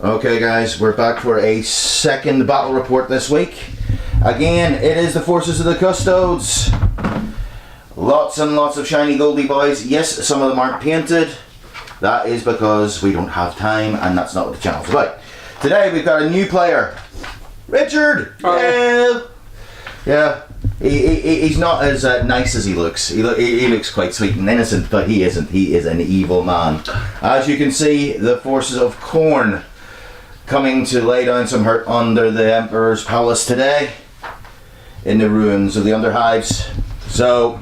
Okay guys, we're back for a second battle report this week. Again, it is the forces of the custodes. Lots and lots of shiny goldy boys. Yes, some of them aren't painted. That is because we don't have time, and that's not what the channel's about. Today we've got a new player, Richard. Oh. Yeah. He's not as nice as he looks. He looks quite sweet and innocent, but he isn't. He is an evil man. As you can see, the forces of Khorne coming to lay down some hurt under the Emperor's palace today in the ruins of the Underhives. So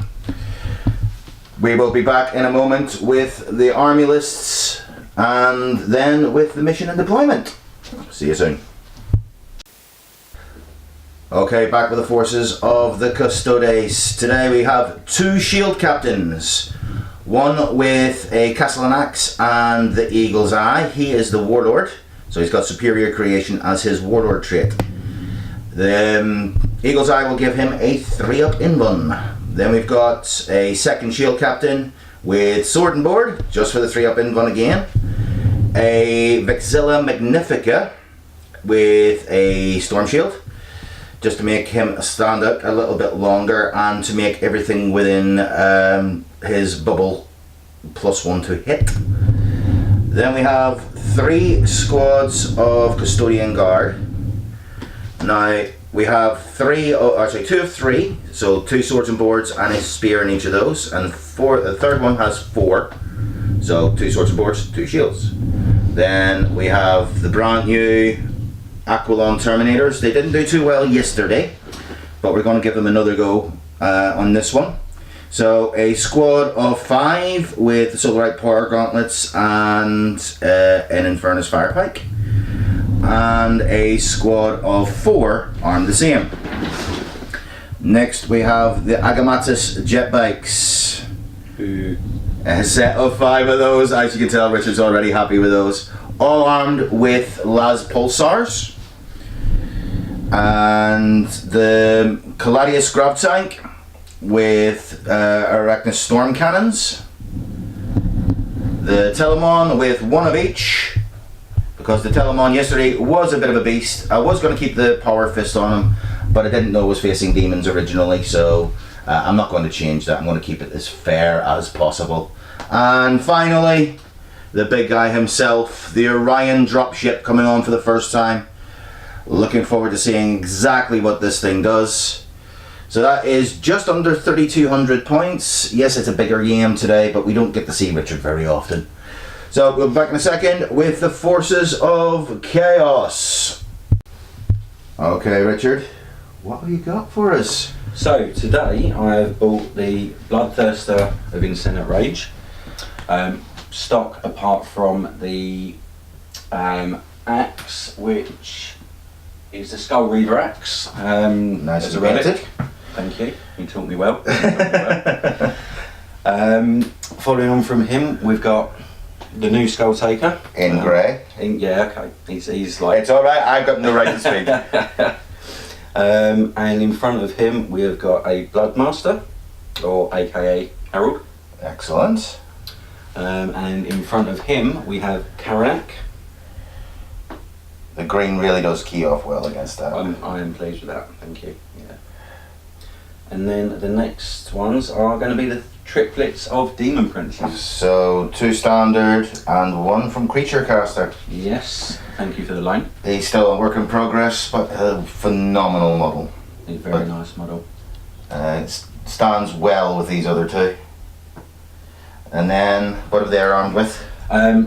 we will be back in a moment with the army lists and then with the mission and deployment. See you soon. Okay, back with the forces of the custodes. Today we have two shield captains. One with a castle and axe and the eagle's eye. He is the warlord, so he's got superior creation as his warlord trait. The eagle's eye will give him a 3-up invuln. Then we've got a second shield captain with sword and board, just for the 3-up invuln again. A Vexilla Magnifica with a storm shield, just to make him stand out a little bit longer and to make everything within his bubble +1 to hit. Then we have 3 squads of Custodian Guard. Now we have 2 of 3, so 2 swords and boards and a spear in each of those, and the third one has 4, so 2 swords and boards, 2 shields. Then we have the brand new Aquilon Terminators. They didn't do too well yesterday, but we're going to give them another go on this one. So a squad of 5 with the Silverite Power Gauntlets and an Infernus Firepike, and a squad of 4 armed the same. Next we have the Agaonst jet bikes. A set of 5 of those. As you can tell, Richard's already happy with those. All armed with Las Pulsars. And the Caladius Grab Tank with Arachnus Storm Cannons. The Telemon with 1 of each, because the Telemon yesterday was a bit of a beast. I was going to keep the Power Fist on him, but I didn't know it was facing demons originally, so I'm not going to change that. I'm going to keep it as fair as possible. And finally, the big guy himself, the Orion dropship coming on for the first time. Looking forward to seeing exactly what this thing does. So that is just under 3,200 points. Yes, it's a bigger game today, but we don't get to see Richard very often. So we'll be back in a second with the forces of chaos. Okay, Richard, what have you got for us? So today I have bought the Bloodthirster of Incendent Rage. Stock apart from the axe, which is the Skull Reaver axe. Nice as a and relic. painted. Thank you. You taught me well. Following on from him, we've got the new Skull Taker In grey. Yeah, okay. He's like. It's alright, I've got no right to speak. And in front of him, we have got a Bloodmaster, or AKA Harold. Excellent. And in front of him, we have Karanak. The green really does key off well against that. I am pleased with that, thank you. Yeah. And then the next ones are going to be the triplets of Demon Princes. So 2 standard and 1 from Creature Caster. Yes, thank you for the loan. He's still a work in progress, but a phenomenal model. It's a very nice model. It stands well with these other 2. And then, what are they armed with?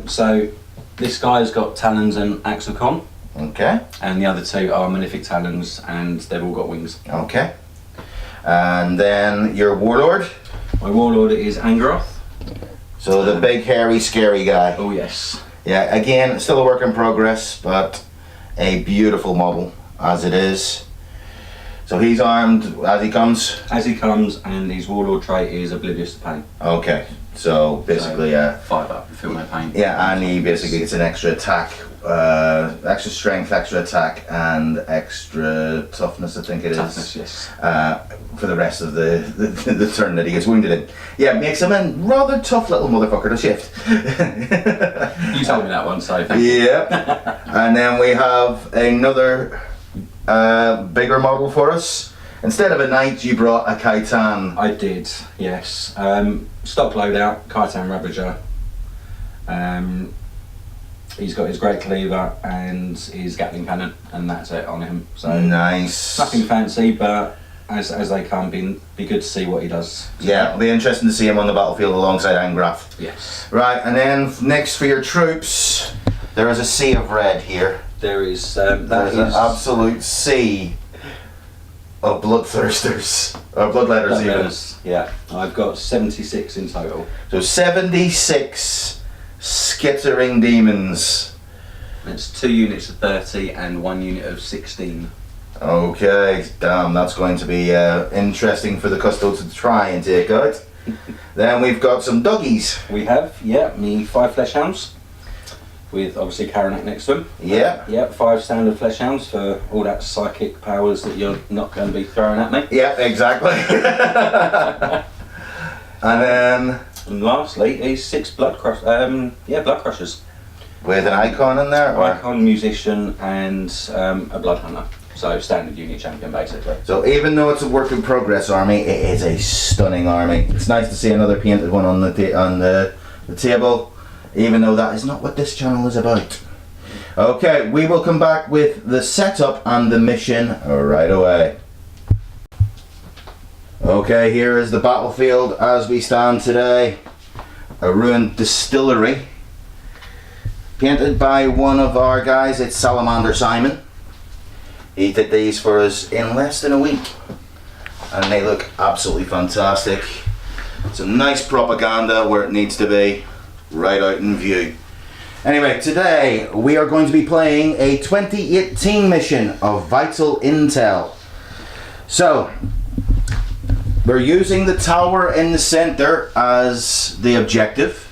So this guy's got Talons and Axe of Khorne. Okay. And the other 2 are Malefic Talons, and they've all got wings. Okay. And then your Warlord. My Warlord is Angaroth. So the big, hairy, scary guy. Oh yes. Yeah, again, still a work in progress, but a beautiful model as it is. So he's armed as he comes? As he comes, and his Warlord trait is Oblivious to Pain. Okay, so basically, 5 up, feel no pain. yeah, and he basically gets an extra attack extra strength, extra attack, and extra toughness, I think it is. Toughness, yes. For the rest of the turn that he gets wounded in. Yeah, makes him a rather tough little motherfucker to shift. You told me that one, so thank you. Yeah. And then we have another bigger model for us. Instead of a knight, you brought a klayton. I did, yes. Stock loadout, klayton ravager. He's got his great cleaver and his Gatling cannon, and that's it on him. So nice. Nothing fancy, but as they come, be good to see what he does. Yeah, it'll be interesting to see him on the battlefield alongside Angraf. Yes. Right, and then next for your troops, there is a sea of red here. There is. There's an absolute sea of bloodthirsters, or bloodletters even. Yeah, I've got 76 in total. So 76 skittering demons. It's 2 units of 30 and 1 unit of 16. Okay, damn, that's going to be interesting for the custodes to try and take out. Then we've got some doggies. We have, yeah, me 5 flesh hounds, with obviously Karanak next to them. Yeah. Yeah, 5 standard flesh hounds for all that psychic powers that you're not going to be throwing at me. Yeah, exactly. And lastly is 6 blood crushers. with an icon in there? Or? Icon, musician, and a blood hunter. So standard unit champion basically. So even though it's a work in progress army, it is a stunning army. It's nice to see another painted one on the table, even though that is not what this channel is about. Okay, we will come back with the setup and the mission right away. Okay, here is the battlefield as we stand today. A ruined distillery. Painted by one of our guys, it's Salamander Simon. He did these for us in less than a week. And they look absolutely fantastic. Some nice propaganda where it needs to be, right out in view. Anyway, today we are going to be playing a 2018 mission of Vital Intel. So, we're using the tower in the center as the objective.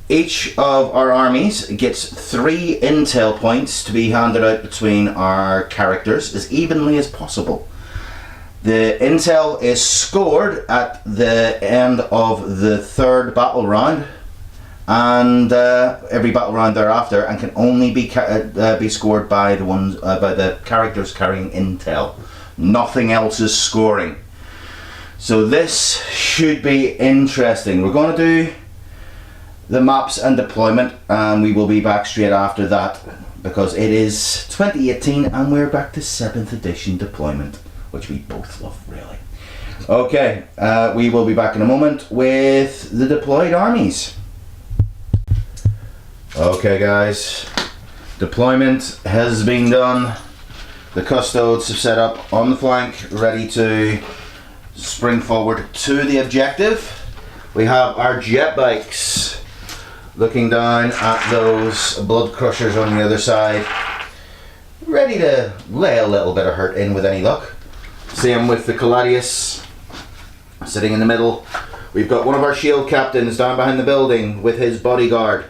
Each of our armies gets 3 intel points to be handed out between our characters as evenly as possible. The intel is scored at the end of the 3rd battle round, and every battle round thereafter, and can only be scored by the characters carrying intel. Nothing else is scoring. So this should be interesting. We're going to do the maps and deployment, and we will be back straight after that because it is 2018 and we're back to 7th edition deployment, which we both love really. Okay, we will be back in a moment with the deployed armies. Okay guys, deployment has been done. The custodes have set up on the flank, ready to spring forward to the objective. We have our jet bikes looking down at those blood crushers on the other side, ready to lay a little bit of hurt in with any luck. Same with the Caladius sitting in the middle. We've got one of our shield captains down behind the building with his bodyguard,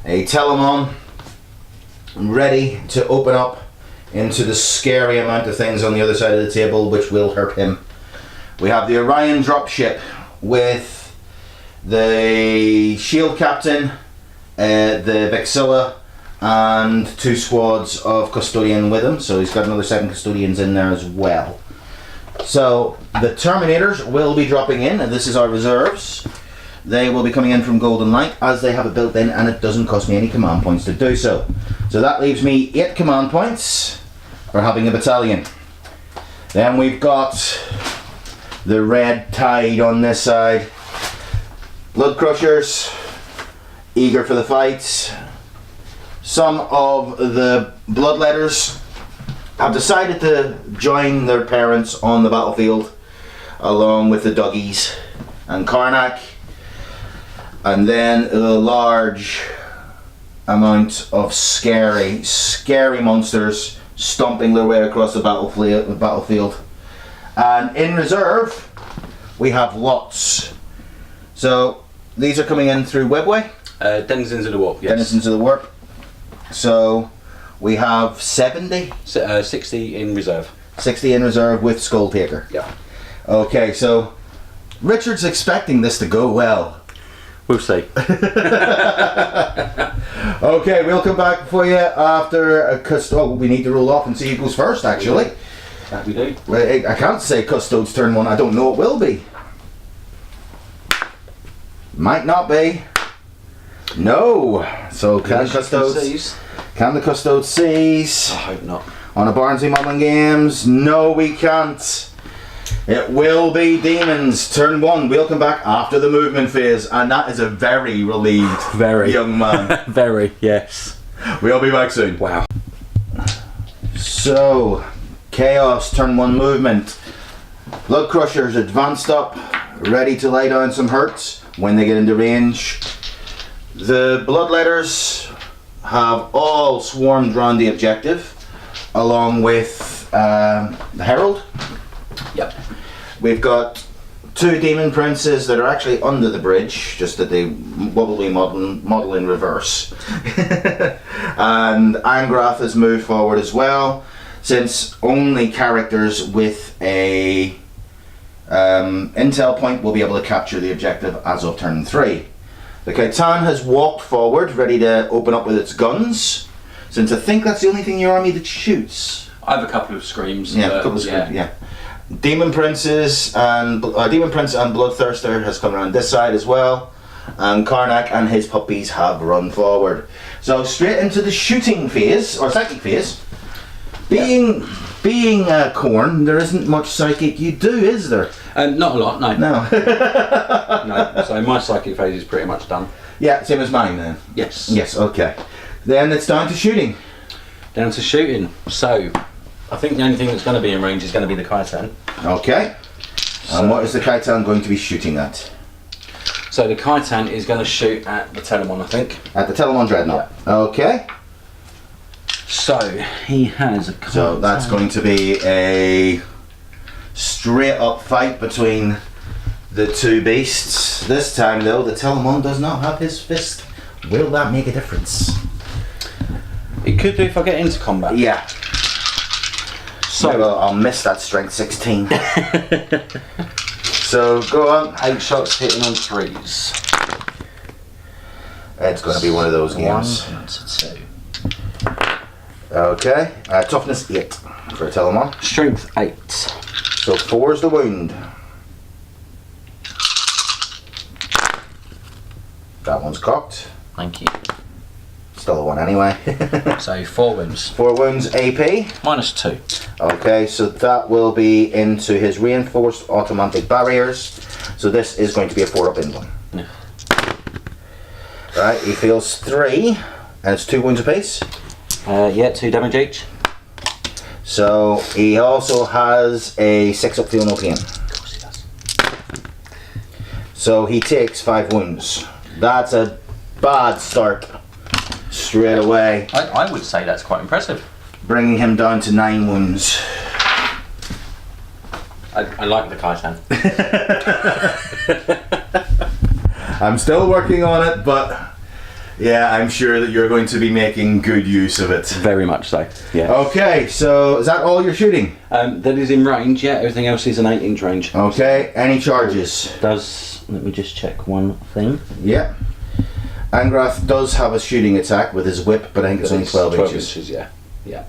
a Telemon, ready to open up into the scary amount of things on the other side of the table which will hurt him. We have the Orion dropship with the shield captain, the Vexilla, and 2 squads of custodian with him, so he's got another 7 custodians in there as well. So the Terminators will be dropping in, and this is our reserves. They will be coming in from Golden Light as they have it built in, and it doesn't cost me any command points to do so. So that leaves me 8 command points for having a battalion. Then we've got the Red Tide on this side. Blood Crushers, eager for the fight. Some of the Bloodletters have decided to join their parents on the battlefield, along with the Doggies and Karnak. And then the large amount of scary monsters stomping their way across the battlefield. And in reserve, we have lots. So these are coming in through Webway. Denizens of the Warp, yes. Denizens of the Warp. So we have 70, 60 in reserve. 60 in reserve with Skull Taker. Yeah. Okay, so Richard's expecting this to go well. We'll see. Okay, we'll come back for you after a we need to roll off and see who goes first, actually. That we do. Well, I can't say Custodes turn 1, I don't know it will be. Might not be. No. So can the Custodes seize? I hope not. On a Barnsley Modelling Games? No, we can't. It will be Demons, turn 1. We'll come back after the movement phase, and that is a very relieved young man. Very, yes. We'll be back soon. Wow. So, Chaos, turn 1 movement. Blood Crushers advanced up, ready to lay down some hurts when they get into range. The Bloodletters have all swarmed round the objective, along with the Herald. Yep. We've got 2 Demon Princes that are actually under the bridge, just that they wobbly model in reverse. And Angrath has moved forward as well, since only characters with a intel point will be able to capture the objective as of turn 3. The Klayton has walked forward, ready to open up with its guns, since I think that's the only thing in your army that shoots. I have a couple of screams. Yeah, a couple of screams, yeah. Demon Princes and Demon Prince and Bloodthirster has come around this side as well, and Karnak and his puppies have run forward. So straight into the shooting phase, or psychic phase. Being khorne, there isn't much psychic you do, is there? Not a lot, no. No. No. So my psychic phase is pretty much done. Yeah, same as mine then. Yes. Yes. Okay. Then it's down to shooting. Down to shooting. So I think the only thing that's going to be in range is going to be the klayton. Okay. And what is the klayton going to be shooting at? So the klayton is going to shoot at the Telemon, I think. At the Telemon Dreadnought. Yeah. Okay. So he has a klayton. So that's going to be a straight up fight between the 2 beasts. This time though, the Telemon does not have his fist. Will that make a difference? It could do if I get into combat. Yeah. So yeah, well, I'll miss that strength 16. So go on. 8 shots hitting on 3s. It's going to be one of those games. 1 to 2. Okay. Toughness 8 for a Telemon. Strength 8. So 4 is the wound. That one's cocked. Thank you. Still a 1 anyway. So 4 wounds. 4 wounds AP. -2. Okay, so that will be into his reinforced automatic barriers. So this is going to be a 4-up in one. Yeah. Right, he feels 3, and it's 2 wounds apiece. Yeah, 2 damage each. So he also has a 6-up feel no pain. Of course he does. So he takes 5 wounds. That's a bad start straight away. I would say that's quite impressive. Bringing him down to 9 wounds. I like the klayton. I'm still working on it, but yeah, I'm sure that you're going to be making good use of it. Very much so, yeah. Okay, so is that all you're shooting? That is in range, yeah. Everything else is an 8-inch range. Okay, any charges? Let me just check one thing. Yeah. Angrath does have a shooting attack with his whip, but I think it's only 12 inches. Yeah, yeah.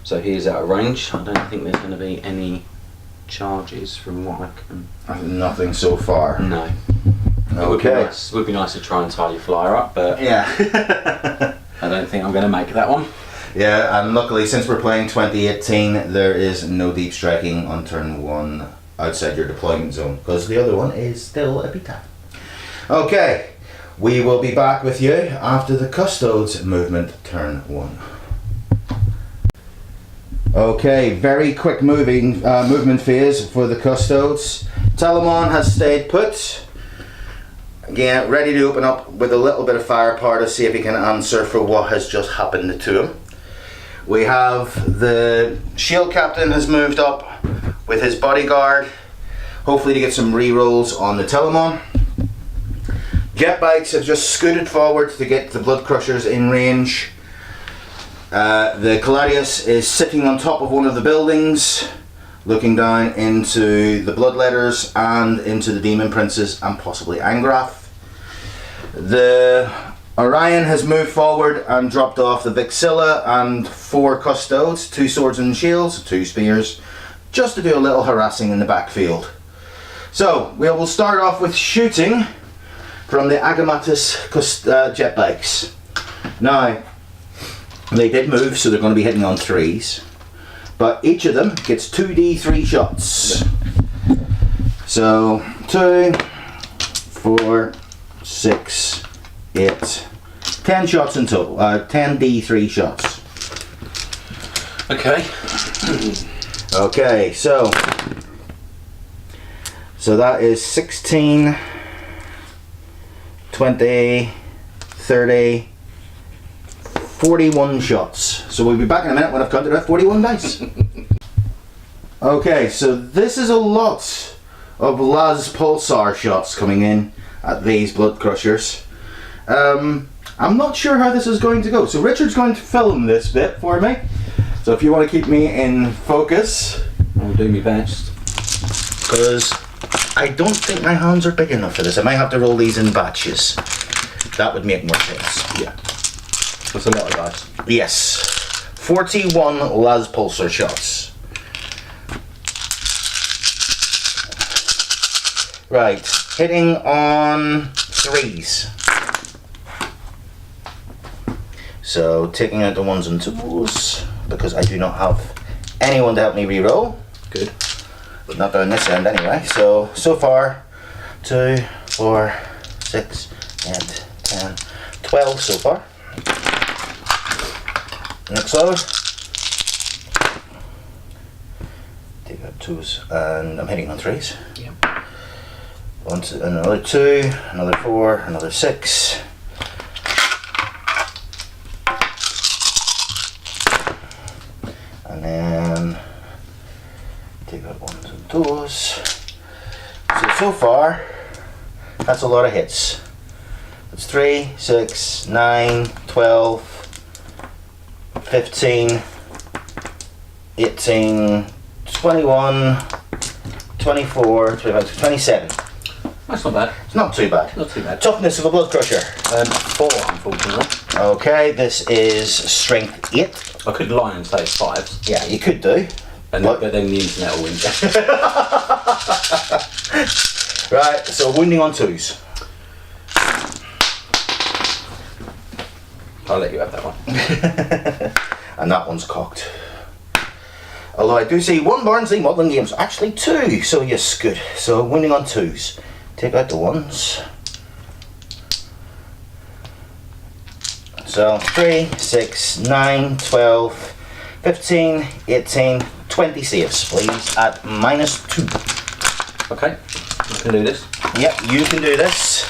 So he is out of range. I don't think there's going to be any charges from what I can... Nothing so far. No. Okay. It would be nice to try and tie your flyer up, but yeah. I don't think I'm going to make that one. Yeah, and luckily since we're playing 2018, there is no deep striking on turn 1 outside your deployment zone, because the other one is still a beta. Okay, we will be back with you after the Custodes movement turn 1. Okay, very quick movement phase for the Custodes. Telemon has stayed put. Again, ready to open up with a little bit of firepower to see if he can answer for what has just happened to him. We have the Shield Captain has moved up with his bodyguard, hopefully to get some rerolls on the Telemon. Jet Bikes have just scooted forward to get the Blood Crushers in range. The Caladius is sitting on top of one of the buildings, looking down into the Bloodletters and into the Demon Princes and possibly Angrath. The Orion has moved forward and dropped off the Vixilla and 4 custodes, 2 swords and shields, 2 spears, just to do a little harassing in the backfield. So we will start off with shooting from the agaonst jet bikes. Now, they did move, so they're going to be hitting on 3s, but each of them gets 2d3 shots. So 2, 4, 6, 8, 10 shots in total. 10 d3 shots. Okay. Okay, so that is 16, 20, 30, 41 shots. So we'll be back in a minute when I've counted out 41 dice. Okay, so this is a lot of Las Pulsar shots coming in at these Blood Crushers. I'm not sure how this is going to go. So Richard's going to film this bit for me. So if you want to keep me in focus, I'll do my best. because I don't think my hands are big enough for this. I might have to roll these in batches. That would make more sense. Yeah. That's a lot of dice. Yes. 41 Las Pulsar shots. Right. Hitting on 3s. So taking out the 1s and 2s, because I do not have anyone to help me reroll. Good. But not down this end anyway. So far, 2, 4, 6, 8, 10, 12 so far. Next load. Take out 2s, and I'm hitting on 3s. Yeah. Another 2, another 4, another 6. And then take out 1s and 2s. So far, that's a lot of hits. It's 3, 6, 9, 12, 15, 18, 21, 24, 25, 27. That's not bad. It's not too bad. Not too bad. Toughness of a Blood Crusher. 4, unfortunately. Okay, this is strength 8. I could lie and say it's 5s. Yeah, you could do. But then the internet will win. Right, so wounding on 2s. I'll let you have that one. And that one's cocked. Although I do see 1 Barnsley Modeling Games, actually 2, so yes, good. So wounding on 2s. Take out the 1s. So 3, 6, 9, 12, 15, 18, 20 saves, please, at -2. Okay, I can do this. Yep, you can do this.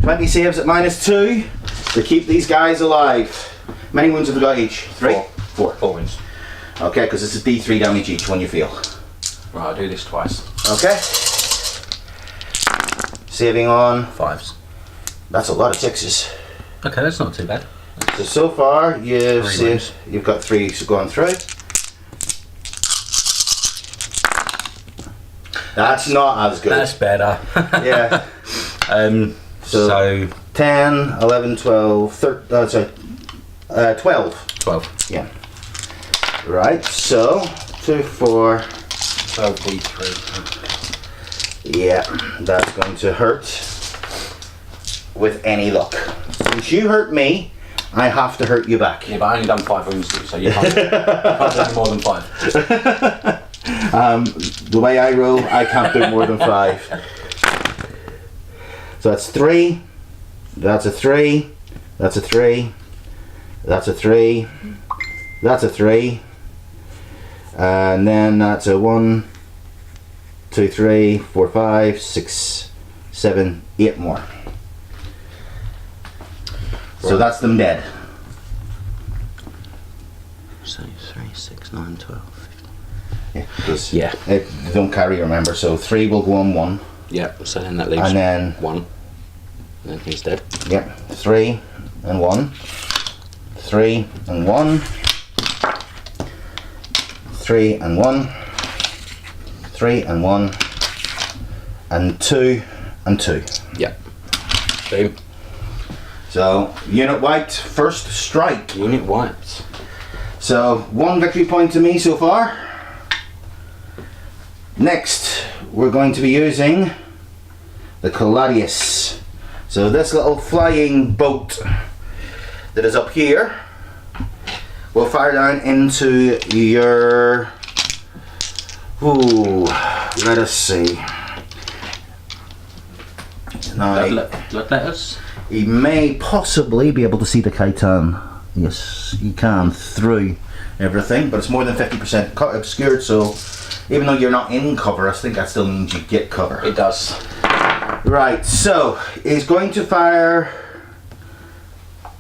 20 saves at -2 to keep these guys alive. How many wounds have they got each? 3? 4. 4 wins. Okay, because it's a D3 damage each when you feel. Right, I'll do this twice. Okay. Saving on. 5s. That's a lot of 6s. Okay, that's not too bad. So far you've 3 saved, wins. you've got 3 going through. That's not as good. That's better. Yeah. So 10, 11, 12, 13, 12. 12. Yeah. Right, so 2, 4. 12 D3. Yeah, that's going to hurt with any luck. Since you hurt me, I have to hurt you back. Yeah, but I only done 5 wounds to you, so you can't do any more than 5. The way I roll, I can't do more than 5. So that's 3. That's a 3. That's a 3. That's a 3. That's a 3. And then that's a 1, 2, 3, 4, 5, 6, 7, 8 more. So that's them dead. So 3, 6, 9, 12, 15. Yeah, they don't carry, remember. So 3 will go on 1. Yeah, so then that leaves and then 1. And then he's dead. Yep, 3 and 1. 3 and 1. 3 and 1, 3 and 1, and 2 and 2. Yep. Boom. So, unit white, first strike. Unit white. So, 1 victory point to me so far. Next, we're going to be using the Gladius. So this little flying boat that is up here will fire down into your... Ooh, let us see. Now, Blood letters. you may possibly be able to see the klayton. Yes, you can through everything, but it's more than 50% obscured, so even though you're not in cover, I think that still means you get cover. It does. Right, so he's going to fire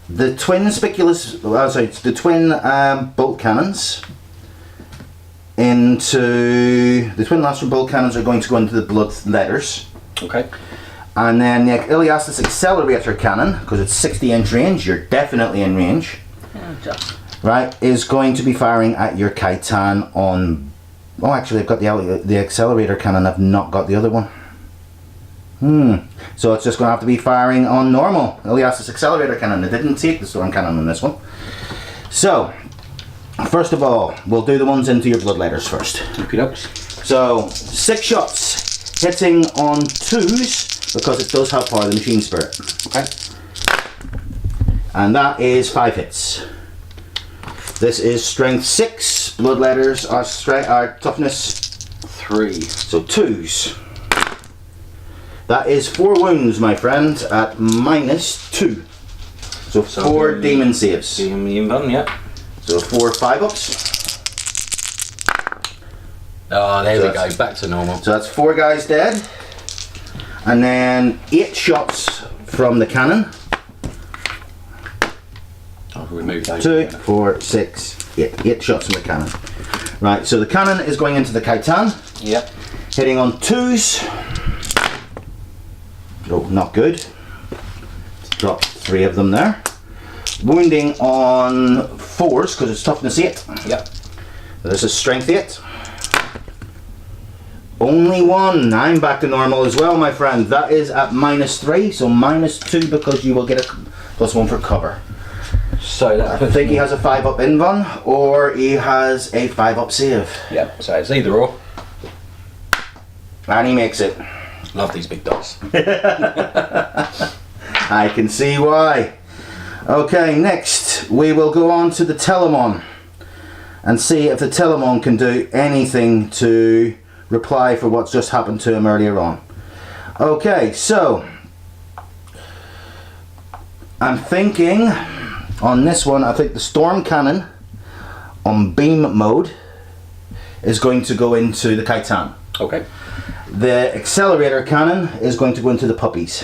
the twin the twin bolt cannons into the twin lateral bolt cannons are going to go into the blood letters. Okay. And then the Iliastis accelerator cannon, because it's 60-inch range, you're definitely in range. Right, is going to be firing at your klayton on. Oh, actually, I've got the accelerator cannon. I've not got the other one. So it's just going to have to be firing on normal Iliastis accelerator cannon. I didn't take the storm cannon on this one. So, first of all, we'll do the ones into your blood letters first. So, 6 shots hitting on 2s because it does have part of the machine spirit. Okay. And that is 5 hits. This is strength 6. Blood letters are toughness 3. So 2s. That is 4 wounds, my friend, at -2. So 4 demon saves. Demon, yeah. So 4 5-ups. Oh, there we go. Back to normal. So that's 4 guys dead. And then 8 shots from the cannon. I'll remove those. 2, 4, 6, 8. 8 shots from the cannon. Right, so the cannon is going into the klayton. Yep. Hitting on 2s. Oh, not good. Drop 3 of them there. Wounding on 4s because it's toughness 8. Yep. So this is strength 8. Only 1. I'm back to normal as well, my friend. That is at -3, so -2 because you will get a +1 for cover. So that I think he has a 5-up invuln or he has a 5-up save. Yep. So it's either or. And he makes it. Love these big dogs. I can see why. Okay, next we will go on to the Telemon and see if the Telemon can do anything to reply for what's just happened to him earlier on. Okay, so I'm thinking on this one, I think the storm cannon on beam mode is going to go into the klayton. Okay. The accelerator cannon is going to go into the puppies.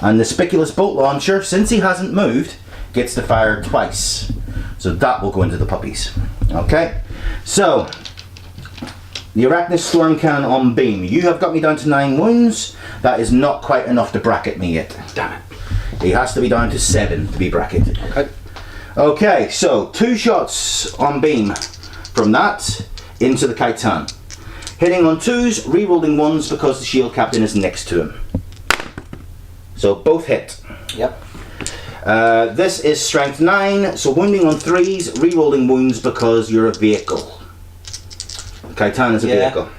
And the spiculous bolt launcher, since he hasn't moved, gets to fire twice. So that will go into the puppies. Okay, so the Arachnid storm cannon on beam. You have got me down to 9 wounds. That is not quite enough to bracket me yet. Damn it. He has to be down to 7 to be bracketed. Okay. Okay, so 2 shots on beam from that into the klayton. Hitting on 2s, rerolling 1s because the shield captain is next to him. So both hit. Yep. This is strength 9, so wounding on 3s, rerolling wounds because you're a vehicle. Klayton is a vehicle.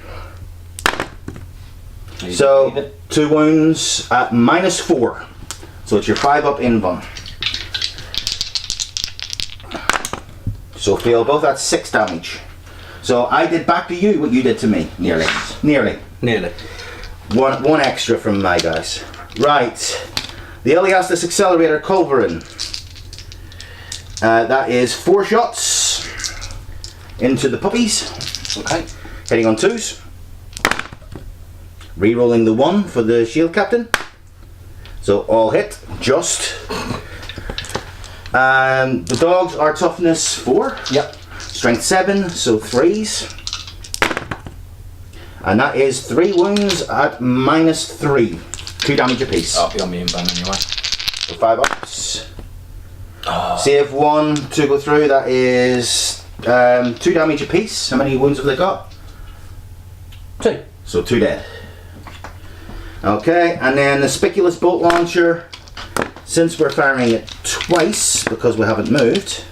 So 2 wounds at -4. So it's your 5-up invuln. So fail both at 6 damage. So I did back to you what you did to me, nearly. Nearly. One extra from my guys. Right, the Iliastis accelerator culverin. That is 4 shots into the puppies. Okay. Hitting on 2s. Rerolling the 1 for the shield captain. So all hit, just. The dogs are toughness 4. Yep. Strength 7, so 3s. And that is 3 wounds at -3. 2 damage apiece. I'll be on me invuln anyway. So 5 ups. Save 1 to go through, that is 2 damage apiece. How many wounds have they got? 2. So 2 dead. Okay, and then the spiculous bolt launcher, since we're firing it twice because we haven't moved,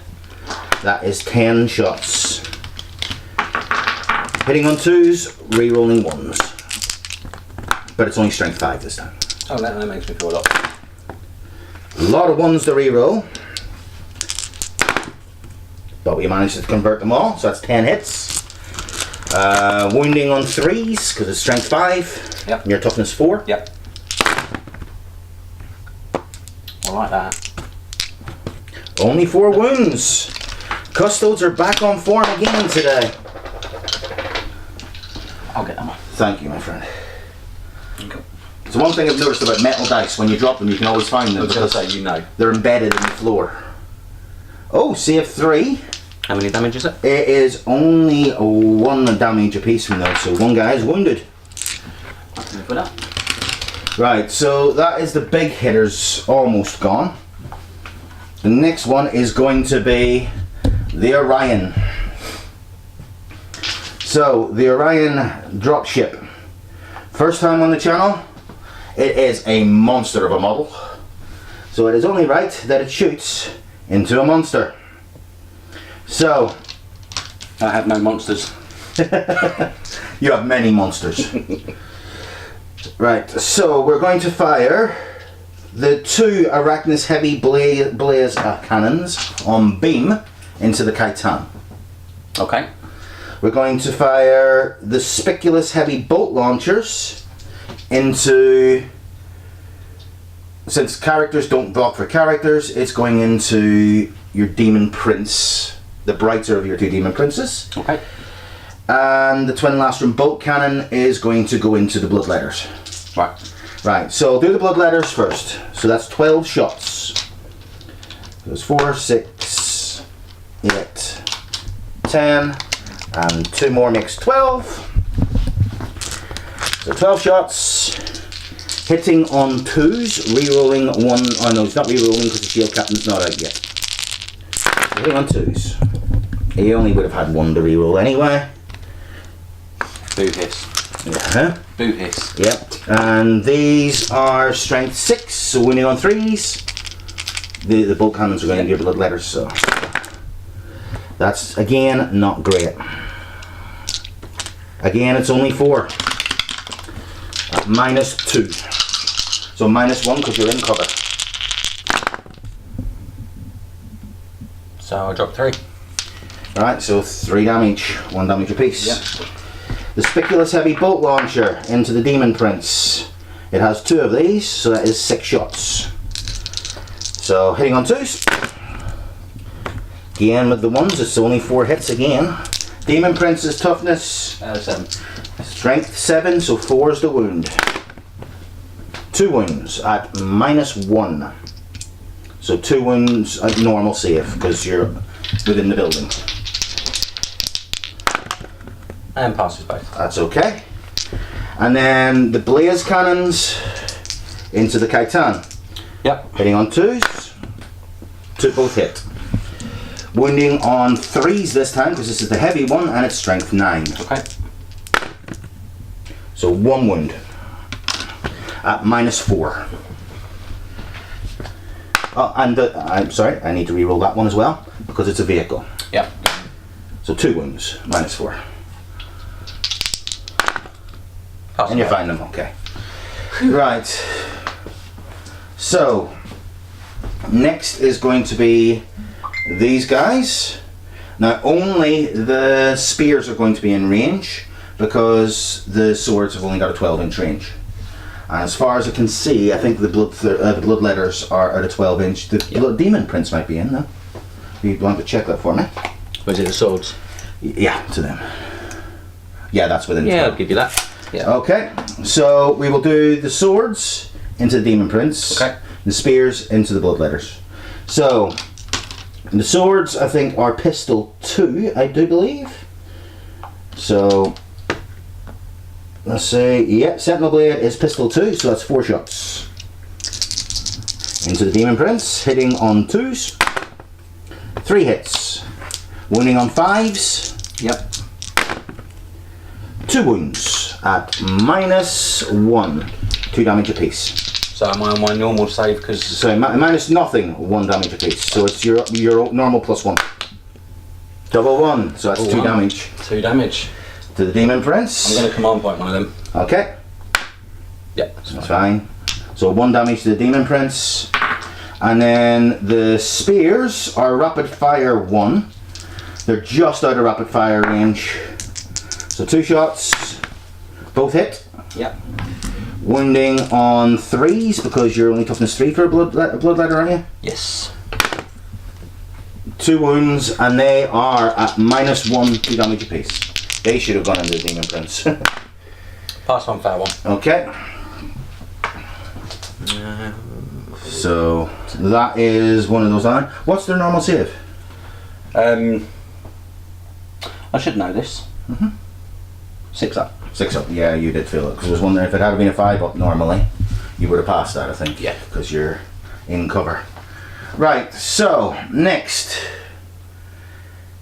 that is 10 shots. Hitting on 2s, re-rolling 1s. But it's only strength 5 this time. Oh, that makes me feel a lot. A lot of 1s to re-roll. But we managed to convert them all, so that's 10 hits. Wounding on 3s, because it's strength 5. Yep. And your toughness 4. Yep. I like that. Only 4 wounds. Custodes are back on form again today. I'll get them on. Thank you, my friend. Okay. So one thing I've noticed about metal dice, when you drop them, you can always find them. I was going to say, you know. They're embedded in the floor. Oh, save 3. How many damage is it? It is only 1 damage apiece from those, so 1 guy is wounded. Put up. Right, so that is the big hitters almost gone. The next one is going to be the Orion. So, the Orion dropship. First time on the channel, it is a monster of a model. So it is only right that it shoots into a monster. So, I have no monsters. you have many monsters. Right, so we're going to fire the 2 Arachnus heavy blaze cannons on beam into the klayton. Okay. We're going to fire the spiculous heavy bolt launchers into, since characters don't block for characters, it's going into your demon prince, the brighter of your 2 demon princes. Okay. And the twin lastrum bolt cannon is going to go into the bloodletters. Right. Right, so I'll do the bloodletters first. So that's 12 shots. There's 4, 6, 8, 10, and 2 more makes 12. So 12 shots, hitting on 2s, re-rolling 1. Oh no, it's not re-rolling because the shield captain's not out yet. So hitting on 2s. He only would have had 1 to re-roll anyway. Boo hiss. Yeah. Boo hiss. Yep. And these are strength 6, so winning on 3s. The bolt cannons are going to give bloodletters, so that's again not great. Again, it's only 4. Minus 2. So minus 1 because you're in cover. So I dropped 3. Right, so 3 damage, 1 damage apiece. Yep. The spiculous heavy bolt launcher into the demon prince. It has 2 of these, so that is 6 shots. So hitting on 2s. Again with the 1s, it's only 4 hits again. Demon prince's toughness 7. strength 7, so 4 is the wound. 2 wounds at minus 1. So 2 wounds at normal save because you're within the building. And passes both. That's okay. And then the blaze cannons into the klayton. Yep. Hitting on 2s. Both hit. Wounding on 3s this time because this is the heavy one and it's strength 9. Okay. So 1 wound at minus 4. Oh, and I'm sorry, I need to re-roll that one as well because it's a vehicle. Yep. So 2 wounds, minus 4. Pass And you both. find them, okay. Right. So, next is going to be these guys. Now, only the spears are going to be in range because the swords have only got a 12-inch range. And as far as I can see, I think the bloodletters are at a 12-inch. The blood demon prince might be in though. You want to check that for me? Was it the swords? Yeah, to them. Yeah, that's within. Yeah, 12. I'll give you that. Yeah. Okay, so we will do the swords into the demon prince. Okay. The spears into the bloodletters. So the swords, I think, are pistol 2, I do believe. So let's say, yeah, sentinel blade is pistol 2, so that's 4 shots into the demon prince, hitting on 2s. 3 hits. Wounding on 5s. Yep. 2 wounds at -1. 2 damage apiece. So am I on my normal save? Because So minus nothing, 1 damage apiece. So it's your normal +1. Double 1, so that's Double 2 one. damage 2 damage. to the demon prince. I'm going to command point one of them. Okay, Yep. that's fine. So 1 damage to the demon prince. And then the spears are rapid fire 1. They're just out of rapid fire range. So 2 shots, both hit. Yep. Wounding on 3s because you're only toughness 3 for a bloodletter, aren't you? Yes. 2 wounds, and they are at -1, 2 damage apiece. They should have gone into the demon prince. Pass on, fair one. Okay. So that is one of those on. What's their normal save? I should know this. 6 up. 6 up. Yeah, you did feel it. Because I was wondering if it had been a 5 up normally, you would have passed that, I think. Yeah. Because you're in cover. Right, so next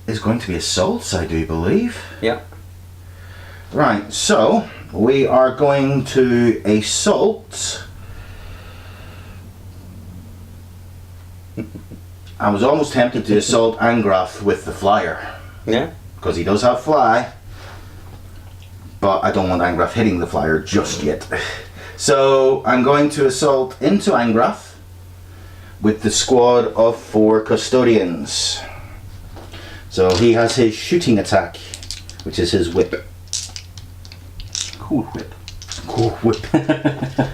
is going to be assaults, I do believe. Yep. Right, so we are going to assault. I was almost tempted to assault Angrath with the flyer, Yeah. because he does have fly, but I don't want Angrath hitting the flyer just yet. So I'm going to assault into Angrath with the squad of 4 custodians. So he has his shooting attack, which is his whip. Cool whip. Cool whip.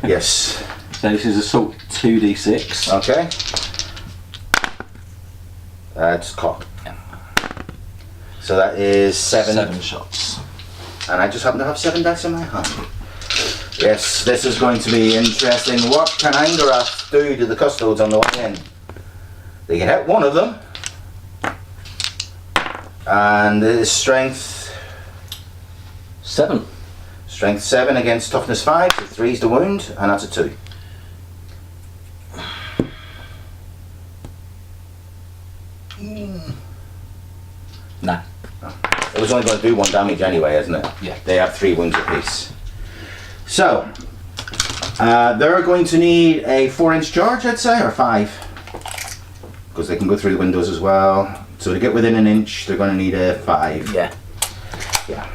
Yes. So this is assault 2d6. Okay. That's cocked. Yeah. So that is 7. 7 shots. And I just happen to have 7 dice in my hand. Yes, this is going to be interesting. What can Angrath do to the custodes on the way in? They can hit one of them. And it is strength 7. Strength 7 against toughness 5, so 3's the wound, and that's a 2. Nah. It was only going to do 1 damage anyway, isn't it? Yeah. They have 3 wounds apiece. So, they're going to need a 4-inch charge, I'd say, or 5. Because they can go through the windows as well. So to get within an inch, they're going to need a 5. Yeah. Yeah.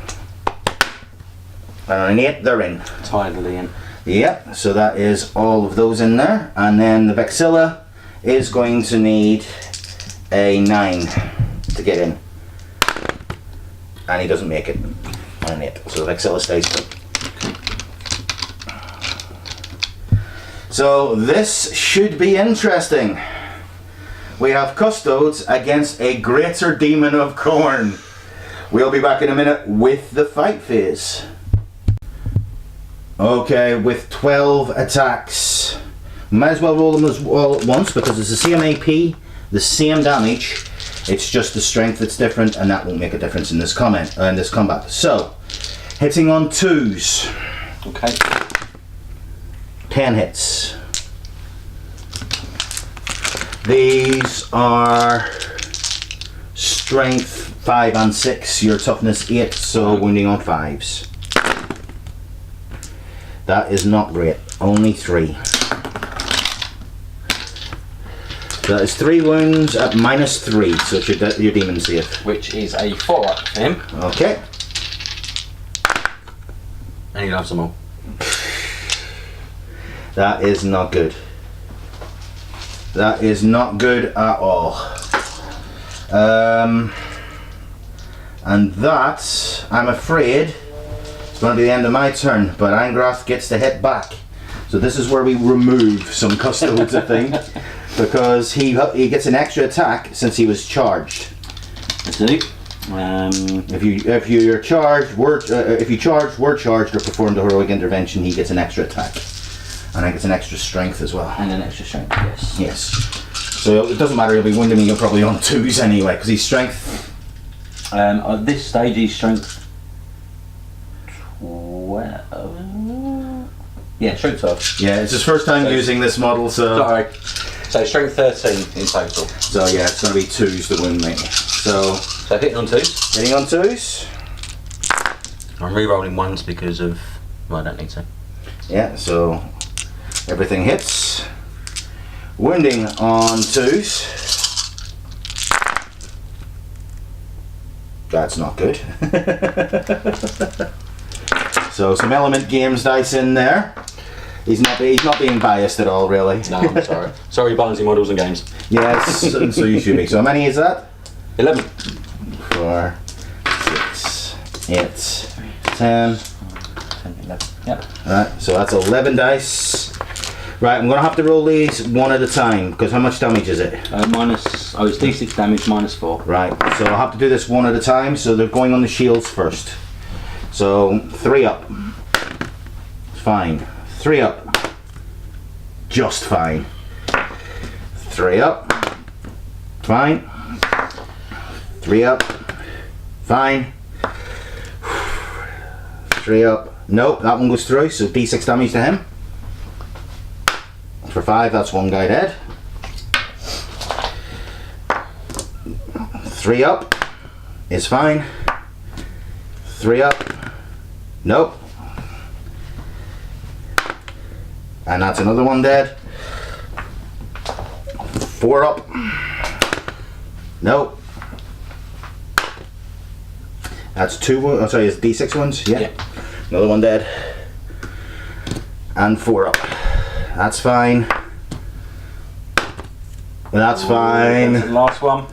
And on an 8, they're in. Tidily in. Yep, so that is all of those in there. And then the Vexilla is going to need a 9 to get in. And he doesn't make it on an 8. So the Vexilla stays put. So this should be interesting. We have custodes against a greater demon of khorne. We'll be back in a minute with the fight phase. Okay, with 12 attacks. Might as well roll them all at once because it's the same AP, the same damage. It's just the strength that's different, and that won't make a difference in this combat. So, hitting on 2s. Okay. 10 hits. These are strength 5 and 6, your toughness 8, so wounding on 5s. That is not great, only 3. So that is 3 wounds at -3, so it's your demon save. Which is a 4 up for him. Okay. And he loves them all. That is not good. That is not good at all. And that, I'm afraid, it's going to be the end of my turn, but Angrath gets to hit back. So this is where we remove some custodes, I think, because he gets an extra attack since he was charged. I see. If you charged, were charged, or performed a heroic intervention, he gets an extra attack. And I get an extra strength as well. And an extra strength, yes. Yes. So it doesn't matter, he'll be wounding me, you're probably on 2s anyway, because he's strength. At this stage, he's strength 12. Yeah, strength 12. Yeah, it's his first time using this model, so. Sorry. So strength 13 in total. So yeah, it's going to be 2s that win me. So hitting on 2s. hitting on 2s. I'm re-rolling 1s because of... Well, I don't need to. Yeah, so everything hits. Wounding on 2s. That's not good. So some element games dice in there. He's not being biased at all, really. No, I'm sorry. Sorry, balancing models and games. Yes, so you should be. So how many is that? 11. 4, 6, 8, 10. 11. Yep. Right, so that's 11 dice. Right, I'm going to have to roll these one at a time, because how much damage is it? It's D6 damage -4. Right, so I'll have to do this one at a time, so they're going on the shields first. So, 3 up. Fine. 3 up. Just fine. 3 up. Fine. 3 up. Fine. 3 up. Nope, that one goes through, so D6 damage to him. For 5, that's one guy dead. 3 up is fine. 3 up. Nope. And that's another one dead. 4 up. Nope. That's 2. Oh, sorry, it's D6 ones? Yeah. Another one dead. And 4 up. That's fine. That's fine. That's the last one.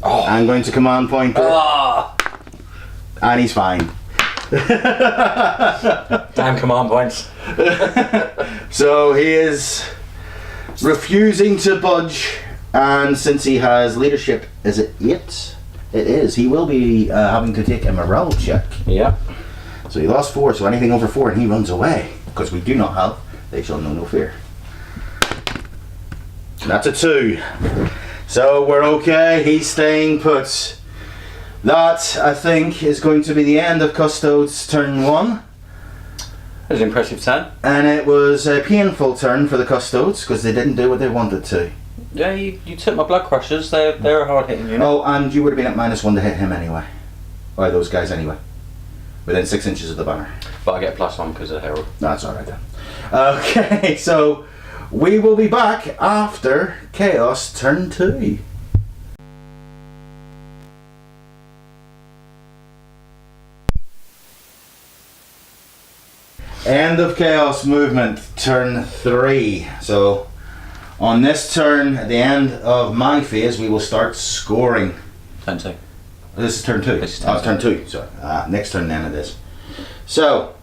Oh. I'm going to command pointer. Ah. And he's fine. Damn command points. So he is refusing to budge, and since he has leadership, is it 8? It is. He will be having to take a morale check. Yeah. So he lost 4, so anything over 4 and he runs away. Because we do not have, they shall know no fear. That's a 2. So we're okay, he's staying put. That, I think, is going to be the end of Custodes turn 1. That was an impressive turn. And it was a painful turn for the Custodes, because they didn't do what they wanted to. Yeah, you took my blood crushers, they're a hard hitting unit. Oh, and you would have been at -1 to hit him anyway. Or those guys anyway. Within 6 inches of the banner. But I get a +1 because of Herald. That's alright then. Okay, so we will be back after Chaos turn 2. End of Chaos movement, turn 3. So on this turn, at the end of my phase, we will start scoring. Turn 2. This is turn 2. This is Oh, it's turn 2. Sorry. Next turn then it is. So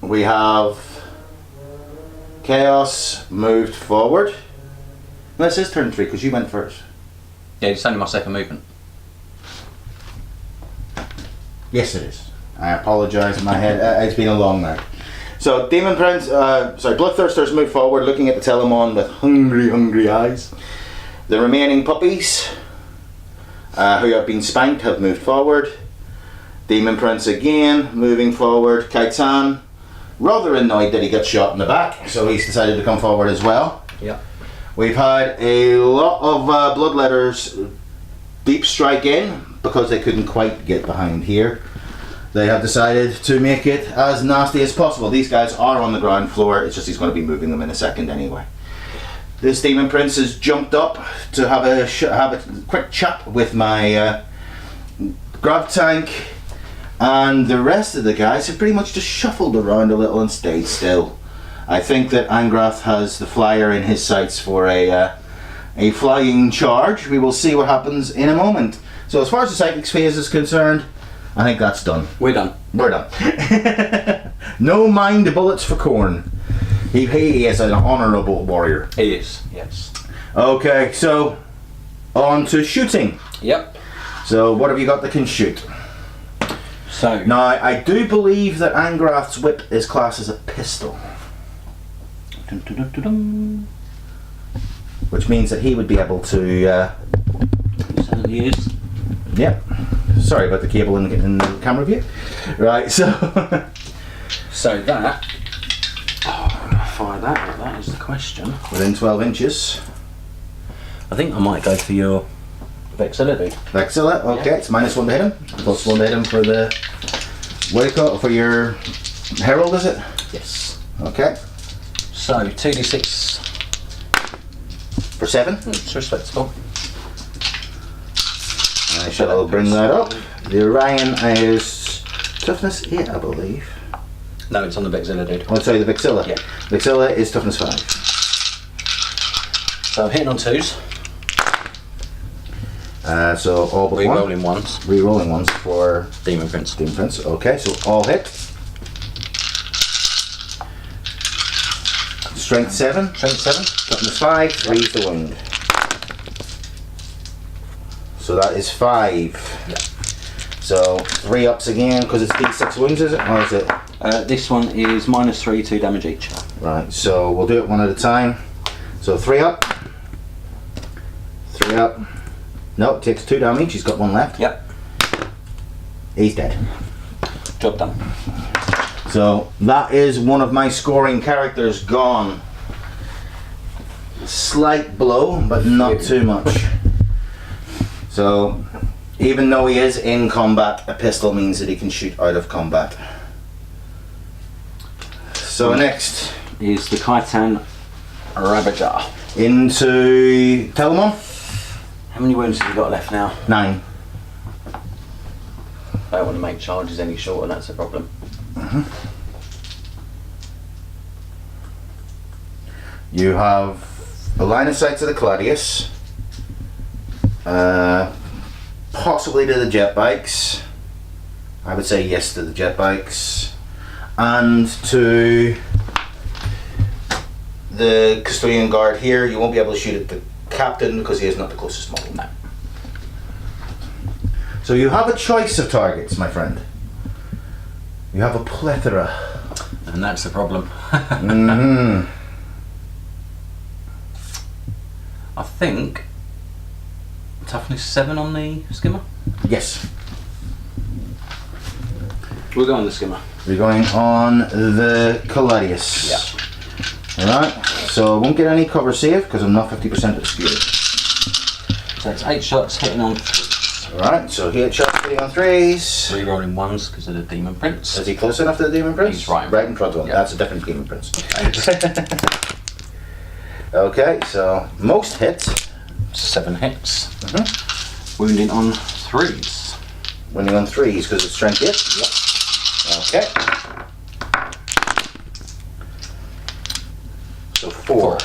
we have Chaos moved forward. Well, this is turn 3 because you went first. Yeah, it's only my second movement. Yes, it is. I apologise in my head. It's been a long night. So Demon Prince, Bloodthirsters move forward, looking at the Telemon with hungry eyes. The remaining puppies, who have been spanked, have moved forward. Demon Prince again, moving forward. Klayton, rather annoyed that he got shot in the back, so he's decided to come forward as well. Yeah. We've had a lot of Bloodletters deep strike in because they couldn't quite get behind here. They have decided to make it as nasty as possible. These guys are on the ground floor, it's just he's going to be moving them in a second anyway. This Demon Prince has jumped up to have a quick chat with my grav tank, and the rest of the guys have pretty much just shuffled around a little and stayed still. I think that Angrath has the flyer in his sights for a flying charge. We will see what happens in a moment. So as far as the Psychics phase is concerned, I think that's done. We're done. We're done. No mind bullets for Khorne. He is an honourable warrior. He is, yes. Okay, so on to shooting. Yep. So what have you got that can shoot? So Now I do believe that Angrath's whip is classed as a pistol, dun, dun, dun, dun, dun. which means that he would be able to. Certainly is. Yep. Sorry about the cable in the camera view. Right. So. So that. Oh, modify that? That is the question. Within 12 inches. I think I might go for your Vexilla, dude. Vexilla, okay, it's -1 to hit him. +1 to hit him for the. What do you call it? For your Herald, is it? Yes. Okay. So 2d6. For 7. It's respectable. I shall bring that up. The Orion is toughness 8, I believe. No, it's on the Vexilla, dude. Oh, sorry, the Vexilla. Yeah. Vexilla is toughness 5. So hitting on 2s. So all but one. Re-rolling 1s. Re-rolling ones for Demon Prince. Demon Prince. Okay, so all hit. Strength 7. Strength 7. Toughness 5. 3 is the wound. So that is 5. Yeah. So 3 ups again because it's D6 wounds, is it? Or is it? This one is -3, 2 damage each. Right, so we'll do it one at a time. So 3 up. 3 up. Nope, takes 2 damage. He's got 1 left. Yep. He's dead. Job done. So that is one of my scoring characters gone. Slight blow, but not too much. So even though he is in combat, a pistol means that he can shoot out of combat. So next Is the Klayton Ravager. into Telemon. How many wounds have you got left now? 9. I don't want to make charges any shorter, that's the problem. You have a line of sight to the Claudius, possibly to the jet bikes. I would say yes to the jet bikes, and to the custodian guard here. You won't be able to shoot at the captain because he is not the closest model. No. So you have a choice of targets, my friend. You have a plethora. And that's the problem. I think toughness 7 on the skimmer. Yes. We'll go on the skimmer. We're going on the Caladius. Yeah. Alright, so I won't get any cover save because I'm not 50% obscured. So it's 8 shots hitting on. Alright, so he had shots hitting on 3s. Re-rolling 1s because of the Demon Prince. Is he close enough to the Demon Prince? He's right. Right in front of him. Yeah. That's a different Demon Prince. Okay, so most hits. 7 hits. Wounding on 3s. Winning on 3s because it's strength 8. Yep. Okay. So 4.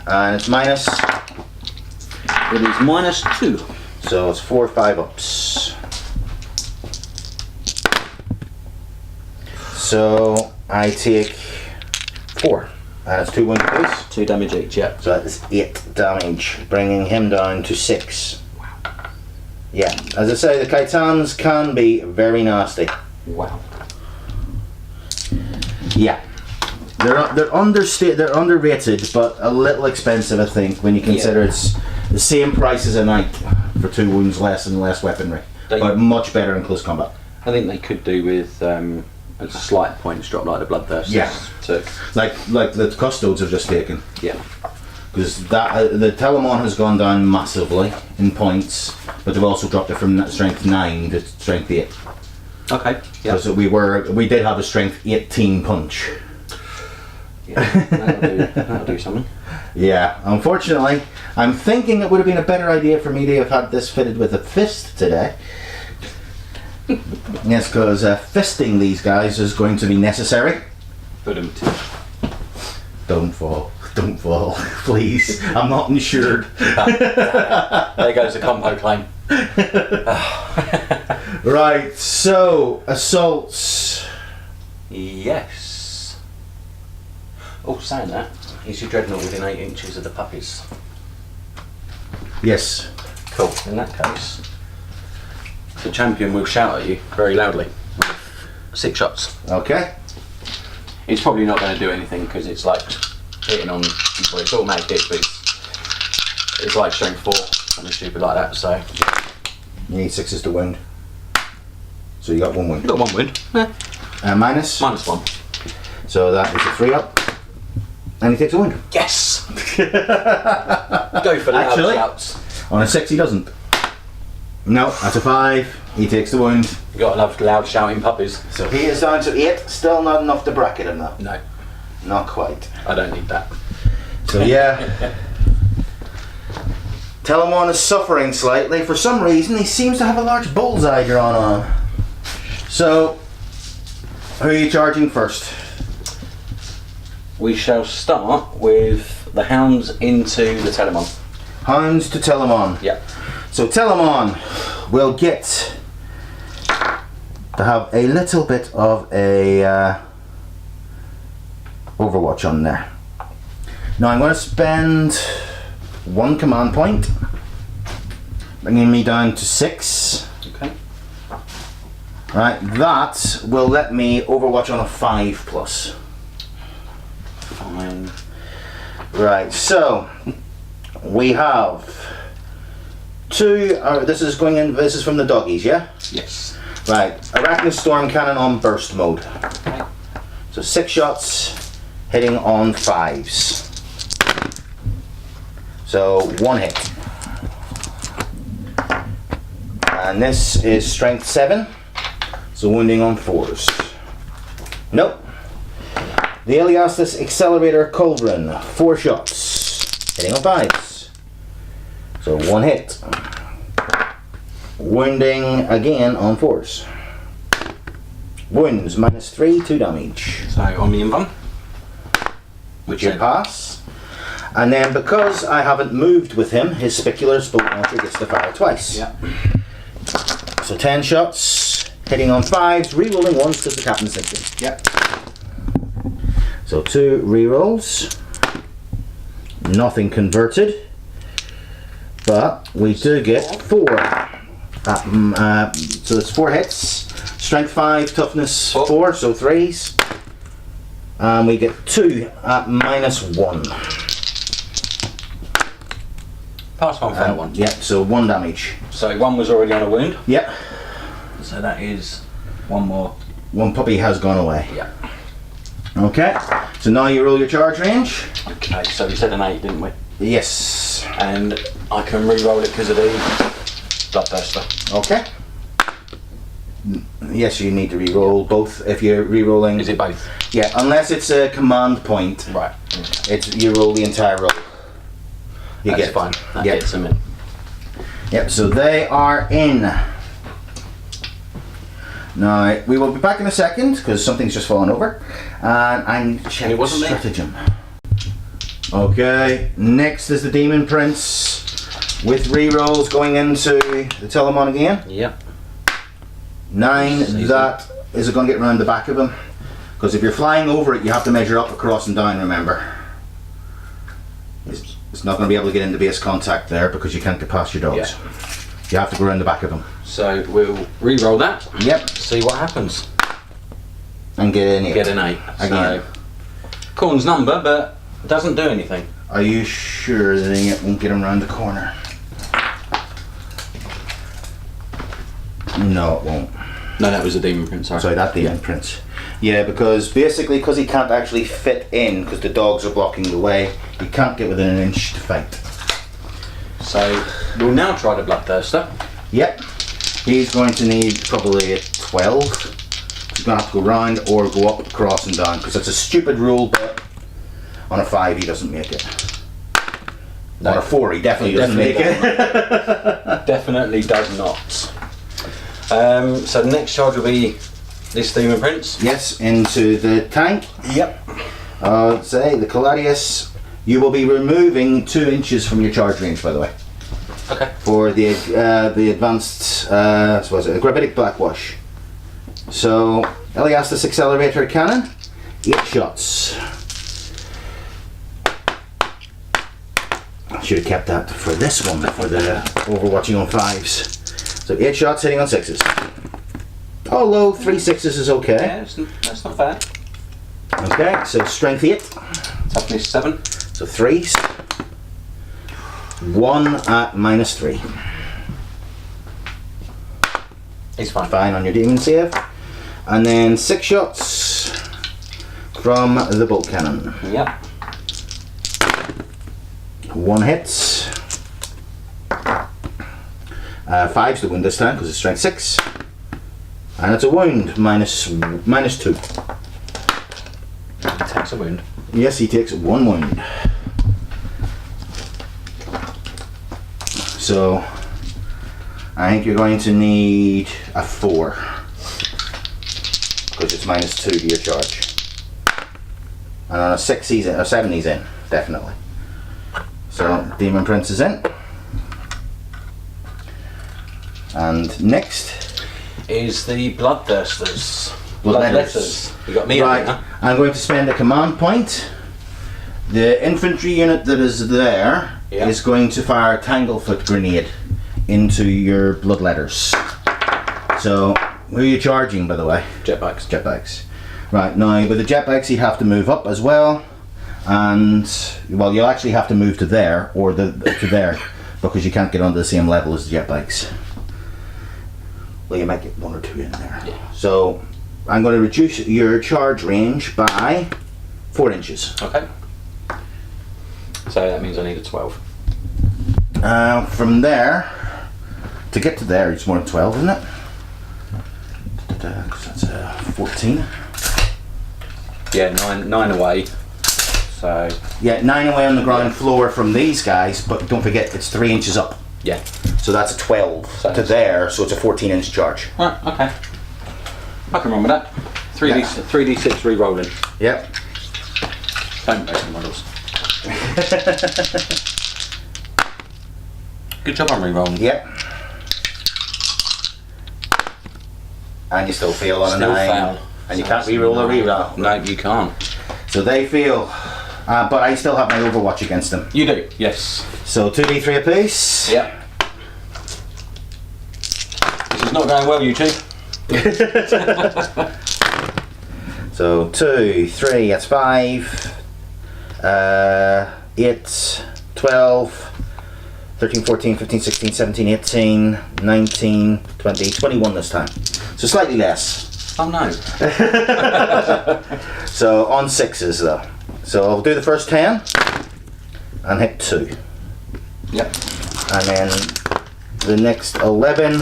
And it's minus. It is -2. So it's 4 or 5 ups. So I take 4. That's 2 wounds apiece. 2 damage each, yeah. So that is 8 damage, bringing him down to 6. Wow. Yeah, as I say, the Klaytons can be very nasty. Wow. Yeah, they're underrated, but a little expensive, I think, when you consider it's the same price as a knight for 2 wounds less and less weaponry, but much better in close combat. I think they could do with a slight points drop like the Bloodthirsters took. Like the custodes have just taken. Yeah. Because the Telemon has gone down massively in points, but they've also dropped it from strength 9 to strength 8. Okay. Yeah. Because we did have a strength 18 punch. Yeah. That'll do something. Yeah. Unfortunately, I'm thinking it would have been a better idea for me to have had this fitted with a fist today. Yes, because fisting these guys is going to be necessary. Don't fall. Don't fall, please. I'm not insured. There goes the combo claim. Right, so assaults. Yes. Oh, saying that, is your dreadnought within 8 inches of the puppies? Yes. Cool. In that case, the champion will shout at you very loudly. 6 shots. Okay. It's probably not going to do anything because it's like hitting on. Well, it's automatic hit, but it's like strength 4, something stupid like that. So You need 6s to wound. So you got 1 wound. got 1 wound. Minus. -1. So that is a 3 up. And he takes a wound. Yes! Go for loud Actually, shouts. On a 6 he doesn't. No, that's a 5. He takes the wound. You gotta love loud shouting puppies. So he is down to 8. Still not enough to bracket him though. No, Not quite. I don't need that. So yeah. Telemon is suffering slightly. For some reason he seems to have a large bullseye drawn on him. So, who are you charging first? We shall start with the hounds into the Telemon. Hounds to Telemon. Yep. So Telemon will get to have a little bit of a overwatch on there. Now I'm going to spend 1 command point, bringing me down to 6. Okay. Right, that will let me overwatch on a 5+. Fine. Right, So we have 2. This is going in. This is from the doggies, yeah. Yes. Right, Arachnid Storm Cannon on burst mode. Okay. So 6 shots, hitting on 5s. So 1 hit. And this is strength 7. So wounding on 4s. Nope. The Eliastus Accelerator Culverin, 4 shots, hitting on 5s. So 1 hit. Wounding again on 4s. Wounds -3, 2 damage. So on the invuln, which You is pass. And then because I haven't moved with him, his Spicular Bolt Launcher gets to fire twice. Yeah. So 10 shots, hitting on 5s, re-rolling 1s because the captain's thinking. Yep. So 2 re-rolls. Nothing converted. But we do get 4. So it's 4 hits. Strength 5, toughness 4, so 3s. And we get 2 at -1. Pass 1, fair 1. Yep, so 1 damage. So 1 was already on a wound. Yep, So that is 1 more. 1 puppy has gone away. Yeah. Okay, so now you roll your charge range. Okay, so we said an 8, didn't we? Yes. And I can re-roll it because of the Bloodthirster. Okay. Yes, you need to re-roll both if you're re-rolling. Is it both? Yeah, unless it's a command point. Right. It's you roll the entire roll. You That's get fine. That Yep. gets them in. Yep. So they are in. Now we will be back in a second because something's just fallen over, and I check It wasn't me. stratagem. Okay. Next is the Demon Prince with re-rolls going into the Telemon again. Yep. 9. Easy. That is going to get round the back of him because if you're flying over it, you have to measure up, across, and down. Remember. It's not going to be able to get into base contact there because you can't get past your dogs. Yeah. You have to go around the back of them. So we'll re-roll that. Yep. See what happens. And get in here. Get an 8. Again. So Khorne's number, but doesn't do anything. Are you sure that it won't get him round the corner? No, it won't. No, that was a Demon Prince. Sorry, that Demon Prince. Yeah, because he can't actually fit in because the dogs are blocking the way, he can't get within an inch to fight. So we'll now try the Bloodthirster. Yep. He's going to need probably a 12. He's going to have to go round or go up, across and down because it's a stupid rule, but on a 5 he doesn't make it. No. On a 4 he definitely doesn't make it. Definitely does not. So the next charge will be this Demon Prince. Yes, into the tank. Yep. Say the Caladius. You will be removing 2 inches from your charge range, by the way, Okay. for the advanced gravitic blackwash. So Eliastus Accelerator Cannon, 8 shots. I should have kept that for this one, for the overwatching on 5s. So 8 shots hitting on 6s. Although 3 6s is okay. Yeah, that's not bad. Okay, so strength 8. Toughness 7. So 3s. 1 at -3. He's fine. Fine on your demon save. And then 6 shots from the bolt cannon. Yep. 1 hits. 5's the wound this time because it's strength 6. And it's a wound, minus 2. He takes a wound. Yes, he takes 1 wound. So, I think you're going to need a 4. Because it's minus 2 to your charge. And on a 6 he's in, or 7 he's in, definitely. So, Demon Prince is in. And next is the Bloodthirsters. Bloodletters. You got me right. Huh? I'm going to spend a command point. The infantry unit that is there is going to fire a Tanglefoot grenade into your Bloodletters. So, who are you charging, by the way? Jetbikes. Jetbikes. Right, now with the jetbikes you have to move up as well. And, well, you'll actually have to move to there, or to there, because you can't get onto the same level as the jetbikes. Well, you might get 1 or 2 in there. Yeah. So, I'm going to reduce your charge range by 4 inches. Okay. So that means I need a 12. From there, to get to there, it's more than 12, isn't it? Because that's 14. Yeah, 9 away. So yeah, 9 away on the ground floor from these guys, but don't forget it's 3 inches up. yeah. So that's a 12 to there, so it's a 14-inch charge. Right. Okay. I can run with that. 3d6 re-rolling. Yep. Don't break the models. Good job on re-rolling. Yep. And you still fail on Still a 9. fail. And you can't re-roll a re-roll. No, you can't. So they fail. But I still have my Overwatch against them. You do. Yes. So 2d3 apiece. Yep. This is not going well, you two. So 2, 3, that's 5. 8, 12, 13, 14, 15, 16, 17, 18, 19, 20, 21 this time. So slightly less. Oh no. So on 6s though. So I'll do the first 10 and hit 2. Yep. And then the next 11,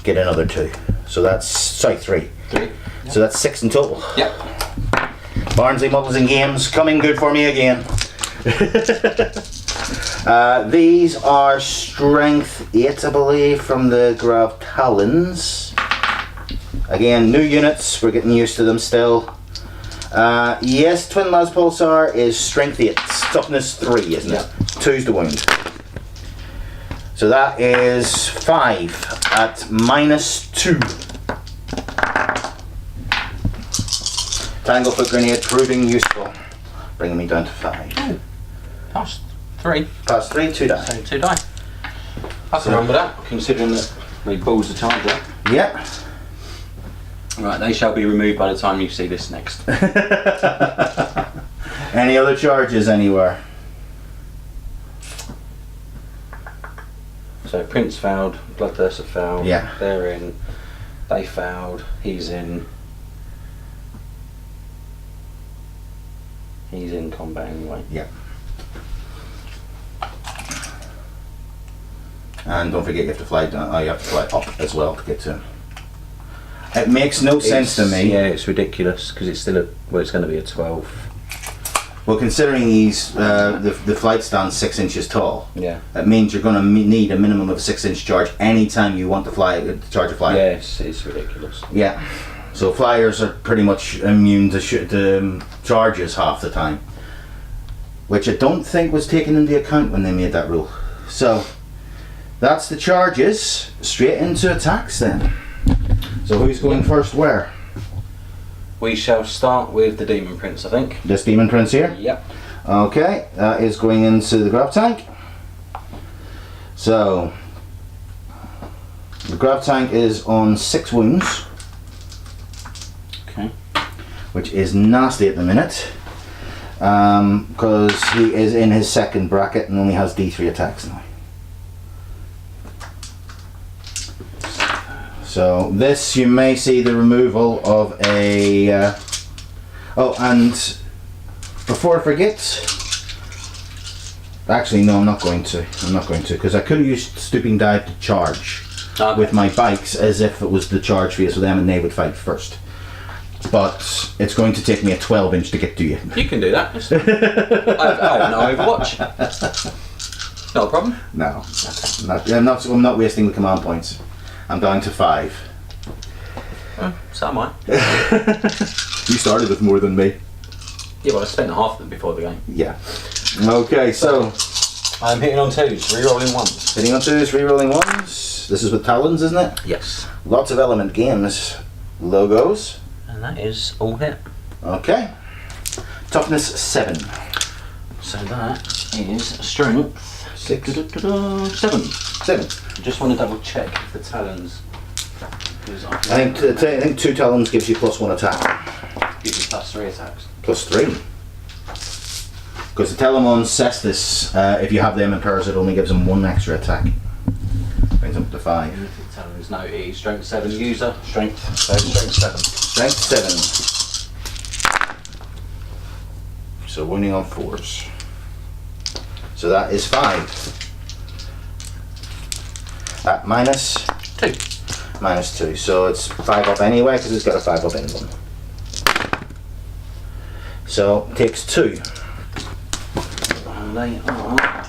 get another 2. So that's, sorry, 3. 3. Yep. So that's 6 in total. Yep. Barnsley Models and Games coming good for me again. These are strength 8, I believe, from the Grav Talons. Again, new units, we're getting used to them still. Yes, Twin Las Pulsar is strength 8, toughness 3, isn't it? 2's the wound. So that is 5 at minus 2. Tanglefoot grenade proving useful, bringing me down to 5. Oh, past 3. Past 3, 2 die. So 2 die. I can remember that, considering that my balls are charged up. Yep. Right, they shall be removed by the time you see this next. Any other charges anywhere? So Prince fouled, Bloodthirster fouled. Yeah. They're in. They fouled. He's in. He's in combat anyway. Yep. And don't forget you have to fly down. Oh, you have to fly up as well to get to him. It makes no sense to me. Yeah, it's ridiculous because it's still it's going to be a 12. Well, considering he's the flight stand's 6 inches tall, Yeah. it means you're going to need a minimum of a 6-inch charge anytime you want to charge a flyer. Yes, it's ridiculous. Yeah. So flyers are pretty much immune to charges half the time, which I don't think was taken into account when they made that rule. So that's the charges. Straight into attacks then. So who's going first where? We shall start with the Demon Prince, I think. This Demon Prince here? Yep. Okay, that is going into the grav tank. So the grav tank is on 6 wounds. Okay. Which is nasty at the minute. Because he is in his second bracket and only has D3 attacks now. So this, you may see the removal of a... oh, and before I forget, actually no, I'm not going to, because I could have used Stooping Dive to charge with my bikes as if it was the charge phase for them and they would fight first. But it's going to take me a 12-inch to get to you. You can do that. I have no Overwatch. Not a problem. No, I'm not wasting the command points. I'm down to 5. So am I. You started with more than me. Yeah, well, I spent half of them before the game. Yeah. Okay, so I'm hitting on 2s, re-rolling 1s. hitting on 2s, re-rolling 1s. This is with talons, isn't it? Yes. Lots of element games. Logos. And that is all hit. Okay. Toughness 7. So that is strength 6. 7. 7. Just want to double check if the talons. I think 2 talons gives you +1 attack. Gives you +3 attacks. +3. Because the Telemon Cestus, if you have them in pairs, it only gives them 1 extra attack. Brings them up to 5. Talons, no E. Strength 7 user. Strength. So strength 7. Strength 7. So winning on 4s. So that is 5. At -2. -2. So it's 5 up anyway because it's got a 5 up in them. So takes 2. And they are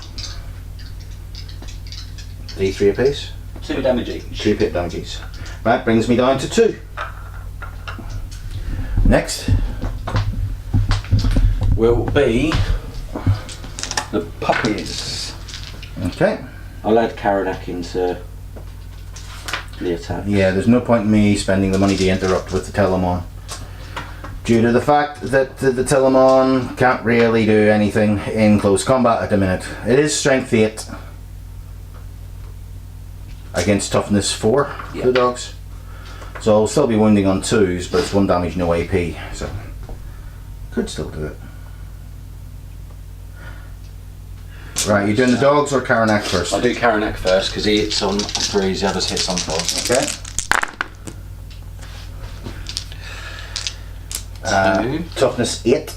D3 apiece. 2 damage each. 2 hit damages. Right, brings me down to 2. Next. Will be the puppies. Okay. I'll add Karanak into the attack. Yeah, there's no point in me spending the money to interrupt with the Telemon. Due to the fact that the Telemon can't really do anything in close combat at the minute. It is strength 8 against toughness 4 for the dogs. So I'll still be wounding on 2s, but it's 1 damage, no AP. So could still do it. Right, you doing the dogs or Karanak first? I'll do Karanak first because he hits on 3s, the others hits on 4s. Okay. Toughness 8.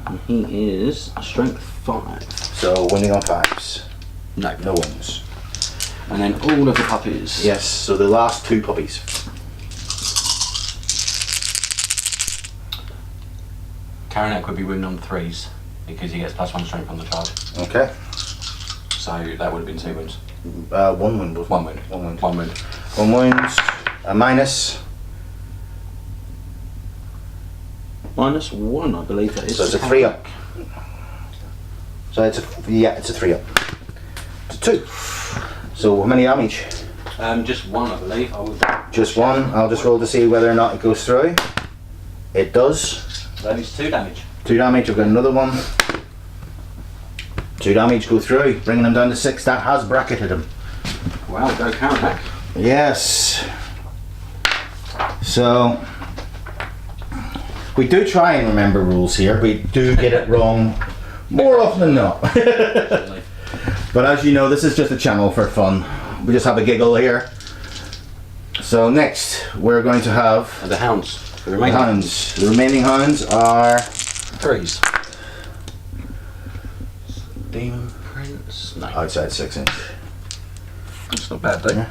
And he is strength 5. So winning on 5s. No. No wounds. And then all of the puppies. Yes, so the last 2 puppies. Karanak would be wounded on 3s because he gets +1 strength on the charge. Okay. So that would have been 2 wounds. 1 wound. Wasn't 1 wound. it? 1 wound. 1 wound. 1 wound. A minus. -1, I believe that is. So it's a 3 up. So it's a 3 up. To 2. So how many damage? Just 1, I believe. Just 1. I'll just roll to see whether or not it goes through. It does. That is 2 damage. 2 damage. I've got another one. 2 damage go through, bringing him down to 6. That has bracketed him. Wow, go Karanak. Yes. So we do try and remember rules here. We do get it wrong more often than not. But as you know, this is just a channel for fun. We just have a giggle here. So next, we're going to have The hounds. The the remaining hounds. The remaining hounds are 3s. Demon Prince. No. outside 6 inch. That's not bad though. Yeah.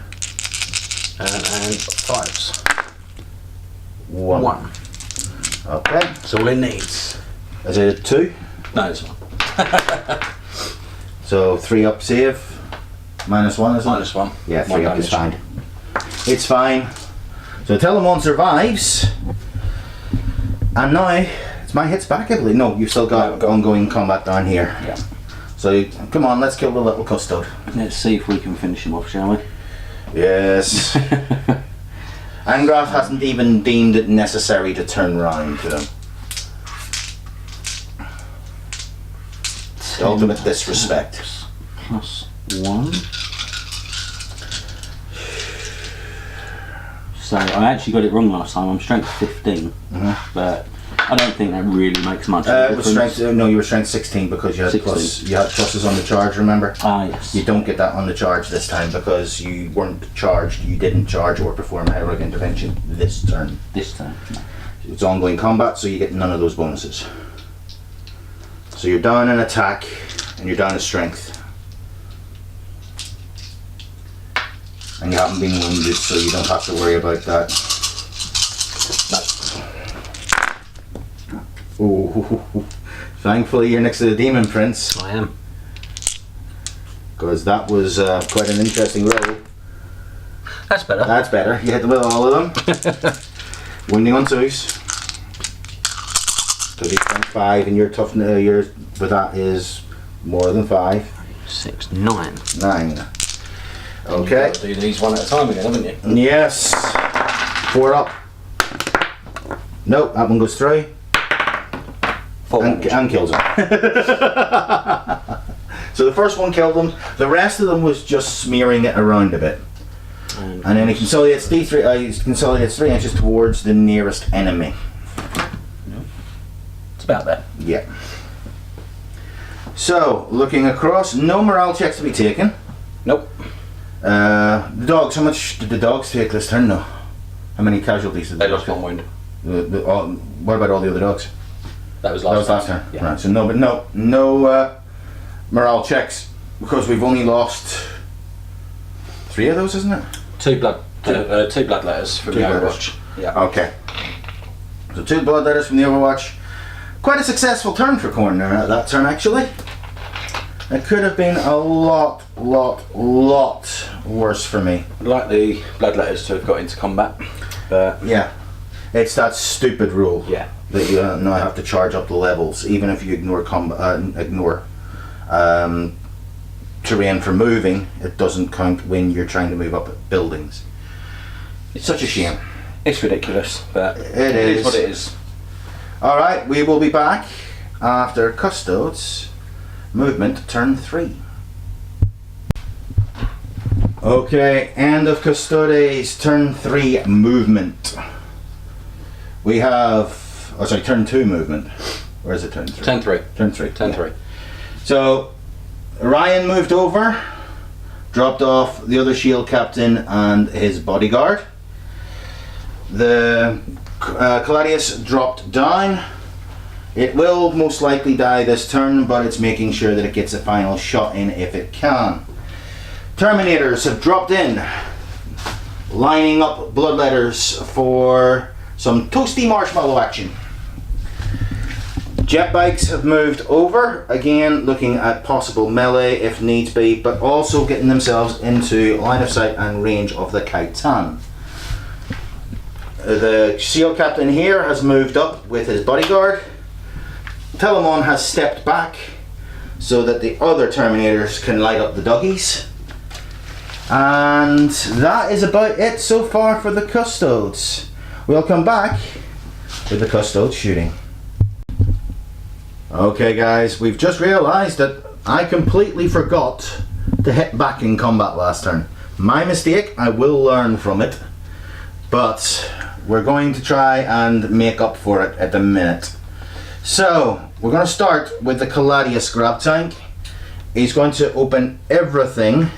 And 5s. 1. Okay. That's all it needs. Is it a 2? No, it's not. So 3 up save. -1, isn't it? -1. Yeah, 3 up is damage. fine. It's fine. So Telemon survives. And now it's my hits back, I believe. No, you've still got ongoing combat down here. Yeah. So come on, let's kill the little custode. Let's see if we can finish him off, shall we? Yes. Angrath hasn't even deemed it necessary to turn round to him. The ultimate disrespect. +1. So I actually got it wrong last time. I'm strength 15, but I don't think that really makes much of a It was difference. strength, no, you were strength 16 because you had 16. you had pluses on the charge, remember? Ah, yes. You don't get that on the charge this time because you weren't charged, you didn't charge or perform a heroic intervention this turn. This time. No. It's ongoing combat, so you get none of those bonuses. So you're down in attack and you're down in strength. And you haven't been wounded, so you don't have to worry about that. Ooh. Thankfully you're next to the Demon Prince. I am. Because that was quite an interesting roll. That's better. That's better. You hit them with all of them. Wounding on 2s. Because he's 5 and your tough, yours with that is more than 5. 6, 9. 9. Okay. You've got to do these one at a time again, haven't you? Yes. 4 up. Nope, that one goes through. 4 And kills him. So the first one killed him. The rest of them was just smearing it around a bit. And then he consolidates D3. He consolidates 3 inches towards the nearest enemy. It's about there. Yeah. So looking across, no morale checks to be taken. Nope. The dogs. How much did the dogs take this turn? No. How many casualties did They they lost 1 wound. What about all the other dogs? That was That was last last turn. Yeah. Right. So no morale checks because we've only lost 3 of those, isn't it? 2 blood letters from Two the blood Overwatch. Yeah. Okay. So 2 blood letters from the Overwatch. Quite a successful turn for Khorne there, that turn actually. It could have been a lot worse for me. I'd like the blood letters to have got into combat, but Yeah. It's that stupid rule yeah. that you now have to charge up the levels, even if you ignore terrain for moving. It doesn't count when you're trying to move up buildings. It's such a shame. It's ridiculous, but It is. what it is. Alright, we will be back after Custodes movement turn 3. Okay, end of Custodes turn 3 movement. We have, oh sorry, turn 2 movement. Where is it turn 3? Turn 3. Turn 3. Turn 3. So, Ryan moved over, dropped off the other shield captain and his bodyguard. The Caladius dropped down. It will most likely die this turn, but it's making sure that it gets a final shot in if it can. Terminators have dropped in, lining up blood letters for some toasty marshmallow action. Jet bikes have moved over, again looking at possible melee if needs be, but also getting themselves into line of sight and range of the klayton. The SEAL captain here has moved up with his bodyguard. Telemon has stepped back so that the other Terminators can light up the doggies. And that is about it so far for the Custodes. We'll come back with the Custodes shooting. Okay guys, we've just realised that I completely forgot to hit back in combat last turn. My mistake, I will learn from it. But we're going to try and make up for it at the minute. So, we're going to start with the Caladius grab tank. He's going to open everything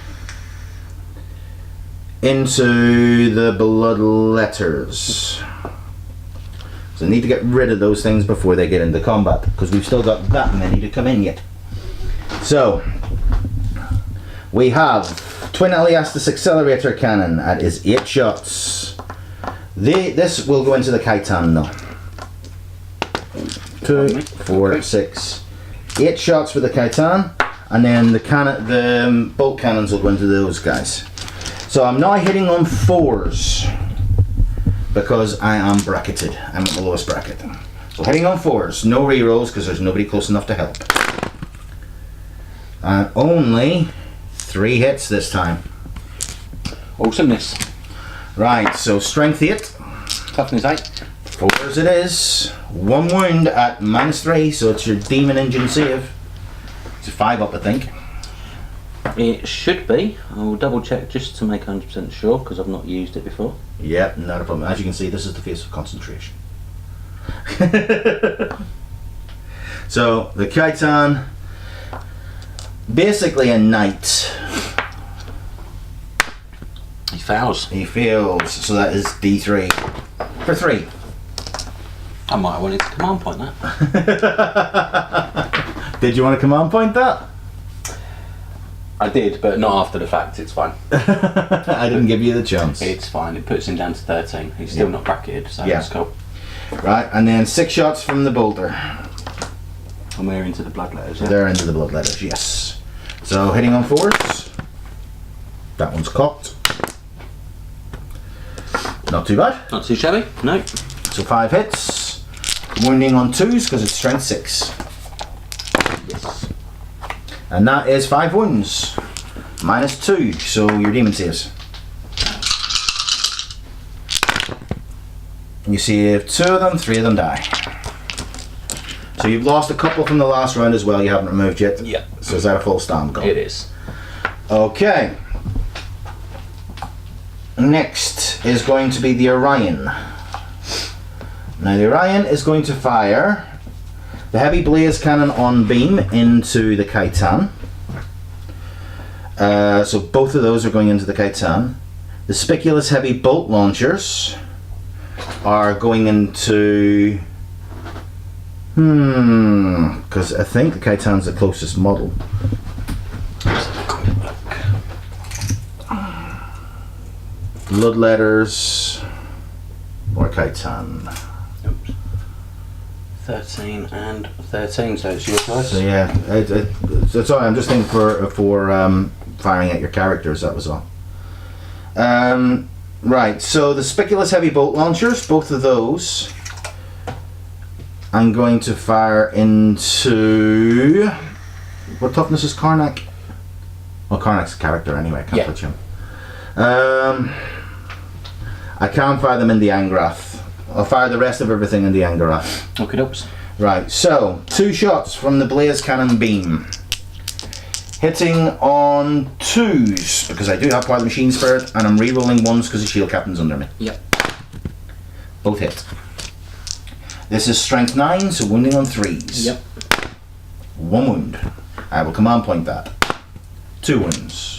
into the blood letters. So I need to get rid of those things before they get into combat, because we've still got that many to come in yet. So, we have Twin Aliastus Accelerator Cannon. That is 8 shots. This will go into the klayton now. 2, 4, 6, 8 shots for the klayton, and then the bolt cannons will go into those guys. So I'm now hitting on 4s because I am bracketed. I'm at the lowest bracket. So hitting on 4s, no rerolls because there's nobody close enough to help. And only 3 hits this time. Awesomeness. Right, so strength 8. Toughness 8. 4s it is. 1 wound at -3, so it's your demon engine save. It's a 5 up, I think. It should be. I'll double check just to make 100% sure because I've not used it before. Yep, not a problem. As you can see, this is the face of concentration. So, the klayton, basically a knight. He fails. He fails, so that is D3 for 3. I might have wanted to command point that. Did you want to command point that? I did, but not after the fact. It's fine. I didn't give you the chance. It's fine. It puts him down to 13. He's still not bracketed, so Yeah. that's cool. Right, and then 6 shots from the bolter. And we're into the blood letters. Yeah? They're into the blood letters, yes. So hitting on 4s. That one's cocked. Not too bad. Not too shabby. No. So 5 hits. Wounding on 2s because it's strength 6. Yes. And that is 5 wounds. -2, so your demon saves. You save 2 of them, 3 of them die. So you've lost a couple from the last round as well, you haven't removed yet. Yeah. So is that a full stand goal? It is. Okay. Next is going to be the Orion. Now the Orion is going to fire the heavy blaze cannon on beam into the klayton. So both of those are going into the klayton. The spiculous heavy bolt launchers are going into... because I think the klayton's the closest model. Blood letters or klayton. Oops. 13 and 13, so it's your choice. So yeah, so sorry, I'm just thinking for firing at your characters, that was all. Right, so the spiculous heavy bolt launchers, both of those, I'm going to fire into... What toughness is Khorne? Well, Khorne's a character anyway, I can't touch him. I can't fire them in the Angrath. I'll fire the rest of everything in the Angrath. Okay, dokes. Right, so 2 shots from the blaze cannon beam. Hitting on 2s because I do have part of the machine spirit, and I'm re-rolling 1s because the shield captain's under me. Yep. Both hit. This is strength 9, so wounding on 3s. Yep. 1 wound. I will command point that. 2 wounds.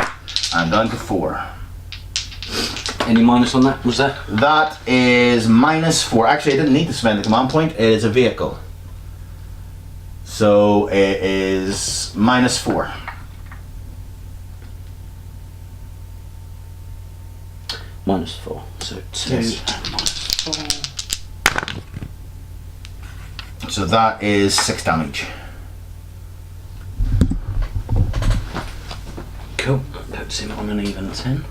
I'm down to 4. Any minus on that, was there? That is -4. Actually, I didn't need to spend the command point. It is a vehicle. So it is -4. -4. So 2 Yes. and -4. So that is 6 damage. Cool. Don't seem on an even 10.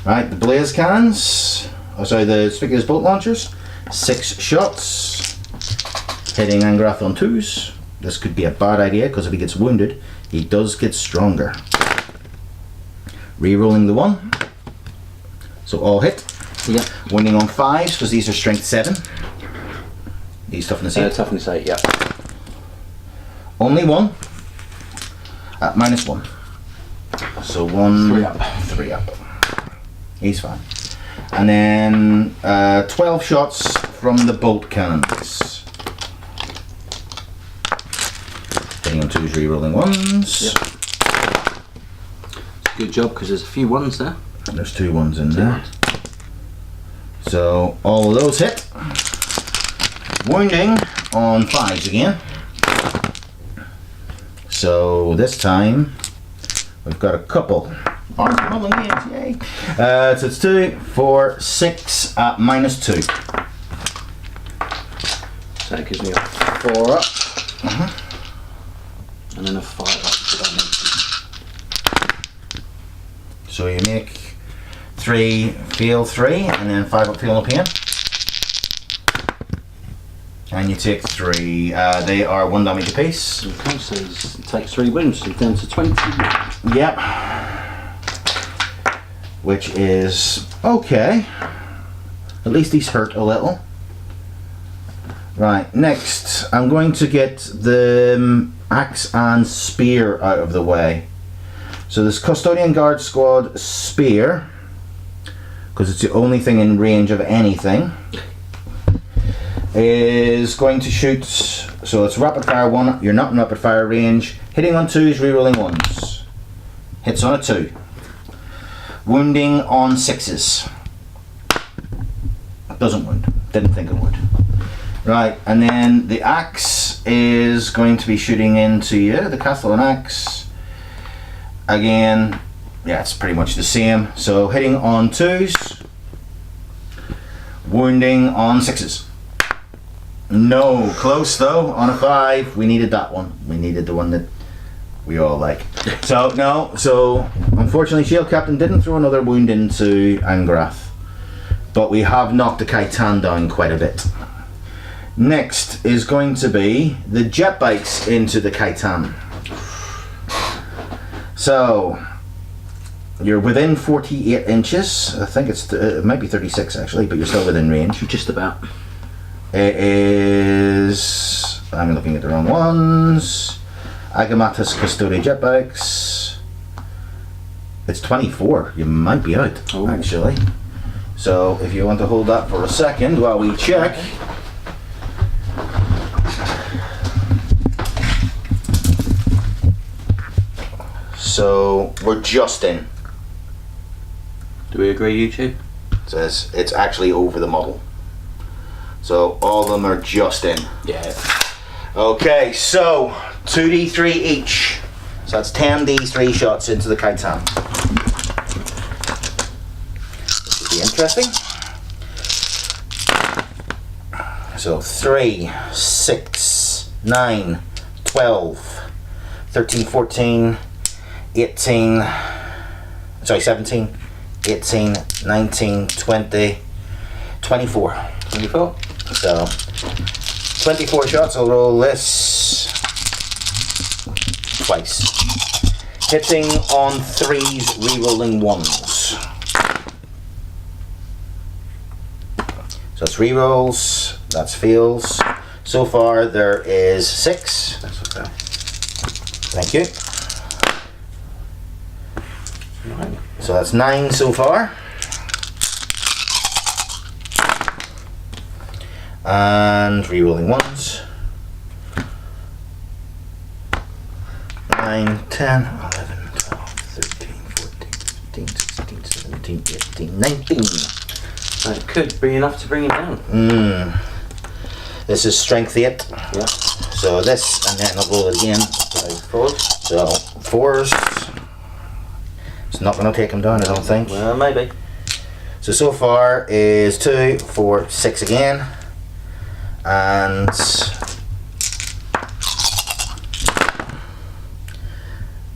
Right, the blaze cannons. Oh, sorry, the spiculous bolt launchers. 6 shots. Hitting Angrath on 2s. This could be a bad idea because if he gets wounded, he does get stronger. Re-rolling the 1. So all hit. Yep. Wounding on 5s because these are strength 7. These toughness 8. Toughness 8, yeah. Only 1 at -1. So 1, 3 up. 3 up. He's fine. And then 12 shots from the bolt cannons. Hitting on 2s, re-rolling 1s. Yep. Good job, because there's a few ones there. And there's 2 1s in there. So all of those hit. Wounding on 5s again. So this time we've got a couple. Yay. So it's 2, 4, 6 at -2. So that gives me a 4 up. And then a 5 up. So you make 3 feel 3 and then 5 up feel no pain. And you take 3. They are 1 damage apiece. Okay, so it takes 3 wounds, so down to 20. Yep. Which is okay. At least he's hurt a little. Right, next I'm going to get the axe and spear out of the way. So this Custodian Guard Squad spear, because it's the only thing in range of anything, is going to shoot, so it's rapid fire 1, you're not in rapid fire range, hitting on 2s, re-rolling 1s. Hits on a 2. Wounding on 6s. Doesn't wound. Didn't think it would. Right, and then the axe is going to be shooting into you, the Castellan Axe. Again, yeah, it's pretty much the same. So hitting on 2s, wounding on 6s. No, close though, on a 5. We needed that one. We needed the one that we all like. So, no, so unfortunately Shield Captain didn't throw another wound into Angrath. But we have knocked the Klayton down quite a bit. Next is going to be the jet bikes into the Klayton. So, you're within 48 inches. I think it might be 36 actually, but you're still within range. Just about. It is, I'm looking at the wrong ones. Agamatus Custode jet bikes. It's 24. You might be out, actually. So if you want to hold that for a second while we check. So we're just in. Do we agree, YouTube? It says it's actually over the model. So all of them are just in. Yeah. Okay, so 2d3 each. So that's 10 d3 shots into the Klayton. This will be interesting. So 3, 6, 9, 12, 13, 14, 18, sorry, 17, 18, 19, 20, 24. 24. So 24 shots. I'll roll this twice. Hitting on 3s, re-rolling 1s. So it's re-rolls, that's fails. So far there is 6. That's okay. Thank you. So that's 9 so far. And re-rolling 1s. 9, 10, 11, 12, 13, 14, 15, 16, 17, 18, 19. That could be enough to bring it down. This is strength 8. Yeah. So this, and then I'll roll it again. So 4s. So 4s. It's not going to take him down, I don't think. Well, maybe. So far is 2, 4, 6 again. And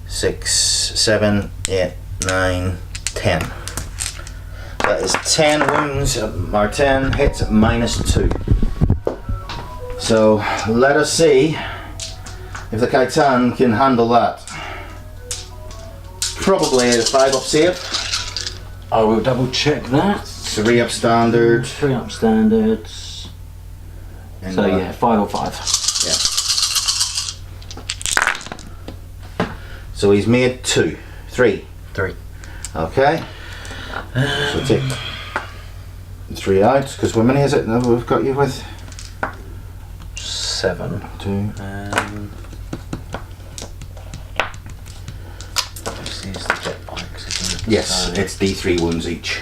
6, 7, 8, 9, 10. That is 10 wounds, or 10 hits -2. So let us see if the Klayton can handle that. Probably a 5 up save. I will double check that. 3 up standard. 3 up standards. And So yeah, 5 or 5. Yeah. So he's made 2. 3. 3. Okay. So take 3 out, because how many is it now we've got you with? 7. 2. This is the jet bikes, isn't it? Yes, So it's D3 wounds each.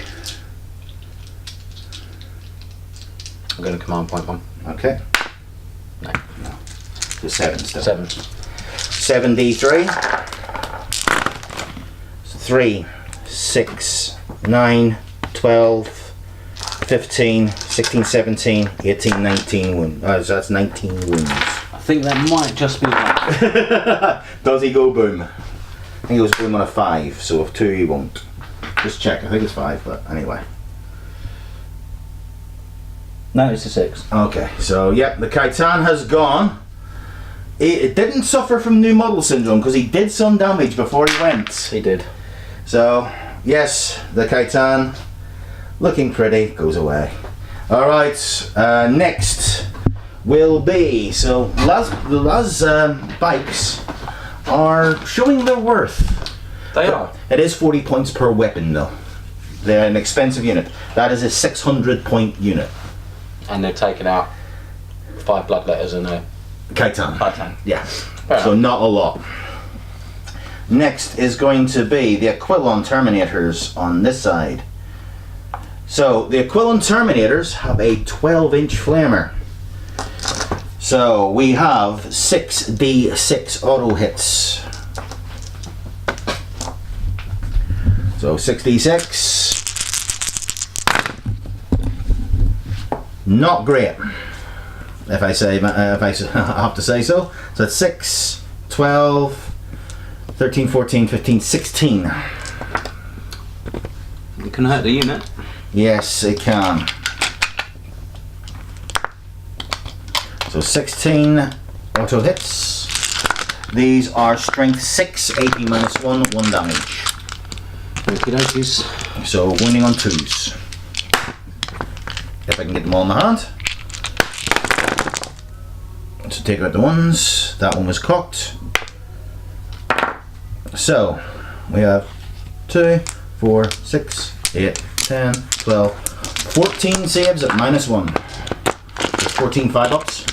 I'm going to command point 1. Okay. No. The 7 still. 7. 7 D3. 3, 6, 9, 12, 15, 16, 17, 18, 19 wounds. So that's 19 wounds. I think that might just be that. Does he go boom? I think he goes boom on a 5, so if 2 he won't. Just check, I think it's 5, but anyway. No, it's a 6. Okay, so yeah, the Klayton has gone. It didn't suffer from new model syndrome because he did some damage before he went. He did. So, yes, the Klayton, looking pretty, goes away. Alright, next will be, so the Laz bikes are showing their worth. They are. It is 40 points per weapon though. They're an expensive unit. That is a 600 point unit. And they've taken out 5 bloodletters and a Klayton. Klayton. Yeah, Fair so enough. not a lot. Next is going to be the Aquilon Terminators on this side. So the Aquilon Terminators have a 12-inch flamer. So we have 6d6 auto hits. So 6d6. Not great, if I have to say so. So that's 6, 12, 13, 14, 15, 16. It can hurt the unit. Yes, it can. So 16 auto hits. These are strength 6, AP -1, 1 damage. Okie dokies. So wounding on 2s. If I can get them all in the hand. So take out the 1s. That one was cocked. So we have 2, 4, 6, 8, 10, 12, 14 saves at -1. There's 14 5-ups.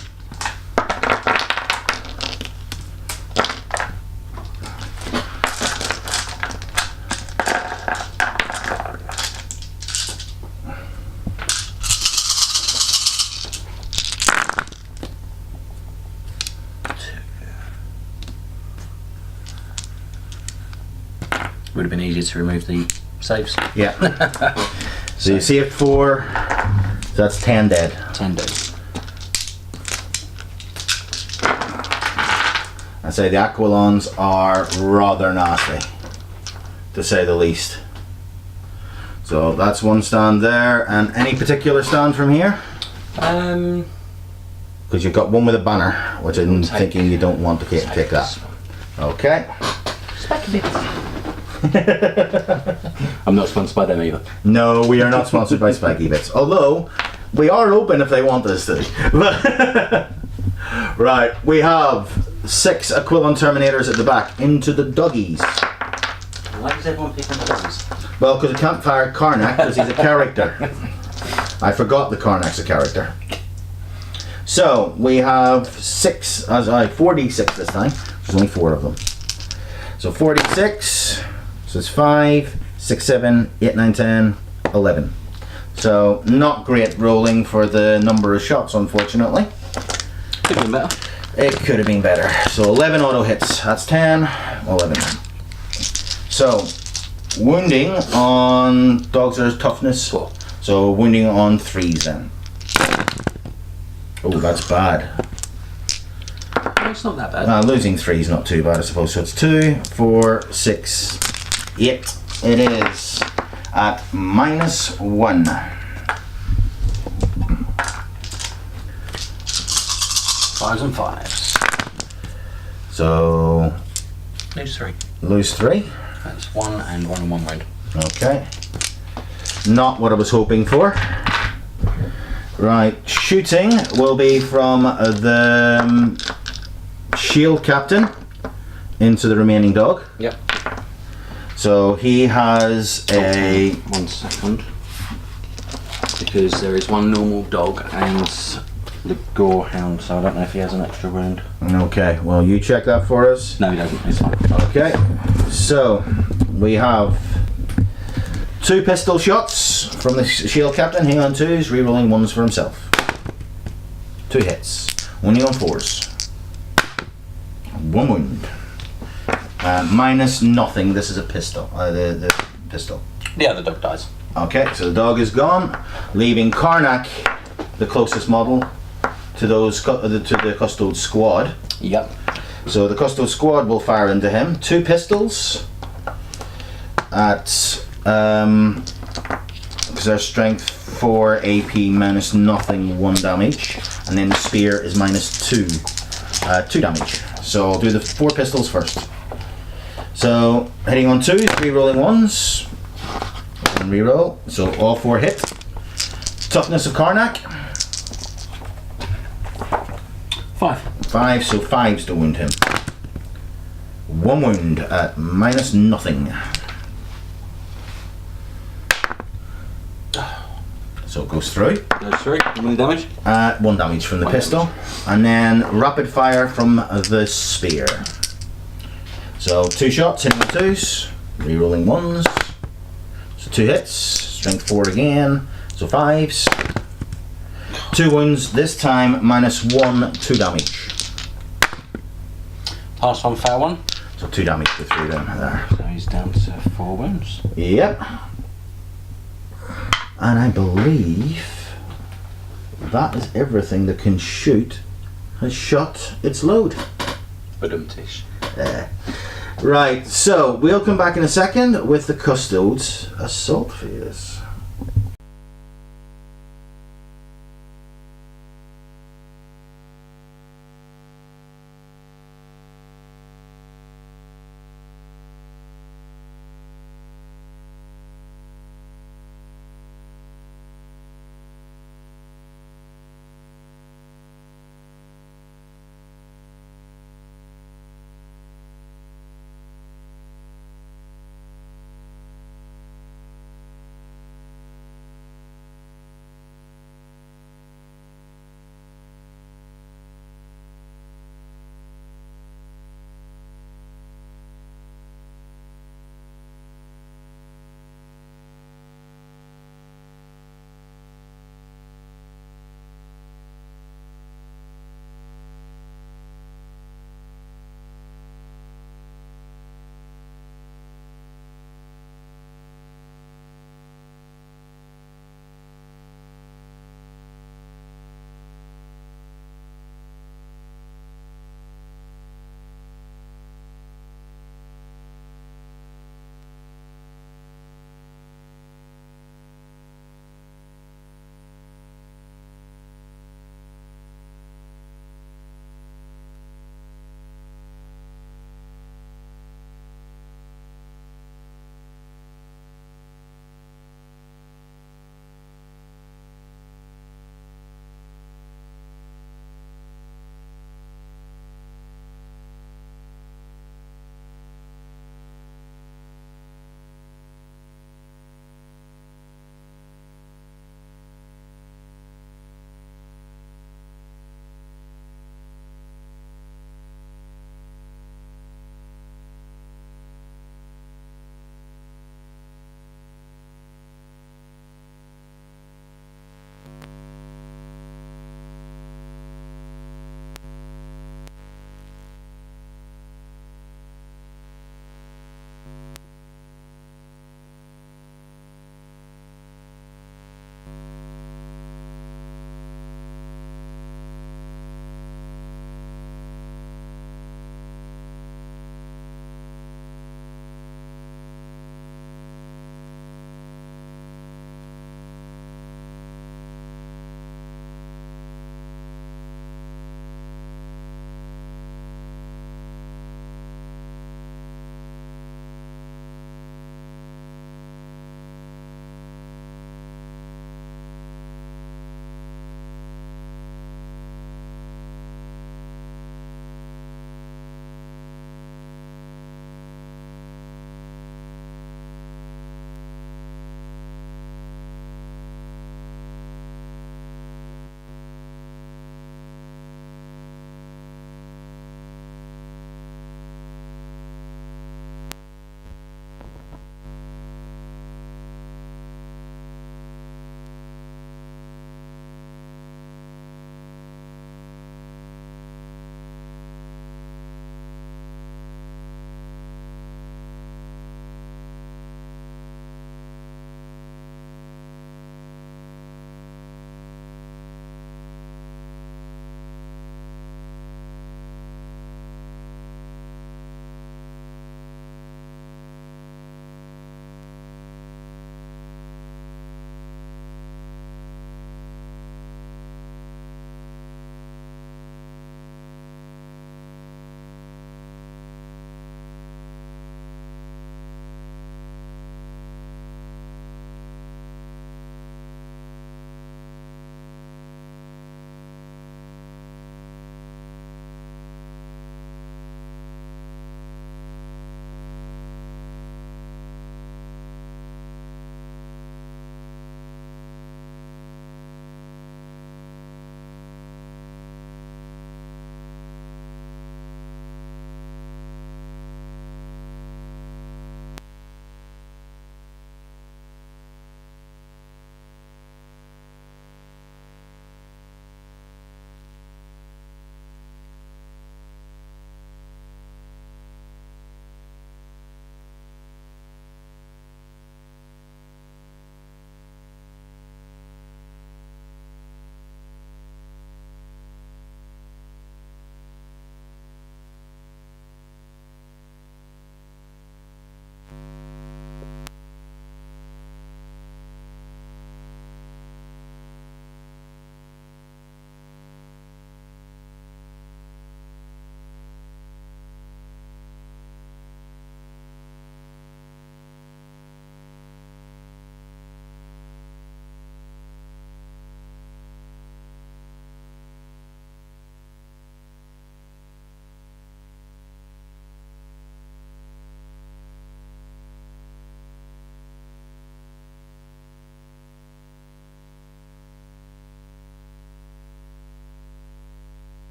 Would have been easier to remove the saves. Yeah. So you see it 4, so that's 10 dead. 10 dead. I say the Aquilons are rather nasty, to say the least. So that's one stand there, and any particular stand from here? Because you've got one with a banner, which I'm thinking you don't want to take that. Okay. I'm not sponsored by them either. No, we are not sponsored by Spiky Bits. Although, we are open if they want us to. Right, we have 6 Aquilon Terminators at the back, into the doggies. Why does everyone pick on doggies? Well, because I can't fire Karnak, because he's a character. I forgot the Karnak's a character. So, we have 4d6 this time. There's only 4 of them. So 4d6, so it's 5, 6, 7, 8, 9, 10, 11. So not great rolling for the number of shots, unfortunately. Could have been better. It could have been better. So 11 auto hits, that's 10, 11. So wounding on dogs are toughness 4. So wounding on 3s then. Oh, that's bad. It's not that bad. Losing 3 is not too bad, I suppose. So it's 2, 4, 6, 8. It is at -1. Fives and 5s. So Lose 3. lose 3. That's 1 and 1 and 1 wound. Okay. Not what I was hoping for. Right, shooting will be from the shield captain into the remaining dog. Yep. So he has a 1 second. Because there is 1 normal dog and the gorehound, so I don't know if he has an extra wound. okay. Well, you check that for us. No, he doesn't. It's fine. Okay. So we have 2 pistol shots from the shield captain. Hang on 2s, rerolling 1s for himself. 2 hits. Wounding on 4s. 1 wound. Minus nothing. This is a pistol. The pistol. The other dog dies. Okay, so the dog is gone, leaving Karnak, the closest model, to those to the custodes squad. Yep. So the custodes squad will fire into him. 2 pistols at because their strength 4 AP minus nothing 1 damage, and then the spear is -2 2 damage. So I'll do the 4 pistols first. So hitting on 2s, re-rolling 1s. 1 re-roll. So all 4 hit. Toughness of Karnak. 5. 5, so 5s to wound him. 1 wound at minus nothing. So it goes through. Goes through. How many damage? 1 damage from the 1 pistol. damage. And then rapid fire from the spear. So 2 shots, hitting the 2s, re-rolling 1s. So 2 hits, strength 4 again, so 5s. 2 wounds, this time -1, 2 damage. Pass on, fair one. So 2 damage to 3 down there. So he's down to 4 wounds. Yep. And I believe that is everything that can shoot has shot its load. Badum-tish. Right, so we'll come back in a second with the custodes assault phase.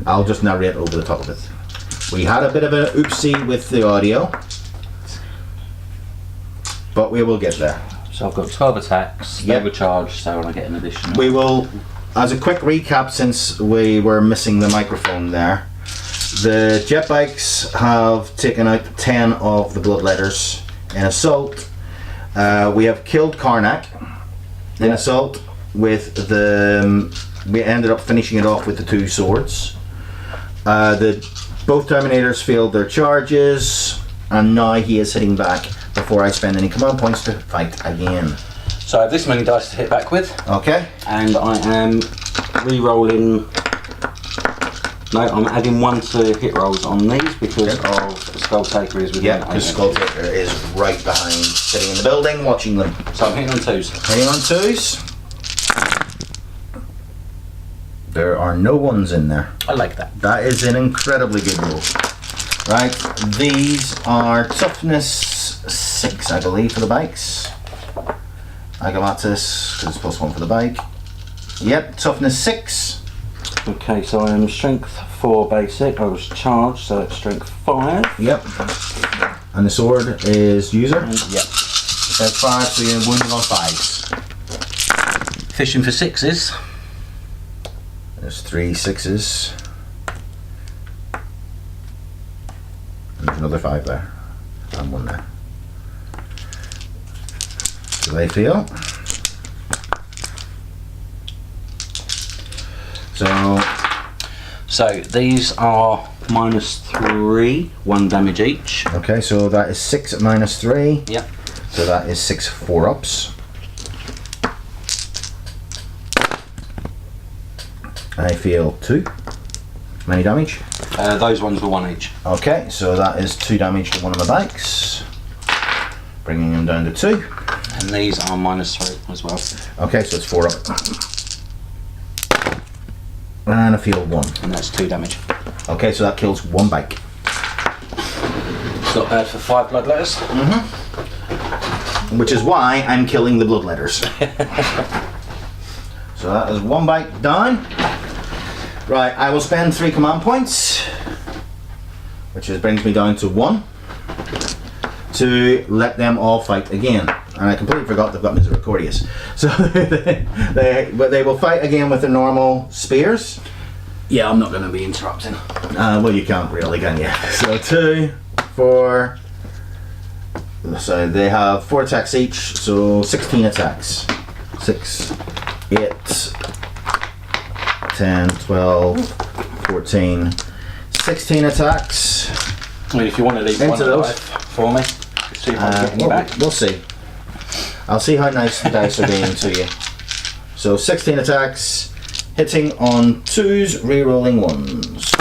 I'll just narrate over the top of it. We had a bit of an oopsie with the audio, but we will get there. So I've got 12 attacks. Yep. They were charged, so I get an additional. We will, as a quick recap, since we were missing the microphone there, the jet bikes have taken out 10 of the bloodletters in assault. We have killed Khorne in assault with the. We ended up finishing it off with the 2 swords. Both Terminators failed their charges, and now he is hitting back before I spend any command points to fight again. So I have this many dice to hit back with, Okay. and I am re-rolling. No, I'm adding 1 to hit rolls on these because of Skull Taker is within. Yeah, because Skull Taker is right behind, sitting in the building, watching them. So I'm hitting on 2s. Hitting on 2s. There are no 1s in there. I like that. That is an incredibly good roll. Right, these are toughness 6, I believe, for the bikes. Agaonst, because it's +1 for the bike. Yep, toughness 6. Okay, so I am strength 4 basic. I was charged, so it's strength 5. Yep. And the sword is user. Yep. That's 5, so you're wounding on 5s. Fishing for 6s. There's 3 6s. And there's another 5 there. And 1 there. So they fail. So these are -3, 1 damage each. Okay, so that is 6 at -3. Yep. So that is 6 4-ups. I feel 2. Many damage. Those ones were 1 each. Okay, so that is 2 damage to one of my bikes, bringing him down to 2. And these are -3 as well. Okay, so it's 4 up. And I feel 1. And that's 2 damage. Okay, so that kills 1 bike. It's not bad for 5 bloodletters. Which is why I'm killing the bloodletters. So that is 1 bike down. Right, I will spend 3 command points, which brings me down to 1, to let them all fight again. And I completely forgot they've got Misericordias. So but they will fight again with their normal spears. Yeah, I'm not going to be interrupting. Well, you can't really, can you? So 2, 4. So they have 4 attacks each, so 16 attacks. 6, 8, 10, 12, 14, 16 attacks. I mean, if you want to leave Into one those. alive for me, see if I can get you back. We'll see. I'll see how nice the dice are being to you. So 16 attacks, hitting on 2s, re-rolling 1s.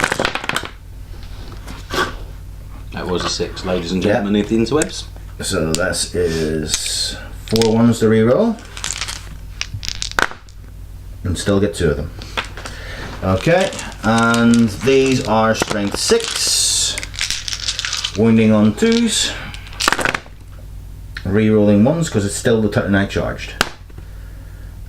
That was a 6, ladies and gentlemen, of the interwebs. So that is 4 1s to re-roll. And still get 2 of them. Okay, and these are strength 6, wounding on 2s, re-rolling 1s because it's still the turn I charged.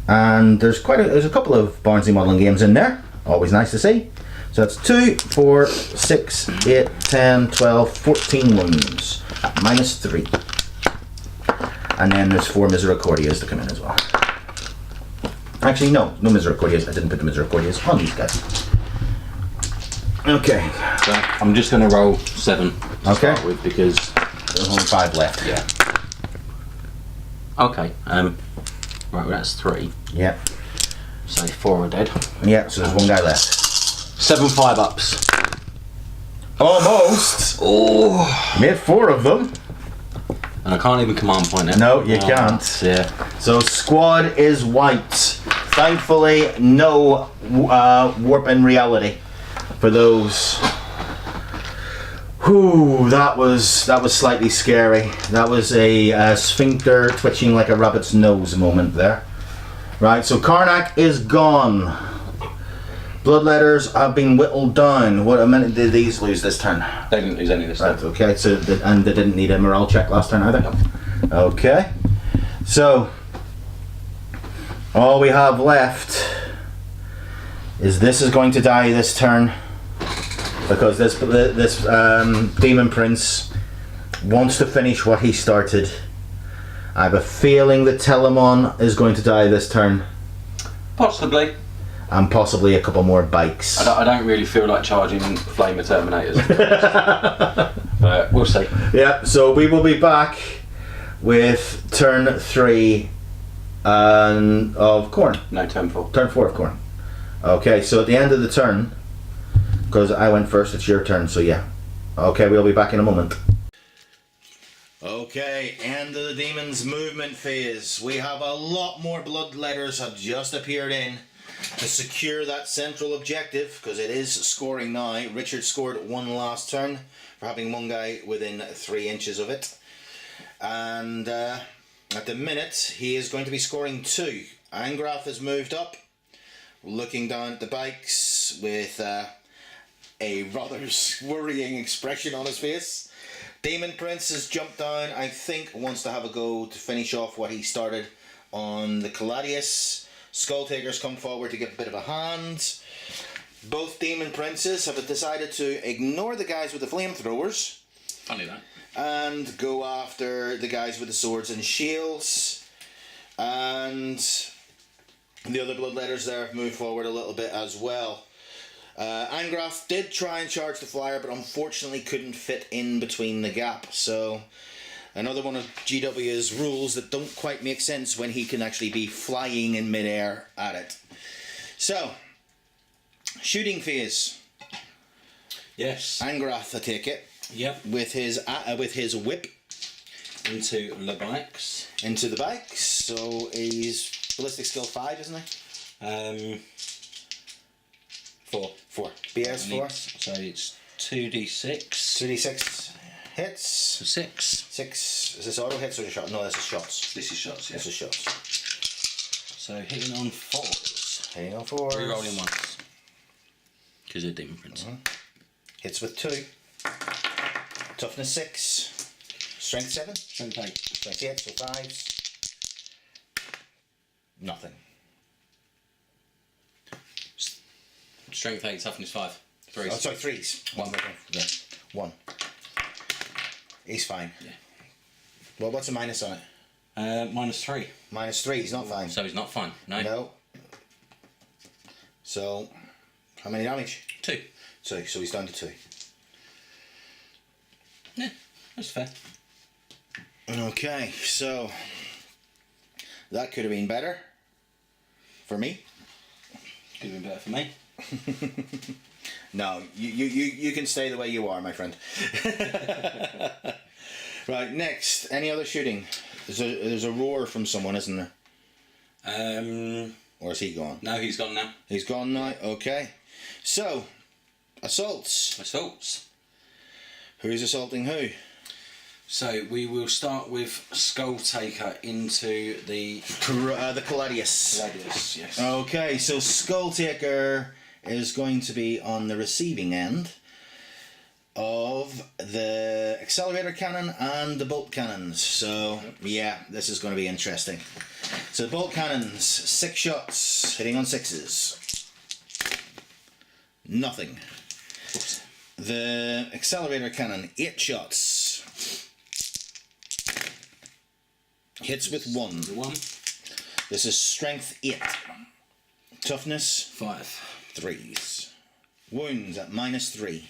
And there's a couple of Barnsley modelling games in there, always nice to see. So that's 2, 4, 6, 8, 10, 12, 14 wounds at -3. And then there's 4 Misericordias to come in as well. Actually, no Misericordias. I didn't put the Misericordias on these guys. Okay. So I'm just going to roll 7 to start with because there's only 5 left. Yeah. Okay. Right, well, that's 3. Yeah. So 4 are dead. Yeah. So there's 1 guy left. 7 5-ups. Almost. Oh. Made 4 of them. And I can't even command point it. No, you can't. Yeah. So squad is wiped. Thankfully, no warp in reality for those. Whew, that was slightly scary. That was a sphincter twitching like a rabbit's nose moment there. Right, so Khorne is gone. Bloodletters have been whittled down. What a minute did these lose this turn? They didn't lose any this time. Right, okay, so and they didn't need a morale check last turn either? Nope. Okay, so all we have left is this is going to die this turn. because this demon prince wants to finish what he started. I have a feeling that Telemon is going to die this turn, Possibly. and possibly a couple more bikes. I don't really feel like charging Flamer Terminators. But we'll see. Yeah, so we will be back with turn 3 of Khorne. No, turn 4. Turn 4 of Khorne. Okay, so at the end of the turn, because I went first, it's your turn, so yeah. Okay, we'll be back in a moment. Okay, end of the demon's movement phase. We have a lot more bloodletters have just appeared in to secure that central objective, because it is scoring now. Richard scored 1 last turn for having one guy within 3 inches of it. And at the minute, he is going to be scoring 2. Angrath has moved up, looking down at the bikes with a rather worrying expression on his face. Demon Prince has jumped down, I think wants to have a go to finish off what he started on the Gladius. Skull Takers come forward to give a bit of a hand. Both Demon Princes have decided to ignore the guys with the flamethrowers. Funny that. And go after the guys with the swords and shields. And the other bloodletters there have moved forward a little bit as well. Angrath did try and charge the flyer, but unfortunately couldn't fit in between the gap. So another one of GW's rules that don't quite make sense when he can actually be flying in midair at it. So, shooting phase. Yes. Angrath, I take it. Yep. With his whip Into the bikes. into the bikes. So he's ballistic skill 5, isn't he? 4. 4. BS 4. So it's 2d6. 2d6 hits. 6. 6. Is this auto hits or shot? No, this is shots. This is shots, yeah. This is shots. So hitting on 4s. Hitting on 4. Rerolling once. Because they're Demon Prince. Hits with 2. Toughness 6. Strength 7. Strength 8. Strength 8, so 5s. Nothing. Strength 8, toughness 5. 3s. Oh, sorry, 3s. 1. Yeah. 1. He's fine. Yeah. Well, what's the minus on it? -3. -3, he's not fine. So he's not fine. No. No. So, how many damage? 2. 2, so he's down to 2. Yeah, that's fair. Okay, so that could have been better for me. Could have been better for me. No, you can stay the way you are, my friend. Right, next, any other shooting? There's a roar from someone, isn't there? Or is he gone? No, he's gone now. He's gone now, okay. So, assaults. Assaults. Who's assaulting who? So we will start with Skull Taker into the Gladius. Gladius, yes. Okay, so Skull Taker is going to be on the receiving end of the accelerator cannon and the bolt cannons. So yeah, this is going to be interesting. So the bolt cannons, 6 shots, hitting on 6s. Nothing. Oops. The accelerator cannon, 8 shots. Hits with 1. The 1. This is strength 8. Toughness 5. 3s. Wounds at -3.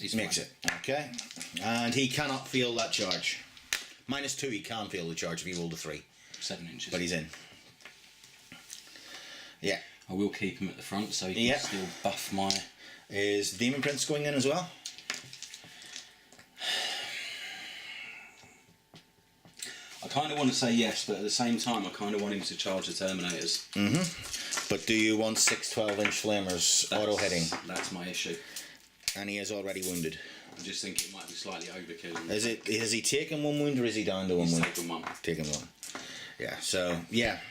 He's Makes fine. it. Okay. And he cannot feel that charge. -2 he can feel the charge if he rolled a 3. 7 inches. But he's in. Yeah. I will keep him at the front so he can still buff my... Is Demon Prince going in as well? I kind of want to say yes, but at the same time I kind of want him to charge the Terminators. But do you want 6 12-inch flamers auto hitting? That's my issue. And he is already wounded. I just think it might be slightly overkill. Has he taken 1 wound or is he down to 1 wound? He's taken 1. Taken 1. Yeah, so yeah.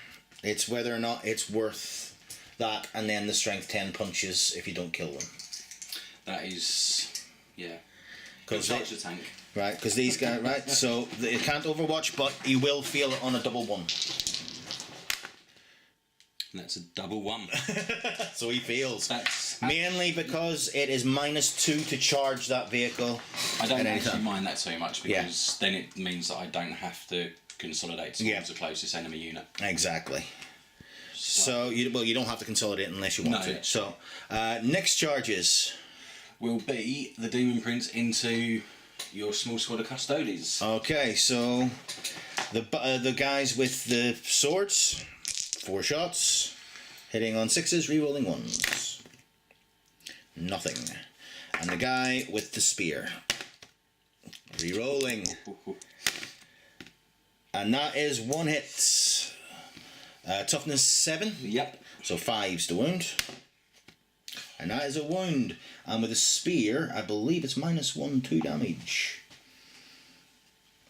It's whether or not it's worth that and then the strength 10 punches if you don't kill them. That is... yeah. Because Charge the tank. right, because these guys, right, so it can't overwatch, but you will feel it on a double 1. And that's a double 1. So he fails. That's Mainly because it is -2 to charge that vehicle. I don't at any actually time. mind that so much because then it means that I don't have to consolidate towards the closest enemy unit. Exactly. So you don't have to consolidate unless you want No. to. So next charges Will be the Demon Prince into your small squad of custodes. Okay, so the guys with the swords, 4 shots, hitting on 6s, rerolling 1s. Nothing. And the guy with the spear, rerolling. And that is 1 hit. Toughness 7. Yep. So 5's the wound. And that is a wound. And with a spear, I believe it's -1, 2 damage.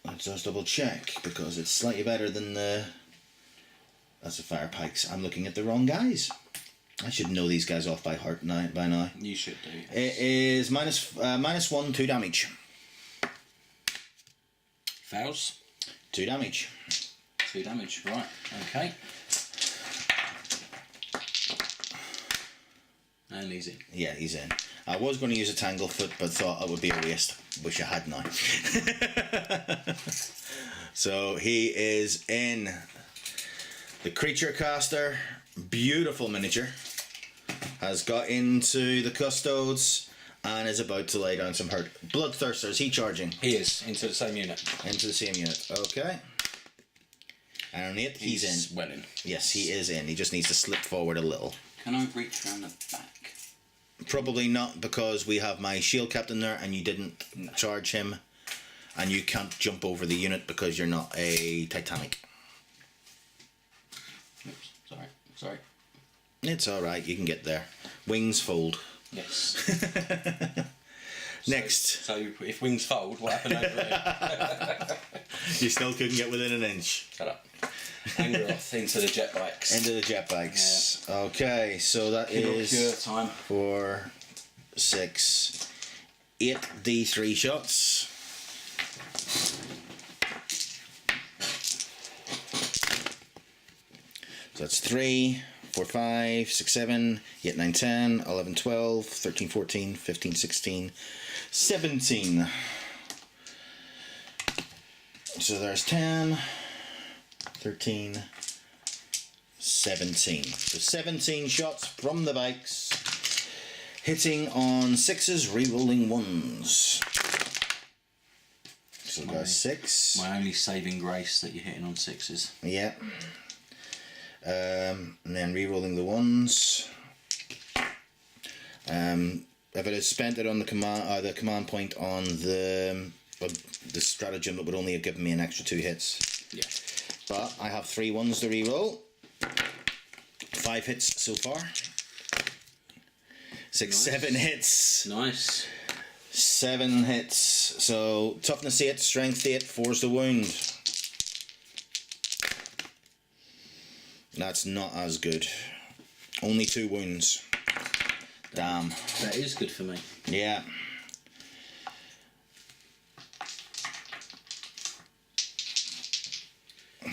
Let's just double check, because it's slightly better than the... That's the fire pikes. I'm looking at the wrong guys. I should know these guys off by heart by now. You should do. It is -1, 2 damage. Fails. 2 damage. 2 damage, right, okay. And he's in. Yeah, he's in. I was going to use a Tanglefoot, but thought it would be a waste. Wish I had now. So he is in. The creature caster, beautiful miniature, has got into the custodes and is about to lay down some hurt. Bloodthirster, is he charging? He is, into the same unit. Into the same unit, okay. And on 8, he's in. Well in. Yes, he is in. He just needs to slip forward a little. Can I reach around the back? Probably not, because we have my shield captain there and you didn't charge him. And you can't jump over the unit because you're not a Titanic. Oops, sorry. It's alright, you can get there. Wings fold. Yes. Next. So if wings fold, what happened over here? You still couldn't get within an inch. Shut up. Angeroth into the jet bikes. Into the jet bikes. Yeah. Okay, so that is Cure time. 4, 6, 8 D3 shots. So that's 3, 4, 5, 6, 7, 8, 9, 10, 11, 12, 13, 14, 15, 16, 17. So there's 10, 13, 17. So 17 shots from the bikes, hitting on 6s, rerolling 1s. So we've got 6. My only saving grace that you're hitting on 6s. Yeah. And then rerolling the 1s. If it had spent it on the command point on the stratagem, it would only have given me an extra 2 hits. Yeah. But I have 3 1s to reroll. 5 hits so far. 6, Nice. 7 hits. Nice. 7 hits. So toughness 8, strength 8, 4's the wound. That's not as good. Only 2 wounds. Damn. That is good for me. Yeah.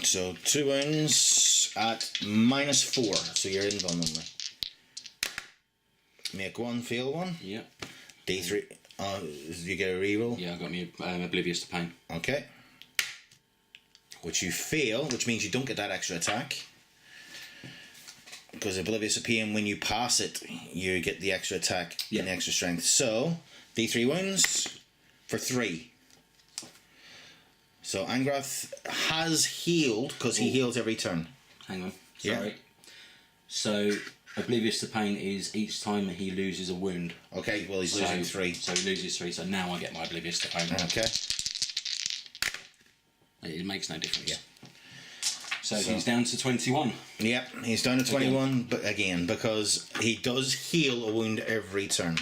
So 2 wounds at -4, so you're invulnerable. Make 1, fail 1. Yep. D3. You get a reroll. Yeah, I got me oblivious to pain. Okay. Which you fail, which means you don't get that extra attack. Because oblivious to pain, when you pass it, you get the extra attack and the extra strength. So D3 wounds for 3. So Angrath has healed, because he heals every turn. Hang on. Yeah. Sorry. So, oblivious to pain is each time he loses a wound. Okay, well he's losing 3. So he loses 3, so now I get my oblivious to pain. Okay. It makes no difference. Yeah. So he's down to 21. Yep, he's down to 21, but again, because he does heal a wound every turn.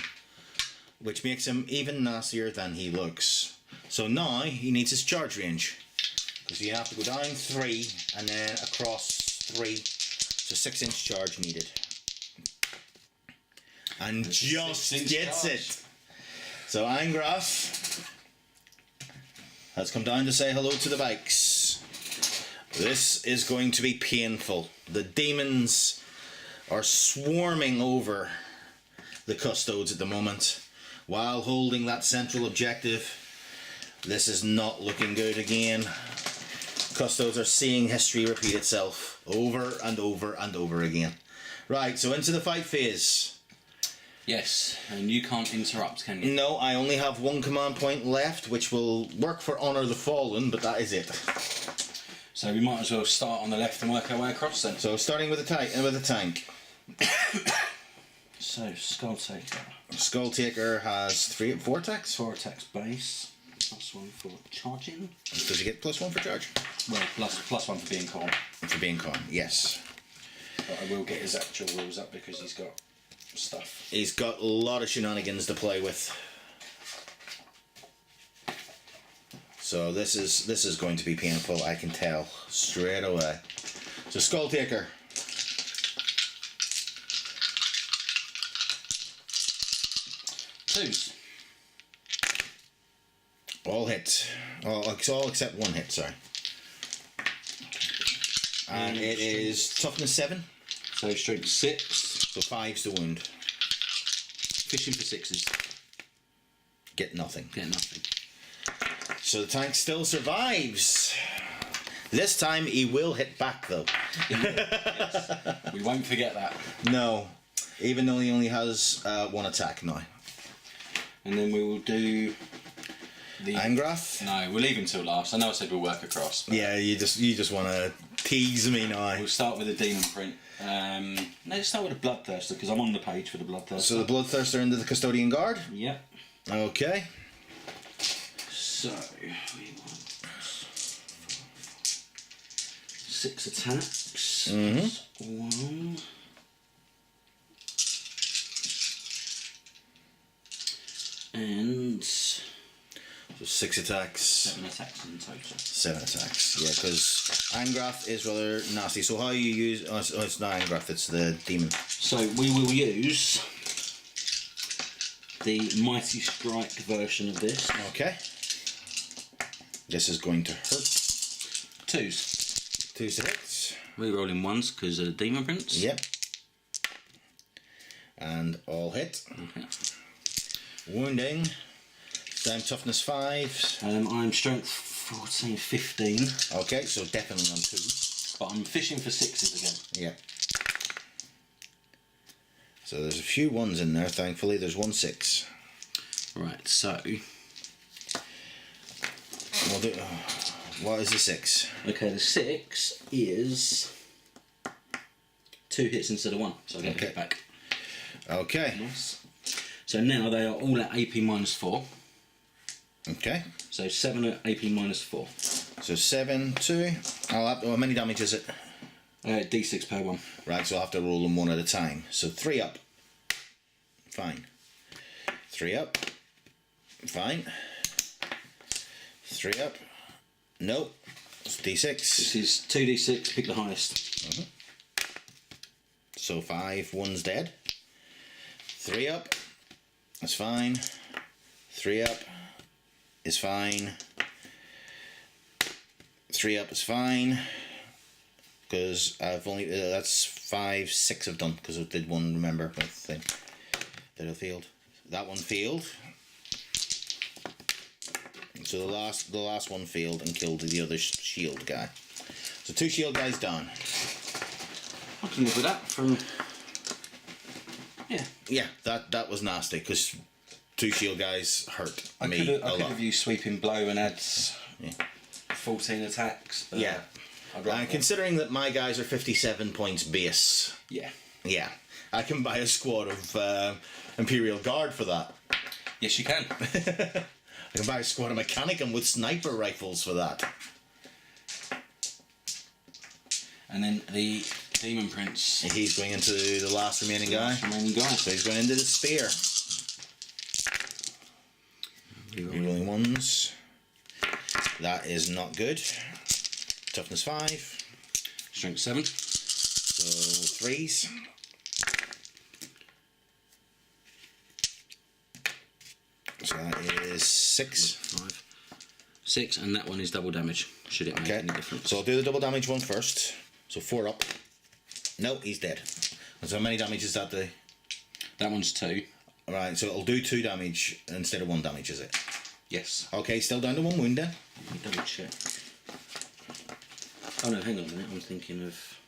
Which makes him even nastier than he looks. So now he needs his charge range. Because you have to go down 3 and then across 3. So 6-inch charge needed. And just gets it. So Angrath has come down to say hello to the bikes. This is going to be painful. The demons are swarming over the custodes at the moment while holding that central objective. This is not looking good again. Custodes are seeing history repeat itself over and over and over again. Right, so into the fight phase. Yes, and you can't interrupt, can you? No, I only have one command point left, which will work for Honor the Fallen, but that is it. So we might as well start on the left and work our way across then. So starting with the tank. So, Skull Taker. Skull Taker has 4 attacks. 4 attacks base, +1 for charging. Does he get +1 for charge? Well, +1 for being calm. For being calm, yes. But I will get his actual rules up because he's got stuff. He's got a lot of shenanigans to play with. So this is going to be painful, I can tell straight away. So Skull Taker. Twos. All hit. All except one hit, sorry. And it is toughness 7. So strength 6. So 5's the wound. Fishing for 6s. Get nothing. Get nothing. So the tank still survives. This time he will hit back though. Yes. We won't forget that. No. Even though he only has 1 attack now. And then we will do the Angrath? No, we'll leave him till last. I know I said we'll work across. Yeah, you just want to tease me now. We'll start with the demon print. No, let's start with the bloodthirster because I'm on the page for the bloodthirster. So the Bloodthirster into the Custodian Guard? Yep. Okay. So we want 6 attacks. Mm-hmm. 1. And So 6 attacks. 7 attacks in total. 7 attacks. Yeah, because Angrath is rather nasty. So how you use... Oh, it's not Angrath, it's the demon. So we will use the Mighty Strike version of this. Okay. This is going to hurt. 2s. 2 to hit. Rerolling 1s because of the demon prints. Yep. And all hit. Okay. Wounding. Down toughness 5. I'm strength 14, 15. Okay, so definitely on 2s. But I'm fishing for 6s again. Yeah. So there's a few 1s in there, thankfully. There's 1 6. Right, so... We'll do, what is the 6? Okay, the 6 is 2 hits instead of 1, so I get a hit back. Okay. Nice. So now they are all at AP -4. Okay. So 7 at AP -4. So 7, 2. How many damage is it? D6 per 1. Right, so I'll have to roll them 1 at a time. So 3 up. Fine. 3 up. Fine. 3 up. Nope. It's D6. This is 2d6, pick the highest. So 5, 1's dead. 3 up. That's fine. 3 up is fine. 3 up is fine. Because I've only that's 5, 6 I've done because I did 1. Remember with thing that I failed. That one failed. So the last one failed and killed the other shield guy. So 2 shield guys down. I can live with that from... Yeah. Yeah, that was nasty because 2 shield guys hurt I me could a lot. have used sweeping blow and had 14 attacks. But Yeah. I'd Considering that my guys are 57 points base, Yeah. yeah, I can buy a squad of Imperial Guard for that. Yes, you can. I can buy a squad of Mechanicum with sniper rifles for that. And then the Demon Prince. He's going into the last remaining guy. Remaining guy. So he's going into the spear. Rerolling 1s. That is not good. Toughness 5. Strength 7. So 3s. So that is 6. 5. 6, and that one is double damage. Should it make any difference? So I'll do the double damage one first. So 4 up. No, he's dead. And so how many damage does that do? That one's 2. Right, so it'll do 2 damage instead of 1 damage, is it? Yes. Okay, still down to 1 wound then. Let me double check. Oh no, hang on a minute. I'm thinking of.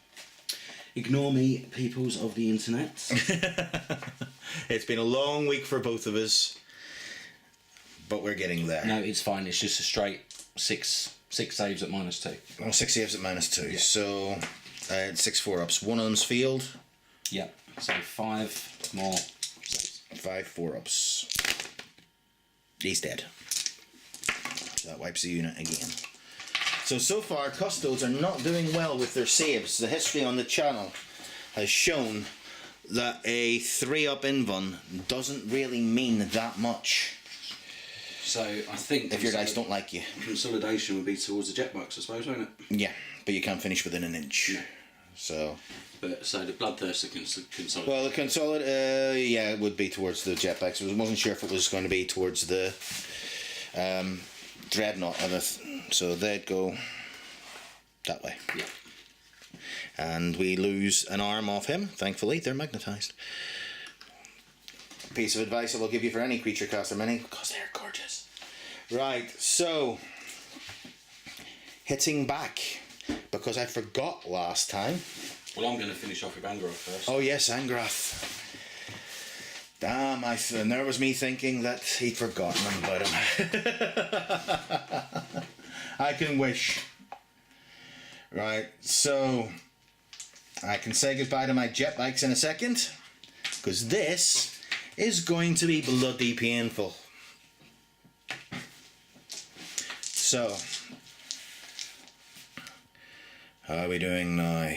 Ignore me, peoples of the internet. It's been a long week for both of us, but we're getting there. No, it's fine. It's just a straight 6 saves at -2. Oh, 6 saves at -2. Yeah. So 6 4-ups. 1 on field. Yep. So 5 more saves. 5 4-ups. He's dead. So that wipes the unit again. So far, custodes are not doing well with their saves. The history on the channel has shown that a 3-up invuln doesn't really mean that much. So I think If your dice don't like you. consolidation would be towards the jetbox, I suppose, won't it? Yeah, but you can't finish within an inch. No. So. But so the bloodthirster can consolidate. Well, the yeah, it would be towards the jetpacks. I wasn't sure if it was going to be towards the dreadnought. So they'd go that way. Yeah. And we lose an arm off him. Thankfully, they're magnetized. Piece of advice I will give you for any creature caster mini, because they're gorgeous. Right, so hitting back, because I forgot last time. Well, I'm going to finish off with Angrath first. Oh yes, Angrath. Damn, there was me thinking that he'd forgotten about him. I can wish. Right, so I can say goodbye to my jet bikes in a second, because this is going to be bloody painful. So, how are we doing now?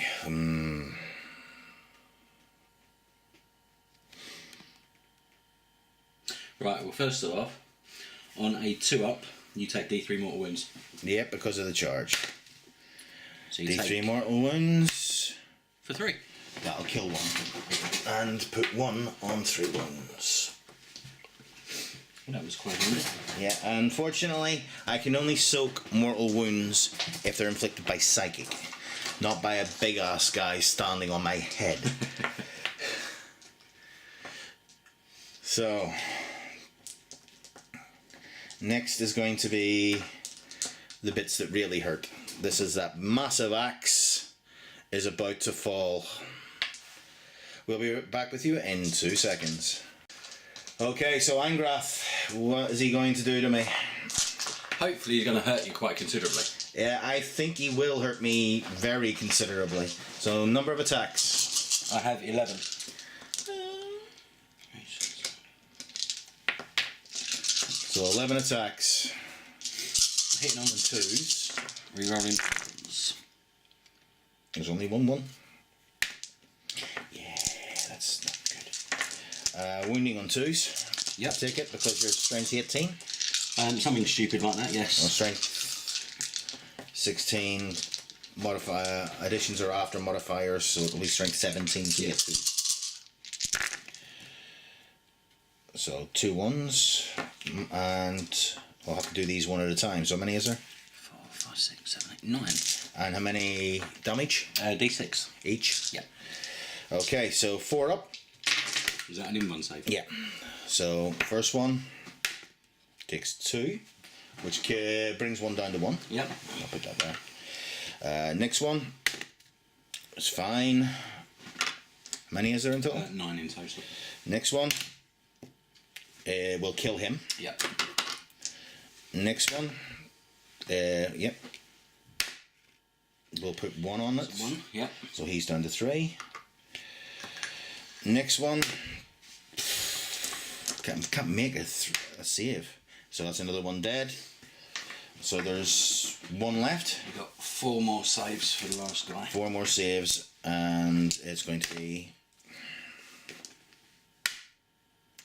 Right, well, first off, on a 2-up, you take D3 mortal wounds. Yep, because of the charge. So you D3 take mortal wounds. for 3. That'll kill 1. And put 1 on 3 wounds. That was quite handy. Yeah, unfortunately, I can only soak mortal wounds if they're inflicted by psychic, not by a big ass guy standing on my head. So, next is going to be the bits that really hurt. This is that massive axe is about to fall. We'll be back with you in 2 seconds. Okay, so Angrath, what is he going to do to me? Hopefully he's going to hurt you quite considerably. Yeah, I think he will hurt me very considerably. So, number of attacks. I have 11. So 11 attacks. Hitting on the 2s. Rerolling. There's only 1-1. Yeah, that's not good. Wounding on 2s. Yep. Take it because you're strength 18. Something stupid like that, yes. Or strength 16. Modifier additions are after modifiers, so it'll be strength 17 to get to. So 2 1s, and I'll have to do these one at a time. So how many is there? 4, 5, 6, 7, 8, 9. And how many damage? D6. Each? Yeah. Okay, so 4 up. Is that an in-one save? Yeah. So first one takes 2, which brings 1 down to 1. Yep. I'll put that there. Next one is fine. How many is there in total? 9 in total. Next one will kill him. Yep. Next one, yep. We'll put 1 on it. 1, yep. So he's down to 3. Next one, can't make a save. So that's another 1 dead. So there's 1 left. We've got 4 more saves for the last guy. 4 more saves, and it's going to be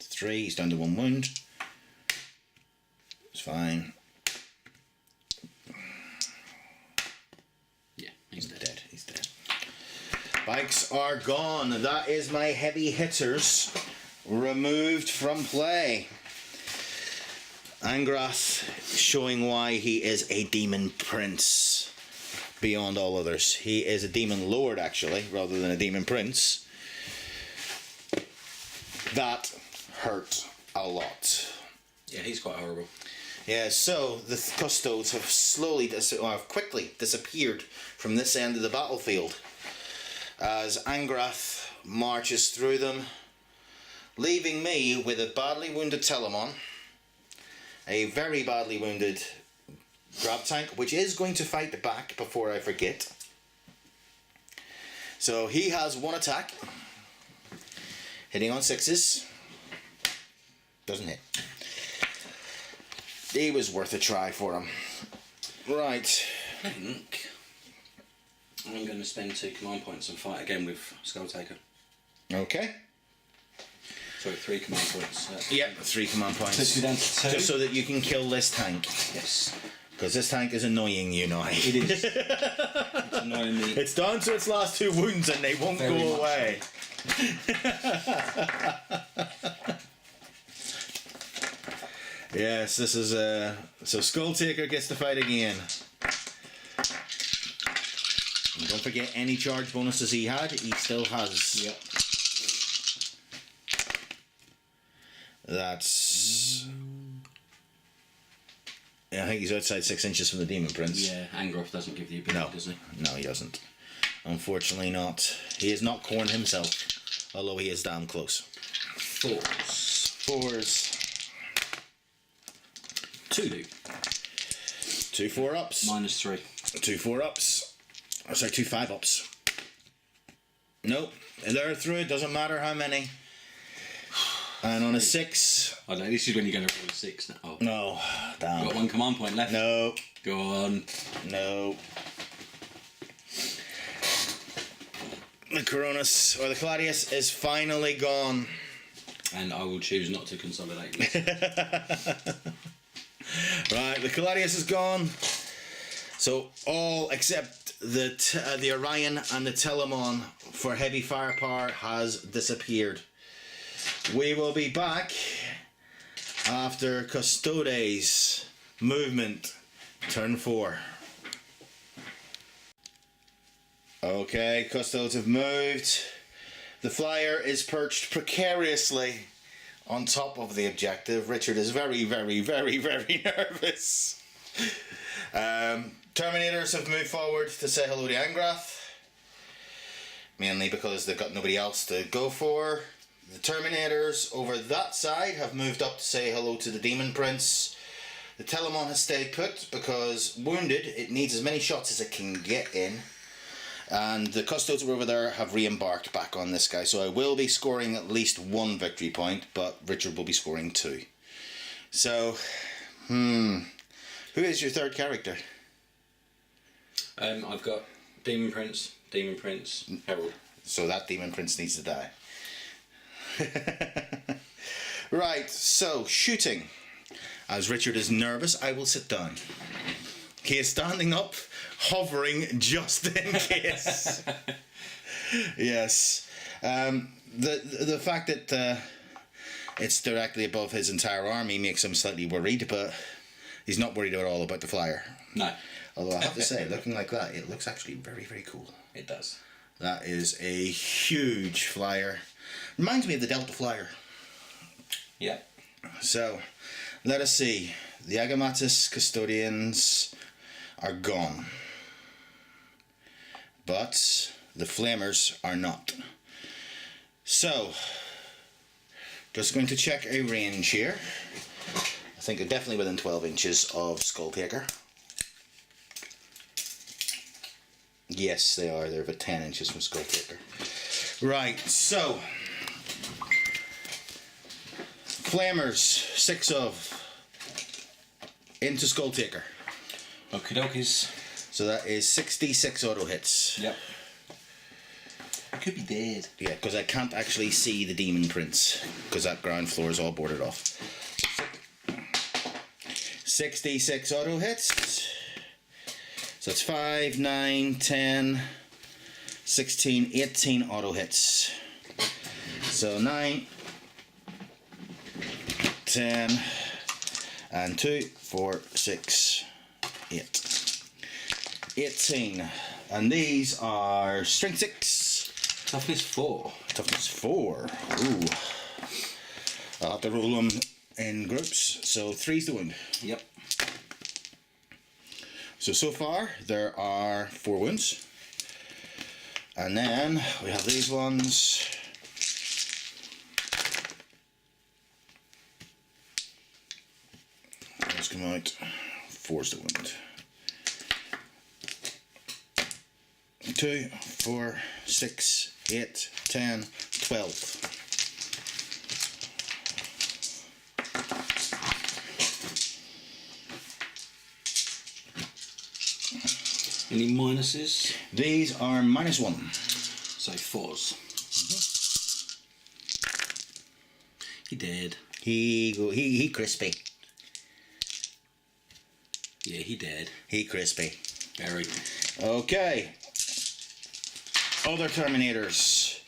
3. He's down to 1 wound. It's fine. Yeah, he's dead. He's dead. Bikes are gone. That is my heavy hitters removed from play. Angrath showing why he is a demon prince beyond all others. He is a demon lord, actually, rather than a demon prince. That hurt a lot. Yeah, he's quite horrible. Yeah, so the custodes have quickly disappeared from this end of the battlefield as Angrath marches through them, leaving me with a badly wounded Telemon, a very badly wounded grab tank, which is going to fight back before I forget. So he has one attack, hitting on 6s, doesn't hit. He was worth a try for him. Right. I think I'm going to spend 2 command points and fight again with Skull Taker. Okay. Sorry, 3 command points. Yep, 3 command points. Puts you down to 2. Just so that you can kill this tank. Yes. Because this tank is annoying, you know. It is. It's annoying me. It's down to its last 2 wounds and they won't Very go much. away. Yes, this is so Skull Taker gets to fight again. And don't forget any charge bonuses he had, he still has. Yep. That's. Yeah, I think he's outside 6 inches from the Demon Prince. Yeah, Angroth doesn't give the ability, does he? No, he doesn't. Unfortunately not. He is not khorne himself, although he is damn close. 4s. 2 do. 2 4-ups. -3. 2 4-ups. Oh, sorry, 2 5-ups. Nope. They're through, it doesn't matter how many. And on a 6. I know, this is when you're going to roll a 6 now. Oh. No, damn. You've got 1 command point left. No. Go on. No. The Coronis, or the Claudius, is finally gone. And I will choose not to consolidate. Right, the Claudius is gone. So all except the Orion and the Telemon for heavy firepower has disappeared. We will be back after Custodes movement, turn 4. Okay, Custodes have moved. The flyer is perched precariously on top of the objective. Richard is very, very, very, very nervous. Terminators have moved forward to say hello to Angrath, mainly because they've got nobody else to go for. The Terminators over that side have moved up to say hello to the Demon Prince. The Telemon has stayed put because wounded, it needs as many shots as it can get in. And the Custodes over there have re-embarked back on this guy. So I will be scoring at least 1 victory point, but Richard will be scoring 2. So, who is your third character? I've got Demon Prince, Herald. So that Demon Prince needs to die. Right, so shooting. As Richard is nervous, I will sit down. He is standing up, hovering just in case. Yes. The fact that it's directly above his entire army makes him slightly worried, but he's not worried at all about the flyer. No. Although I have to say, looking like that, it looks actually very, very cool. It does. That is a huge flyer. Reminds me of the Delta Flyer. Yeah. So, let us see. The Agamatus custodians are gone. But the flamers are not. So, just going to check a range here. I think they're definitely within 12 inches of Skull Taker. Yes, they are. They're about 10 inches from Skull Taker. Right, so Flamers, 6 of into Skull Taker. Okie dokies. So that is 66 auto hits. Yep. I could be dead. Yeah, because I can't actually see the Demon Prince because that ground floor is all boarded off. 66 auto hits. So it's 5, 9, 10, 16, 18 auto hits. So 9, 10, and 2, 4, 6, 8. 18. And these are strength 6. Toughness 4. Toughness 4. Ooh. I'll have to roll them in groups. So 3's the wound. Yep. So far there are 4 wounds. And then we have these ones. Let's come out. 4's the wound. 2, 4, 6, 8, 10, 12. Any minuses? These are -1. So 4s. He did. He crispy. Yeah, he did. He crispy. Very. Okay. Other Terminators.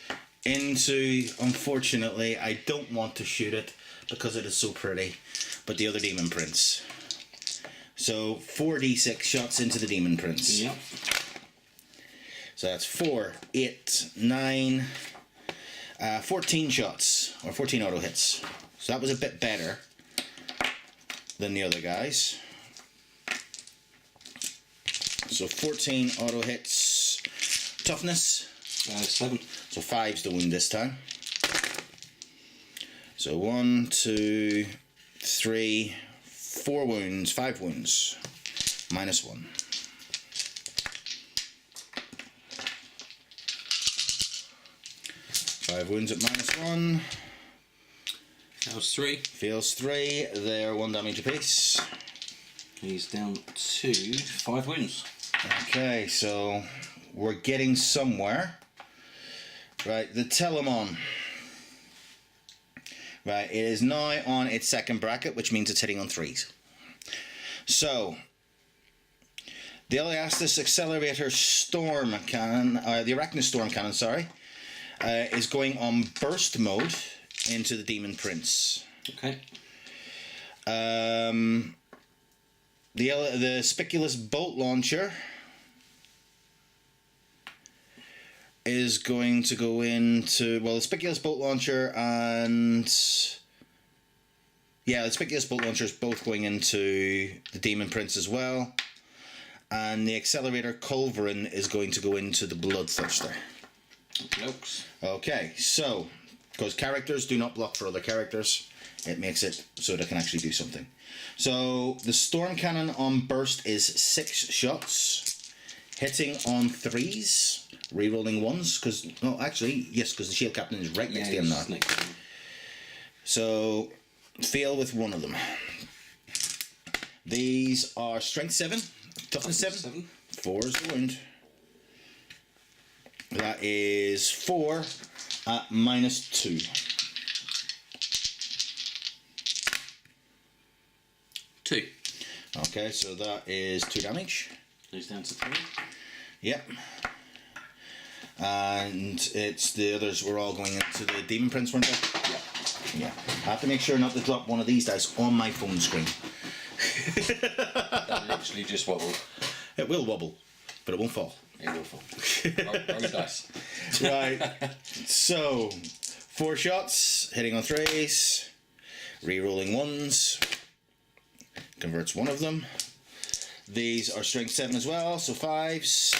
Into, unfortunately, I don't want to shoot it because it is so pretty, but the other Demon Prince. So 4d6 shots into the Demon Prince. Yep. So that's 4, 8, 9, 14 shots, or 14 auto hits. So that was a bit better than the other guys. So 14 auto hits. Toughness. 7. So 5's the wound this time. So 1, 2, 3, 4 wounds, 5 wounds. -1. Five wounds at -1. That was 3. Fails 3. They're 1 damage apiece. He's down to 5 wounds. Okay, so we're getting somewhere. Right, the Telemon. Right, it is now on its second bracket, which means it's hitting on 3s. So, the Eleastus Accelerator Storm Cannon, the Arachnus Storm Cannon, sorry, is going on burst mode into the Demon Prince. Okay. The Spiculous Bolt Launcher is going to go into, well, the Spiculous Bolt Launcher and, yeah, the Spiculous Bolt Launcher is both going into the Demon Prince as well, and the Accelerator Culverin is going to go into the Bloodthirster. Okay, so, because characters do not block for other characters, it makes it so they can actually do something. So, the Storm Cannon on burst is 6 shots, hitting on 3s. Rerolling 1s, because, no, actually, yes, because the Shield Captain is right next to him now. So, fail with 1 of them. These are Strength 7, Toughness 7, 4 is the wound. That is 4 at -2. Two. Okay, so that is 2 damage. He's down to 3. Yep. And it's the others were all going into the Demon Prince, weren't they? Yeah. Yeah. I have to make sure not to drop one of these dice on my phone screen. That literally just wobbled. It will wobble, but it won't fall. It will fall. Roll dice. Right. So, 4 shots, hitting on 3s, re-rolling 1s, converts 1 of them. These are Strength 7 as well, so 5s.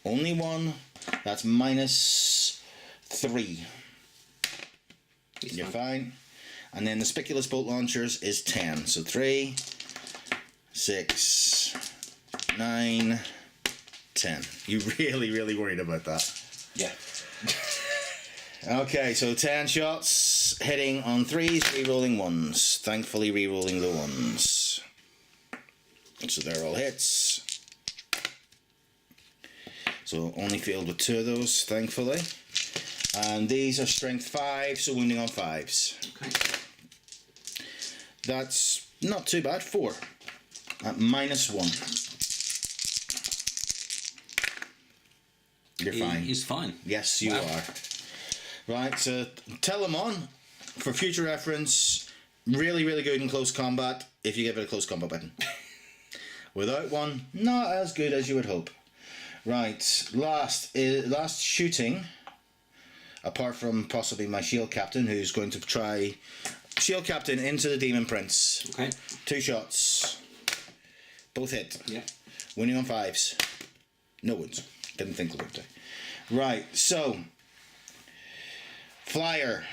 Only 1. That's -3. You're fine. And then the Spiculous Bolt Launchers is 10. So 3, 6, 9, 10. You really worried about that? Yeah. Okay, so 10 shots, hitting on 3s, re-rolling 1s. Thankfully re-rolling the 1s. So they're all hits. So only failed with 2 of those, thankfully. And these are Strength 5, so wounding on 5s. Okay. That's not too bad, 4 at -1. You're fine. He's fine. Yes, you are. Right, so Telemon, for future reference, really good in close combat if you give it a close combat button. Without one, not as good as you would hope. Right, last shooting apart from possibly my shield captain, who's going to try shield captain into the demon prince. Okay. 2 shots. Both hit. Yeah. Winning on 5s. No wounds. Didn't think about it. Right, so flyer.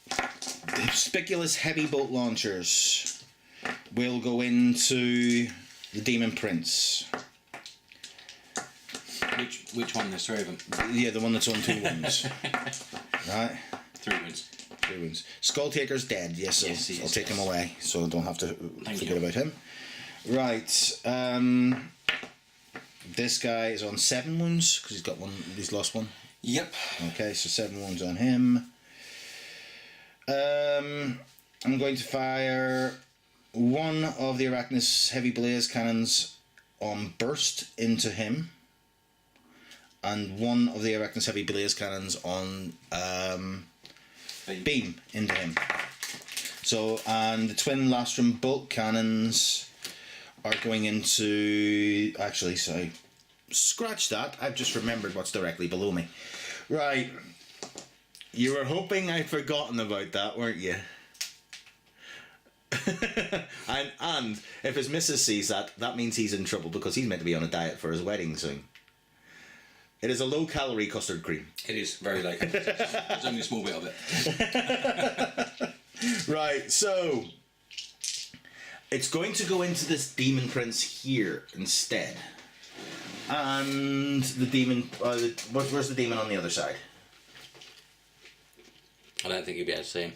The Spiculous heavy bolt launchers will go into the demon prince. Which one? There's 3 of them. Yeah, the one that's on 2 wounds. Right. 3 wounds. 3 wounds. Skull Taker's dead. Yes, so Yes, he I'll is, take him yes. away, so I don't have to forget about him. Right. This guy is on 7 wounds because he's got one. He's lost one. Yep. Okay, so 7 wounds on him. I'm going to fire one of the Arachnus heavy blaze cannons on burst into him, and one of the Arachnus heavy blaze cannons on beam into him. So, and the twin Lastrum bolt cannons are going into. Actually, sorry, scratch that. I've just remembered what's directly below me. Right. You were hoping I'd forgotten about that, weren't you? and if his missus sees that, that means he's in trouble because he's meant to be on a diet for his wedding soon. It is a low-calorie custard cream. It is very late. There's only a small bit of it. Right, so it's going to go into this demon prince here instead. And the demon... where's the demon on the other side? I don't think you'll be able to see him.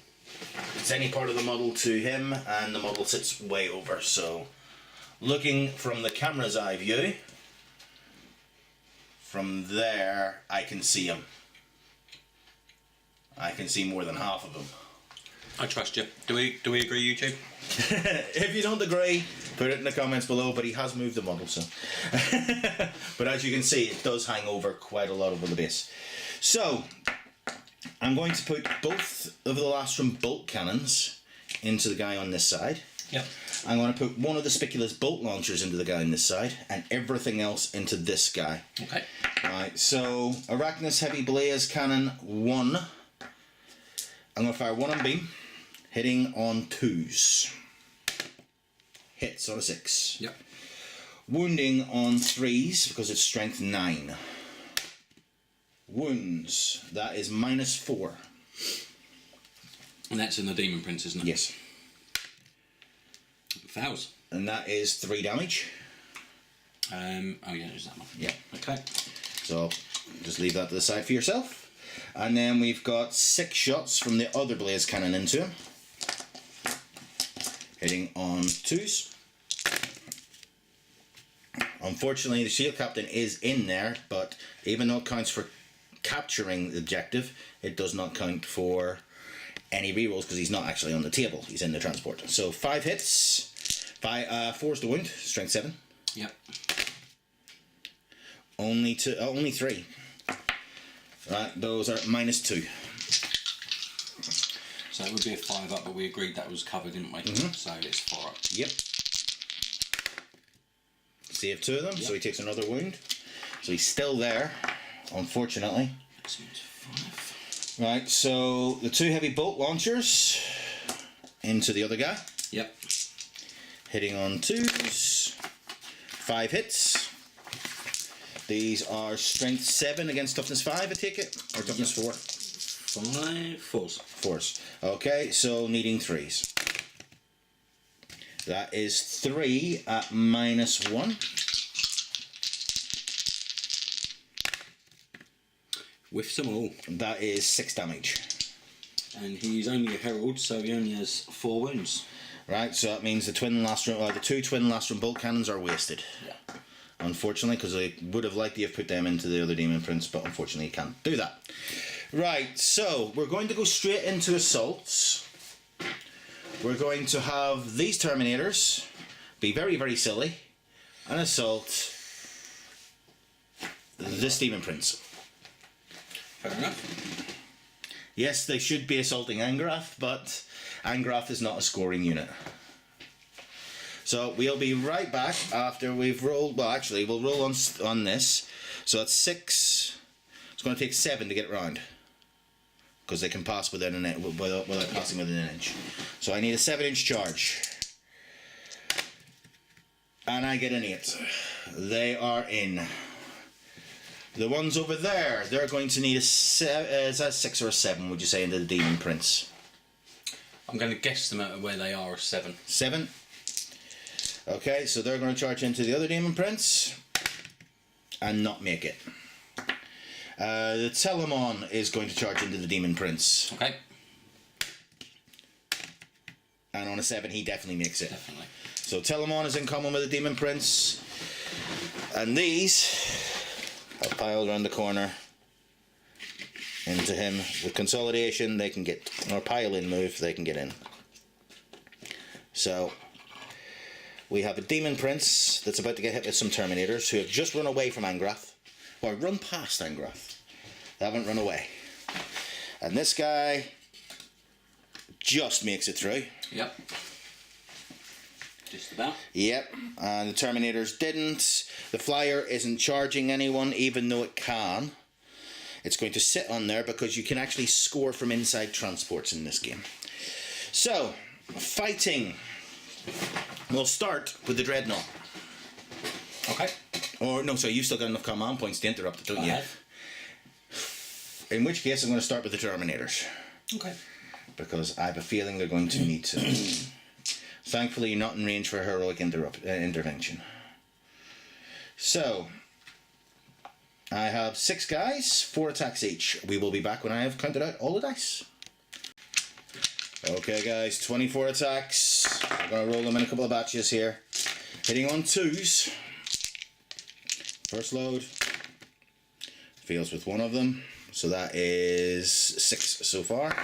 It's any part of the model to him, and the model sits way over. So, looking from the camera's eye view, from there, I can see him. I can see more than half of him. I trust you. Do we agree, YouTube? If you don't agree, put it in the comments below, but he has moved the model, so. But as you can see, it does hang over quite a lot over the base. So, I'm going to put both of the Lastrum bolt cannons into the guy on this side. Yep. I'm going to put one of the Spiculous bolt launchers into the guy on this side, and everything else into this guy. Okay. Right, so Arachnus Heavy Blaze Cannon 1. I'm going to fire 1 on beam, hitting on 2s. Hits on a 6. Yep. Wounding on 3s because it's strength 9. Wounds, that is -4. And that's in the Demon Prince, isn't it? Yes. Fouls. And that is 3 damage. Oh yeah, there's that one. Yeah. Okay. So just leave that to the side for yourself. And then we've got 6 shots from the other blaze cannon into him. Hitting on 2s. Unfortunately, the shield captain is in there, but even though it counts for capturing the objective, it does not count for any rerolls because he's not actually on the table. He's in the transport. So 5 hits, 4's the wound, strength 7. Yep. Only 3. Right, those are -2. So it would be a 5 up, but we agreed that was covered, didn't we? Mm-hmm. So it's 4 up. Yep. Save 2 of them, Yep. so he takes another wound. So he's still there, unfortunately. Seems 5. Right, so the 2 heavy bolt launchers into the other guy. Yep. Hitting on 2s. 5 hits. These are strength 7 against toughness 5, I take it? Or toughness 4? 5, 4s. 4s. Okay, so needing 3s. That is 3 at -1. Whiffs them all. That is 6 damage. And he's only a herald, so he only has 4 wounds. Right, so that means the 2 twin Lastrum bolt cannons are wasted. Yeah. Unfortunately, because I would have liked to have put them into the other demon prince, but unfortunately you can't do that. Right, so we're going to go straight into assaults. We're going to have these Terminators be very, very silly and assault this demon prince. Fair enough. Yes, they should be assaulting Angrath, but Angrath is not a scoring unit. So we'll be right back after we've rolled. Well, actually, we'll roll on this. So that's 6 going to take 7 to get it round. Because they can pass without passing within an inch. So I need a 7-inch charge. And I get an 8. They are in. The ones over there, they're going to need a 6 or a 7, would you say, into the Demon Prince? I'm going to guesstimate where they are as 7. 7. Okay, so they're going to charge into the other Demon Prince and not make it. The Telemon is going to charge into the Demon Prince. Okay. And on a 7, he definitely makes it. Definitely. So Telemon is in common with the Demon Prince. And these are piled around the corner into him. With consolidation, they can get, or pile in move, they can get in. So we have a Demon Prince that's about to get hit with some Terminators who have just run away from Angrath. Or run past Angrath. They haven't run away. And this guy just makes it through. Yep. Just about. Yep. And the Terminators didn't. The Flyer isn't charging anyone, even though it can. It's going to sit on there because you can actually score from inside transports in this game. So, fighting. We'll start with the Dreadnought. Okay. Or, no, sorry, you've still got enough command points to interrupt it, don't you? have. In which case, I'm going to start with the Terminators. Okay. Because I have a feeling they're going to need to. Thankfully, you're not in range for heroic intervention. So, I have 6 guys, 4 attacks each. We will be back when I have counted out all the dice. Okay, guys, 24 attacks. I'm going to roll them in a couple of batches here. Hitting on 2s. First load. Fails with 1 of them. So that is 6 so far.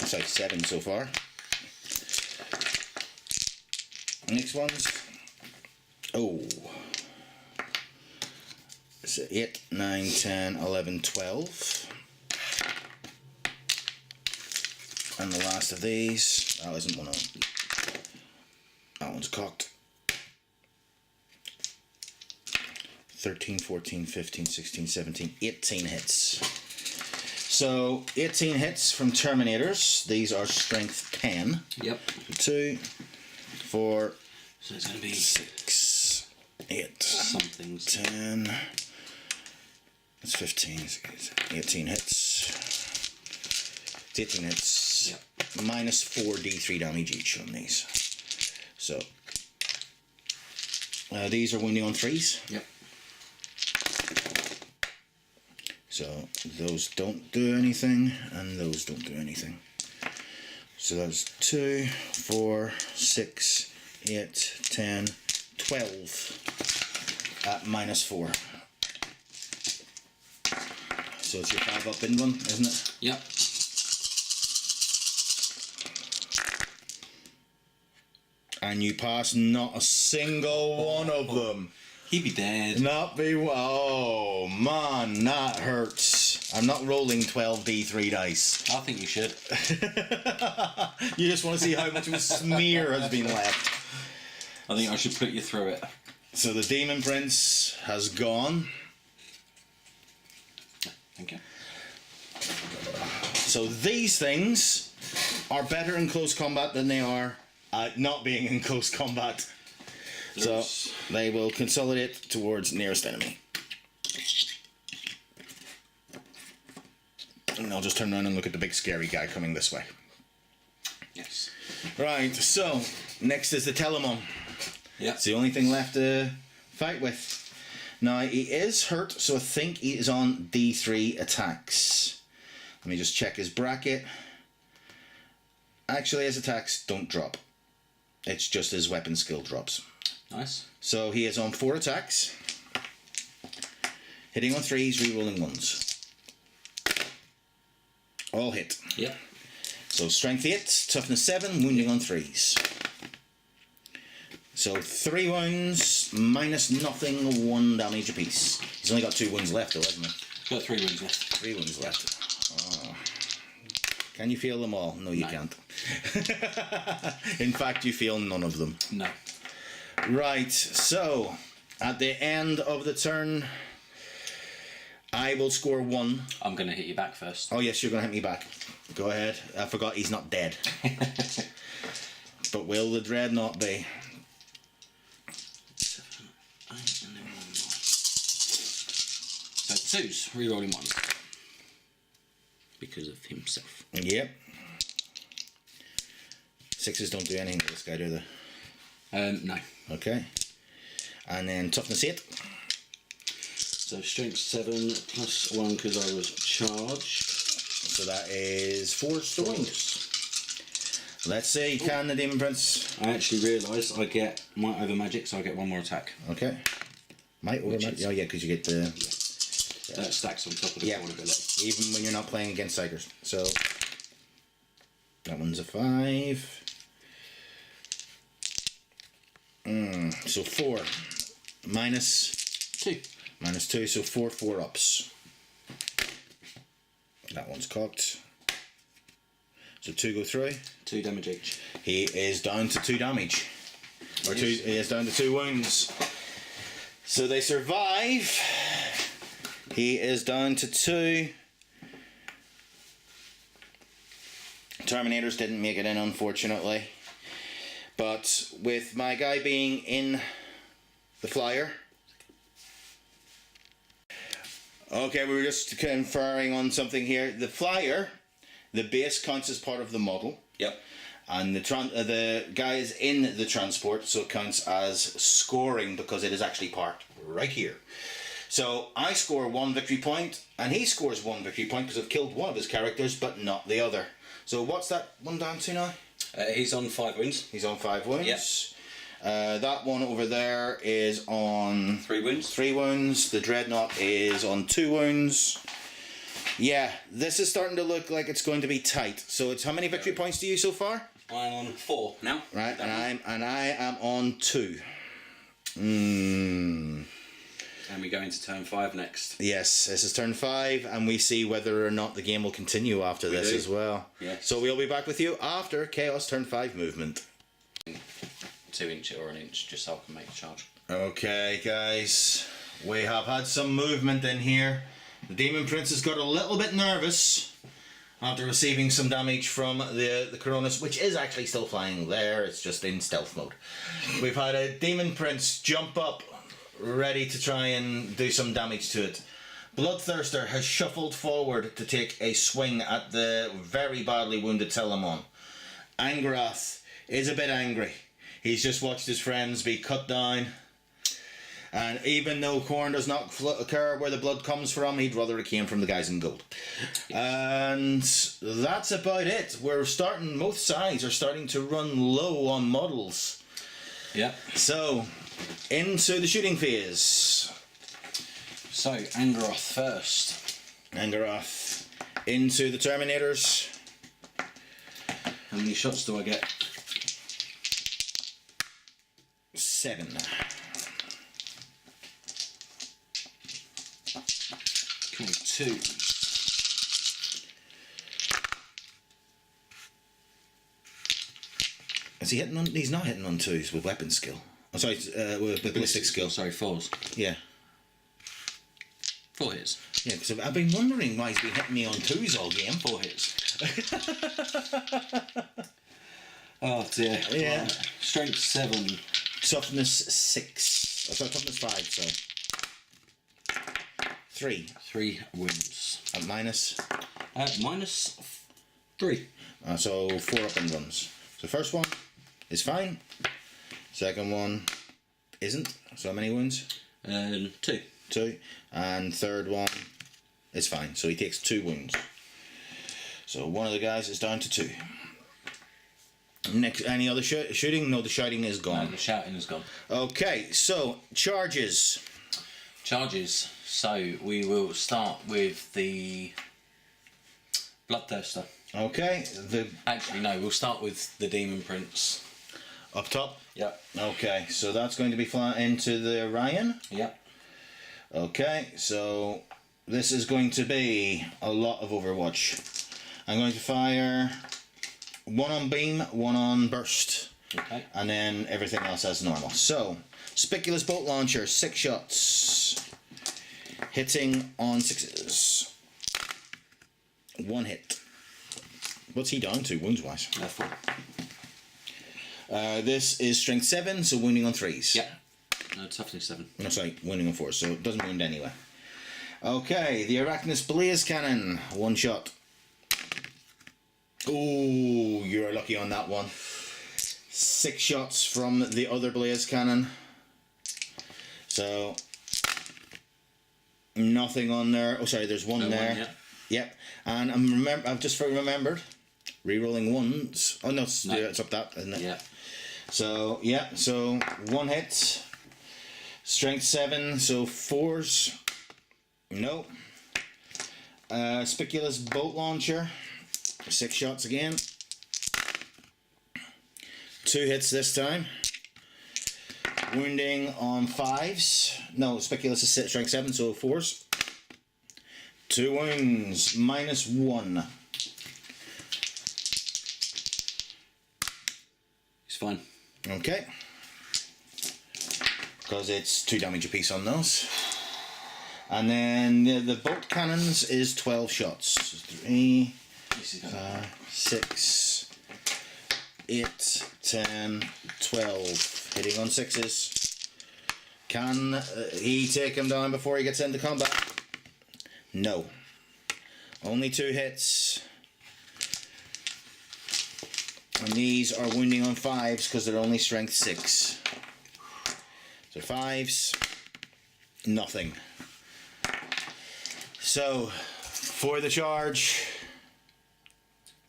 Sorry, 7 so far. Next ones. Oh. So 8, 9, 10, 11, 12. And the last of these. That isn't one of them. That one's cocked. 13, 14, 15, 16, 17, 18 hits. So, 18 hits from Terminators. These are strength 10. Yep. 2, 4, So it's going to be 6, 8, something's 10. That's 15, 18 hits. It's 18 hits. Yep. Minus 4 d3 damage each on these. So, these are wounding on 3s. Yep. So those don't do anything, and those don't do anything. So that's 2, 4, 6, 8, 10, 12 at minus 4. So it's your 5 up in one, isn't it? Yep. And you pass not a single one of them. He'd be dead. Not be. Oh man, that hurts. I'm not rolling 12d3 dice. I think you should. You just want to see how much of a smear has been left. I think I should put you through it. So the Demon Prince has gone. Thank you. So these things are better in close combat than they are not being in close combat. So they will consolidate towards nearest enemy. And I'll just turn around and look at the big scary guy coming this way. Yes. Right, so next is the Telemon. Yeah. It's the only thing left to fight with. Now he is hurt, so I think he is on D3 attacks. Let me just check his bracket. Actually, his attacks don't drop. It's just his weapon skill drops. Nice. So he is on 4 attacks. Hitting on 3s, rerolling 1s. All hit. Yep. So strength 8, toughness 7, wounding on 3s. So 3 wounds, minus nothing, 1 damage apiece. He's only got 2 wounds left though, hasn't he? Got 3 wounds left. 3 wounds left. Oh. Can you feel them all? No, you can't. In fact, you feel none of them. No. Right, so at the end of the turn, I will score 1. I'm going to hit you back first. Oh yes, you're going to hit me back. Go ahead. I forgot he's not dead. But will the dreadnought be? 7, 8, and then 1 more. So 2s, rerolling 1. Because of himself. Yep. 6s don't do anything to this guy, do they? No. Okay. And then toughness 8. So strength 7 plus 1 because I was charged. So that is 4 stones. Let's see, can the Demon Prince? I actually realised I get might over magic, so I get 1 more attack. Okay. Might over magic. Oh yeah, because you get the. Yeah. That stacks on top of the vulnerability. Even when you're not playing against Psychers. So that one's a 5. So 4 minus 2. Minus 2, so 4 4-ups. That one's cocked. So 2 go through. 2 damage each. He is down to 2 damage. Or 2. He is down to 2 wounds. So they survive. He is down to 2. Terminators didn't make it in, unfortunately. But with my guy being in the flyer. Okay, we were just conferring on something here. The flyer, the base counts as part of the model. Yep. And the guy is in the transport, so it counts as scoring because it is actually parked right here. So I score 1 victory point, and he scores 1 victory point because I've killed one of his characters, but not the other. So what's that one down to now? He's on 5 wounds. He's on 5 wounds. Yep. That one over there is on 3 wounds. 3 wounds. The dreadnought is on 2 wounds. Yeah, this is starting to look like it's going to be tight. So it's how many victory points do you so far? I'm on 4 now. Right, and I am on 2. And we go into turn 5 next. Yes, this is turn 5, and we see whether or not the game will continue after this do. as well. Yes. So we'll be back with you after Chaos turn 5 movement. 2 inch or an inch, just so I can make a charge. Okay, guys, we have had some movement in here. The Demon Prince has got a little bit nervous after receiving some damage from the Coronis, which is actually still flying there. It's just in stealth mode. We've had a Demon Prince jump up, ready to try and do some damage to it. Bloodthirster has shuffled forward to take a swing at the very badly wounded Telamon. Angrath is a bit angry. He's just watched his friends be cut down. And even though khorne does not care where the blood comes from, he'd rather it came from the guys in gold. And that's about it. We're starting, both sides are starting to run low on models. Yeah. So, into the shooting phase. So, Angaroth first. Angaroth into the Terminators. How many shots do I get? 7. Okay, 2. Is he hitting on? He's not hitting on 2s with weapon skill. I'm sorry, with ballistic skill. Sorry, 4s. Yeah. 4 hits. Yeah, because I've been wondering why he's been hitting me on 2s all game. 4 hits. Oh dear. Yeah. Right. Strength 7. Toughness 6. Oh, sorry, toughness 5, so. 3. 3 wounds. And minus? Minus 3. So 4 up and runs. So first one is fine. Second one isn't. So how many wounds? 2. 2. And third one is fine. So he takes 2 wounds. So one of the guys is down to 2. Next, any other shooting? No, the shouting is gone. No, the shouting is gone. Okay, so charges. Charges. So we will start with the Bloodthirster. Okay, Actually, no, we'll start with the Demon Prince. up top. Yep. Okay, so that's going to be flying into the Ryan. Yep. Okay, so this is going to be a lot of Overwatch. I'm going to fire 1 on beam, 1 on burst. Okay. And then everything else as normal. So, Spiculous Bolt Launcher, 6 shots. hitting on 6s. 1 hit. What's he down to, wounds-wise? 4. This is strength 7, so wounding on 3s. Yeah. Toughness 7. No, sorry, wounding on 4s, so it doesn't wound anyway. Okay, the Arachnus Blaze Cannon. 1 shot. Ooh, you're lucky on that one. 6 shots from the other Blaze Cannon. So, nothing on there. Oh, sorry, there's one there. Yeah. Yep, and I've just remembered, re-rolling 1s. Oh no, it's up that, isn't it? Yeah. So yeah, so 1 hit, strength 7, so 4s. No. Spiculous Bolt Launcher, 6 shots again. 2 hits this time. Wounding on 5s. No, Spiculous is strength 7, so 4s. 2 wounds, -1. It's fine. Okay. Because it's 2 damage apiece on those. And then the bolt cannons is 12 shots. 3, 6, 8, 10, 12. Hitting on 6s. Can he take him down before he gets into combat? No. Only 2 hits. And these are wounding on 5s because they're only strength 6. So 5s, nothing. So, for the charge,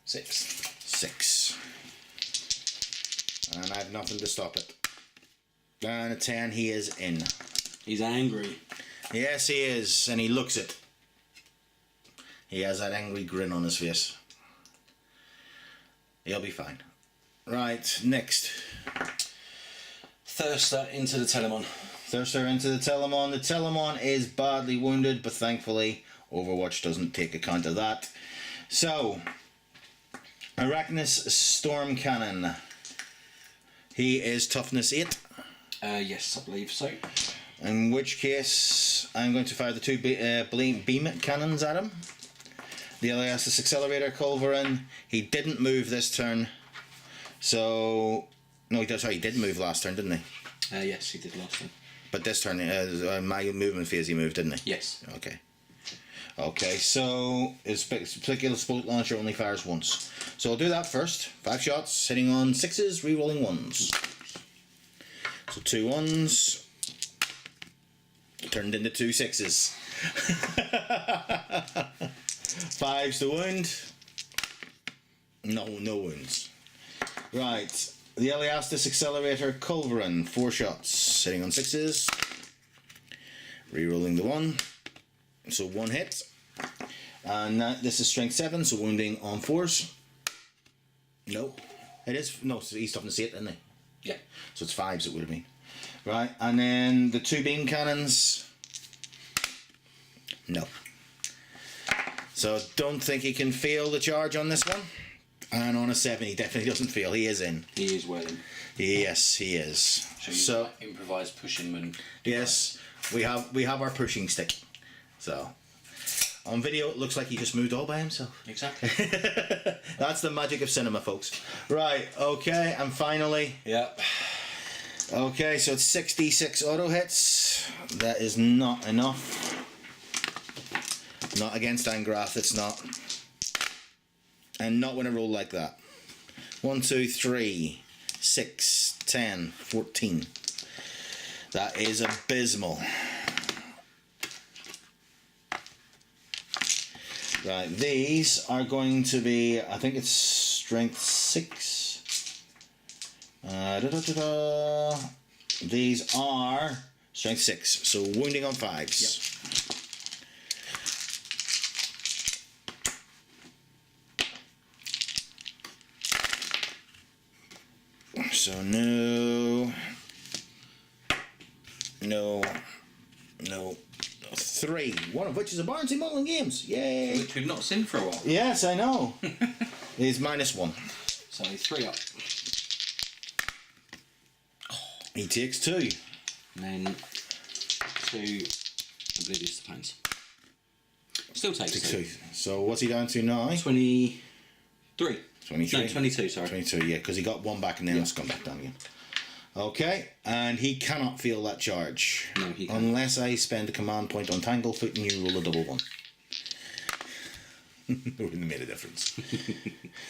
6. And I have nothing to stop it. And a 10, he is in. He's angry. Yes, he is, and he looks it. He has that angry grin on his face. He'll be fine. Right, next. Thirster into the Telemon. Thirster into the Telemon. The Telemon is badly wounded, but thankfully Overwatch doesn't take account of that. So, Arachnus Storm Cannon. He is toughness 8. Yes, I believe so. In which case, I'm going to fire the 2 beam cannons at him. The LAS's Accelerator Culverin. He didn't move this turn. So, no, he did move last turn, didn't he? Yes, he did last turn. But this turn, my movement phase, he moved, didn't he? Yes. Okay. Okay, so his particular bolt launcher only fires once. So I'll do that first. 5 shots, hitting on 6s, re-rolling 1s. So 2 1s. Turned into 2 6s. 5s to wound. No wounds. Right. The Eliastus Accelerator Culverin, 4 shots, hitting on 6s. Re-rolling the 1. So 1 hit. And this is strength 7, so wounding on 4s. No. It is. No, so he's toughness 8, isn't he? Yeah. So it's 5s it would have been. Right, and then the 2 beam cannons. No. So don't think he can fail the charge on this one. And on a 7 he definitely doesn't fail. He is in. He is well in. Yes, he is. So improvise pushing and yes, we have our pushing stick. So on video it looks like he just moved all by himself. Exactly. That's the magic of cinema, folks. Right, okay, and finally. Yep. Okay, so it's 66 auto hits. That is not enough. Not against Angrath, it's not. And not when I roll like that. 1, 2, 3, 6, 10, 14. That is abysmal. Right, these are going to be, I think it's strength 6. These are strength 6, so wounding on 5s. Yep. So no, 3, one of which is a Barnsley Mullen Games. Yay! Which we've not seen for a while. Yes, I know. He's -1. So 3 up. He takes 2. And then 2 Oblivious to pains. Still takes 2. So what's he down to now? 23. 23? No, 22, sorry. 22, yeah, because he got 1 back and then it's gone back down again. Okay, and he cannot feel that charge. No, he can't. Unless I spend a command point on Tanglefoot and you roll a double 1. It wouldn't have made a difference.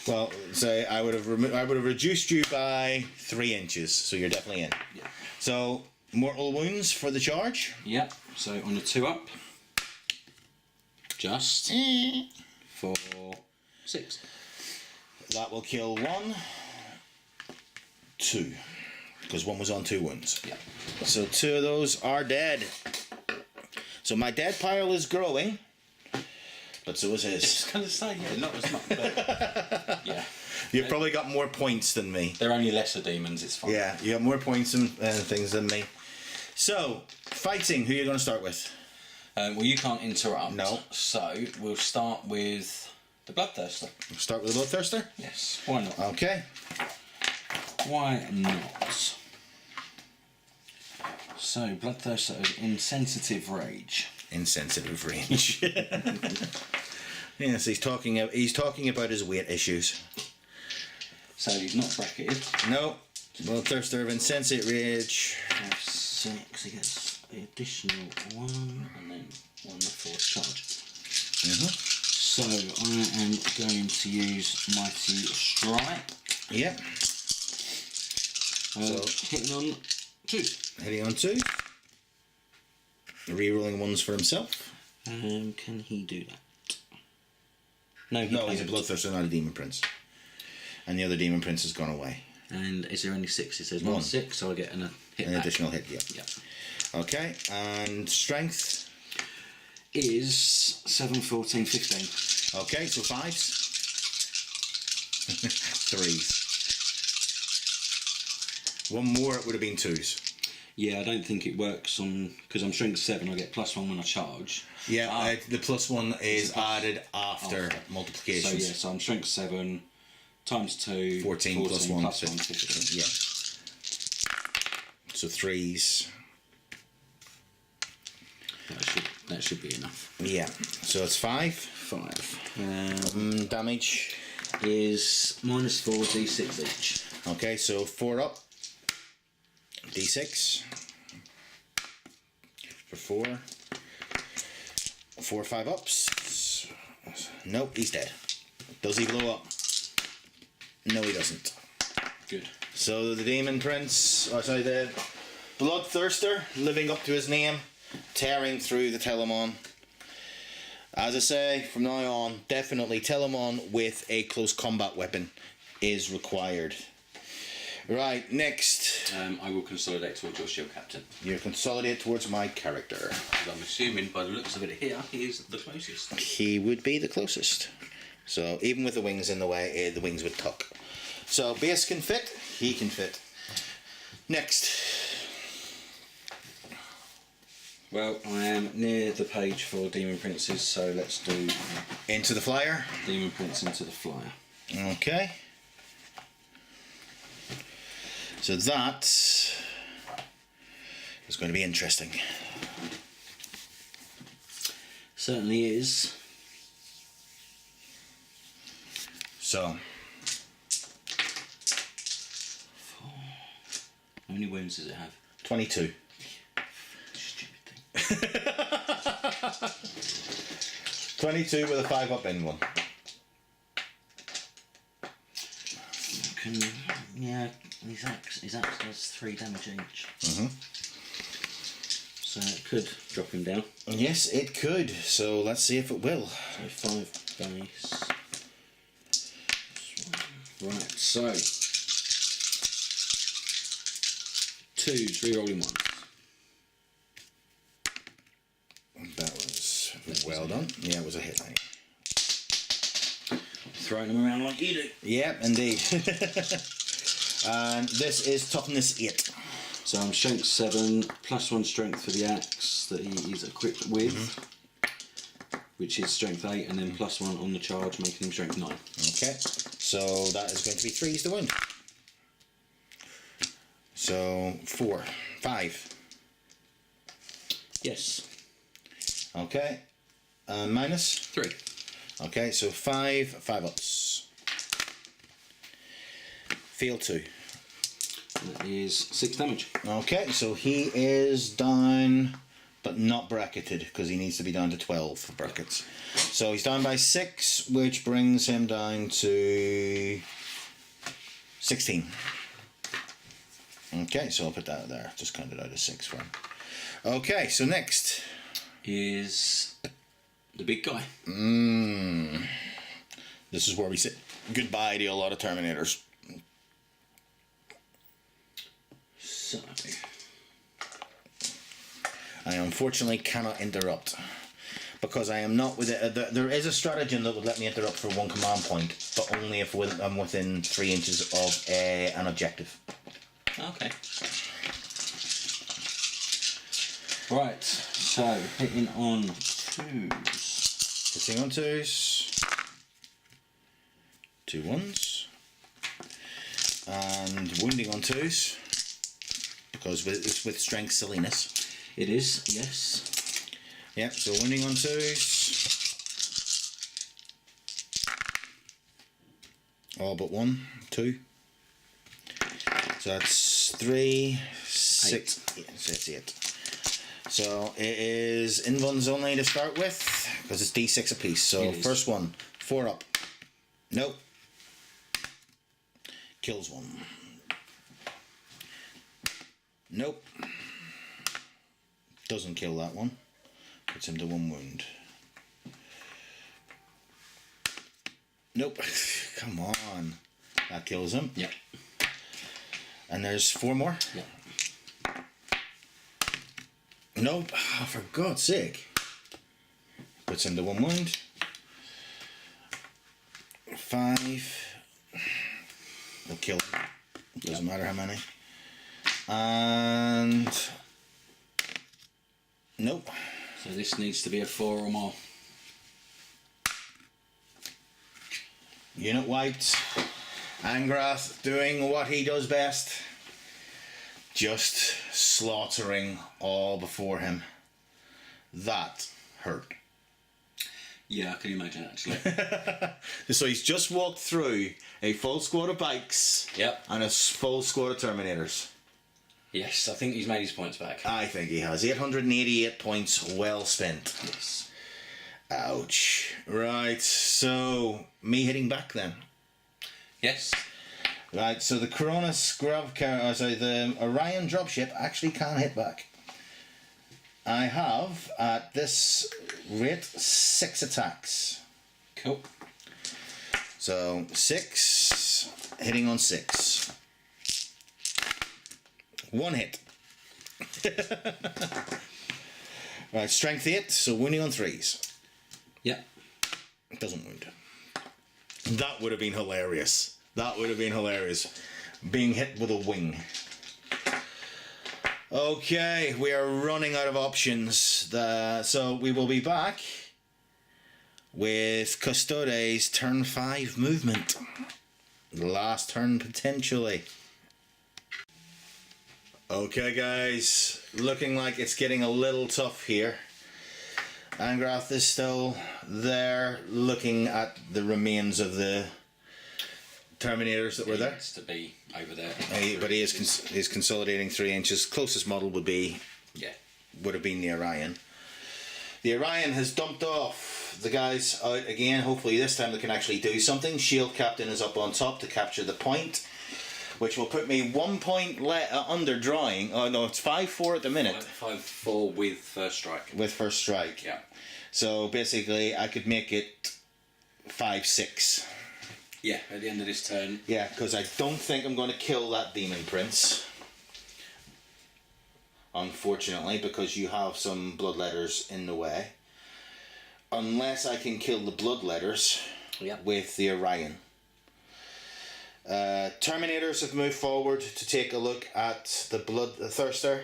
Well, say I would have reduced you by 3 inches, so you're definitely in. Yeah. So mortal wounds for the charge. Yep. So on a 2 up, just for 6. That will kill 1, 2, because 1 was on 2 wounds. Yeah. So 2 of those are dead. So my dead pile is growing. But so is his. Just gonna say, yeah, not as much. But yeah, You've probably got more points than me. they're only lesser demons. It's fine. Yeah, you have more points and things than me. So, fighting, who are you going to start with? Well, you can't interrupt. No. So we'll start with the Bloodthirster. We'll start with the Bloodthirster? Yes. Why not? Okay. Why not? So Bloodthirster is insensitive rage. Insensitive range. Yes, he's talking about his weight issues. So he's not bracketed. No. Bloodthirster of insensitive rage. 6. He gets the additional 1, and then 1 for charge. So I am going to use Mighty Strike. Yep. Hitting on 2. Hitting on 2. Rerolling 1s for himself. Can he do that? No, No, he's a Bloodthirster, not a Demon Prince. And the other Demon Prince has gone away. And is there only 6? It says 1. 6, so I get an hit. An back. additional hit, yeah. Yeah. Okay, and strength? Is 7, 14, 15. Okay, so 5s. 3s. 1 more, it would have been 2s. Yeah, I don't think it works on because I'm strength 7. I get +1 when I charge. Yeah, the +1 is added after So multiplications. yeah, so I'm strength 7 times 2. 14 plus 1, 15. 15. Yeah. So 3s. That should be enough. Yeah. So it's 5. 5. Damage. Is -4 d6 each. Okay, so 4 up. D6 for 4. 4 or 5 ups. Nope, he's dead. Does he blow up? No, he doesn't. Good. So the Demon Prince, the Bloodthirster, living up to his name, tearing through the Telemon. As I say, from now on, definitely Telemon with a close combat weapon is required. Right, next. I will consolidate towards your shield captain. You consolidate towards my character. I'm assuming by the looks of it here, he is the closest. He would be the closest. So even with the wings in the way, the wings would tuck. So base can fit, he can fit. Next. Well, I am near the page for Demon Princes, so let's do Into the flyer. Demon Prince into the flyer. Okay. So that is going to be interesting. Certainly is. So, How many wounds does it have? 22. Stupid thing. 22 with a 5 up in one. Yeah, his axe does 3 damage each. So it could drop him down. Yes, it could. So let's see if it will. So 5 base. Right, so 2s, re-rolling 1s. That was well done. Yeah, it was a hit. Throwing them around like you do. Yep, indeed. And this is toughness 8. So I'm strength 7, +1 strength for the axe that he is equipped with, which is strength 8, and then +1 on the charge, making him strength 9. Okay, so that is going to be 3s to wound. So 4, 5. Yes. Okay. Minus? 3. Okay, so 5 ups. Fail 2. That is 6 damage. Okay, so he is down, but not bracketed, because he needs to be down to 12 for brackets. So he's down by 6, which brings him down to 16. Okay, so I'll put that there. Just count it out as 6 for him. Okay, so next is the big guy. This is where we say goodbye to a lot of Terminators. So, I unfortunately cannot interrupt because I am not with it. There is a stratagem that would let me interrupt for 1 command point, but only if I'm within 3 inches of an objective. okay. Right, so hitting on 2s. Hitting on 2s. 2 1s. And wounding on 2s. Because it's with strength silliness. It is, yes. Yep, so wounding on 2s. All but 1, 2. So that's 3, 6, 8. So it is invulns only to start with, because it's D6 apiece. So first one, 4 up. Nope. Kills 1. Nope. Doesn't kill that one. Puts him to 1 wound. Nope. Come on. That kills him. Yep. And there's 4 more. Yep. Nope. Oh, for God's sake. Puts him to 1 wound. 5. They'll kill him. Doesn't matter how many. And nope. So this needs to be a 4 or more. Unit wiped. Angrath doing what he does best. Just slaughtering all before him. That hurt. Yeah, I can imagine actually. So he's just walked through a full squad of bikes. Yep. And a full squad of Terminators. Yes, I think he's made his points back. I think he has. 888 points well spent. Yes. Ouch. Right, so me hitting back then. Yes. Right, so the Cronus the Orion dropship actually can hit back. I have, at this rate, 6 attacks. Cool. So 6, hitting on 6. 1 hit. Right, strength 8, so wounding on 3s. Yeah. Doesn't wound. That would have been hilarious. That would have been hilarious. Being hit with a wing. Okay, we are running out of options. So we will be back with Custodes turn 5 movement. Last turn potentially. Okay guys, looking like it's getting a little tough here. Angrath is still there looking at the remains of the Terminators that were there. He needs to be over there. But he is consolidating 3 inches. Closest model would have been the Orion. The Orion has dumped off the guys out again. Hopefully this time they can actually do something. Shield Captain is up on top to capture the point, which will put me 1 point under drawing. Oh no, it's 5-4 at the minute. 5-4 with first strike. With first strike. Yeah. So basically I could make it 5-6. Yeah, at the end of this turn. Yeah, because I don't think I'm going to kill that Demon Prince. Unfortunately, because you have some Bloodletters in the way. Unless I can kill the Bloodletters with the Orion. Terminators have moved forward to take a look at the Bloodthirster.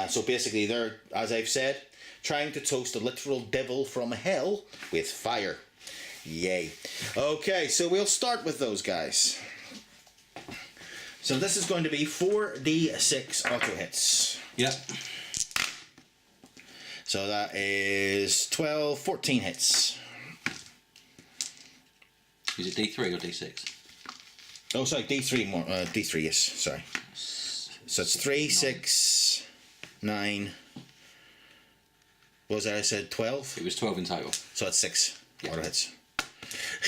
So basically they're, as I've said, trying to toast a literal devil from hell with fire. Yay. Okay, so we'll start with those guys. So this is going to be 4d6 auto hits. Yep. So that is 12, 14 hits. Is it D3 or D6? Oh, sorry, D3 more. D3, yes, sorry. So it's 3, 6, 9. What was that? I said 12? It was 12 in total. So it's 6 auto hits.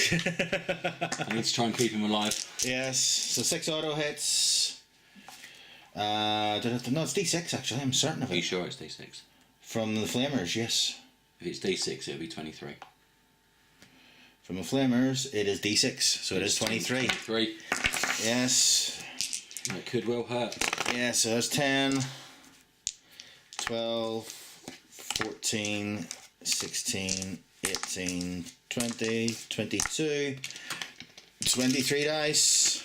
I need to try and keep him alive. Yes, so 6 auto hits. No, it's D6 actually, I'm certain of Are you it. sure it's D6? From the Flamers, yes. If it's D6, it'll be 23. From the Flamers, it is D6, so it is 23. 23. Yes. That could well hurt. Yeah, so there's 10, 12, 14, 16, 18, 20, 22, 23 dice.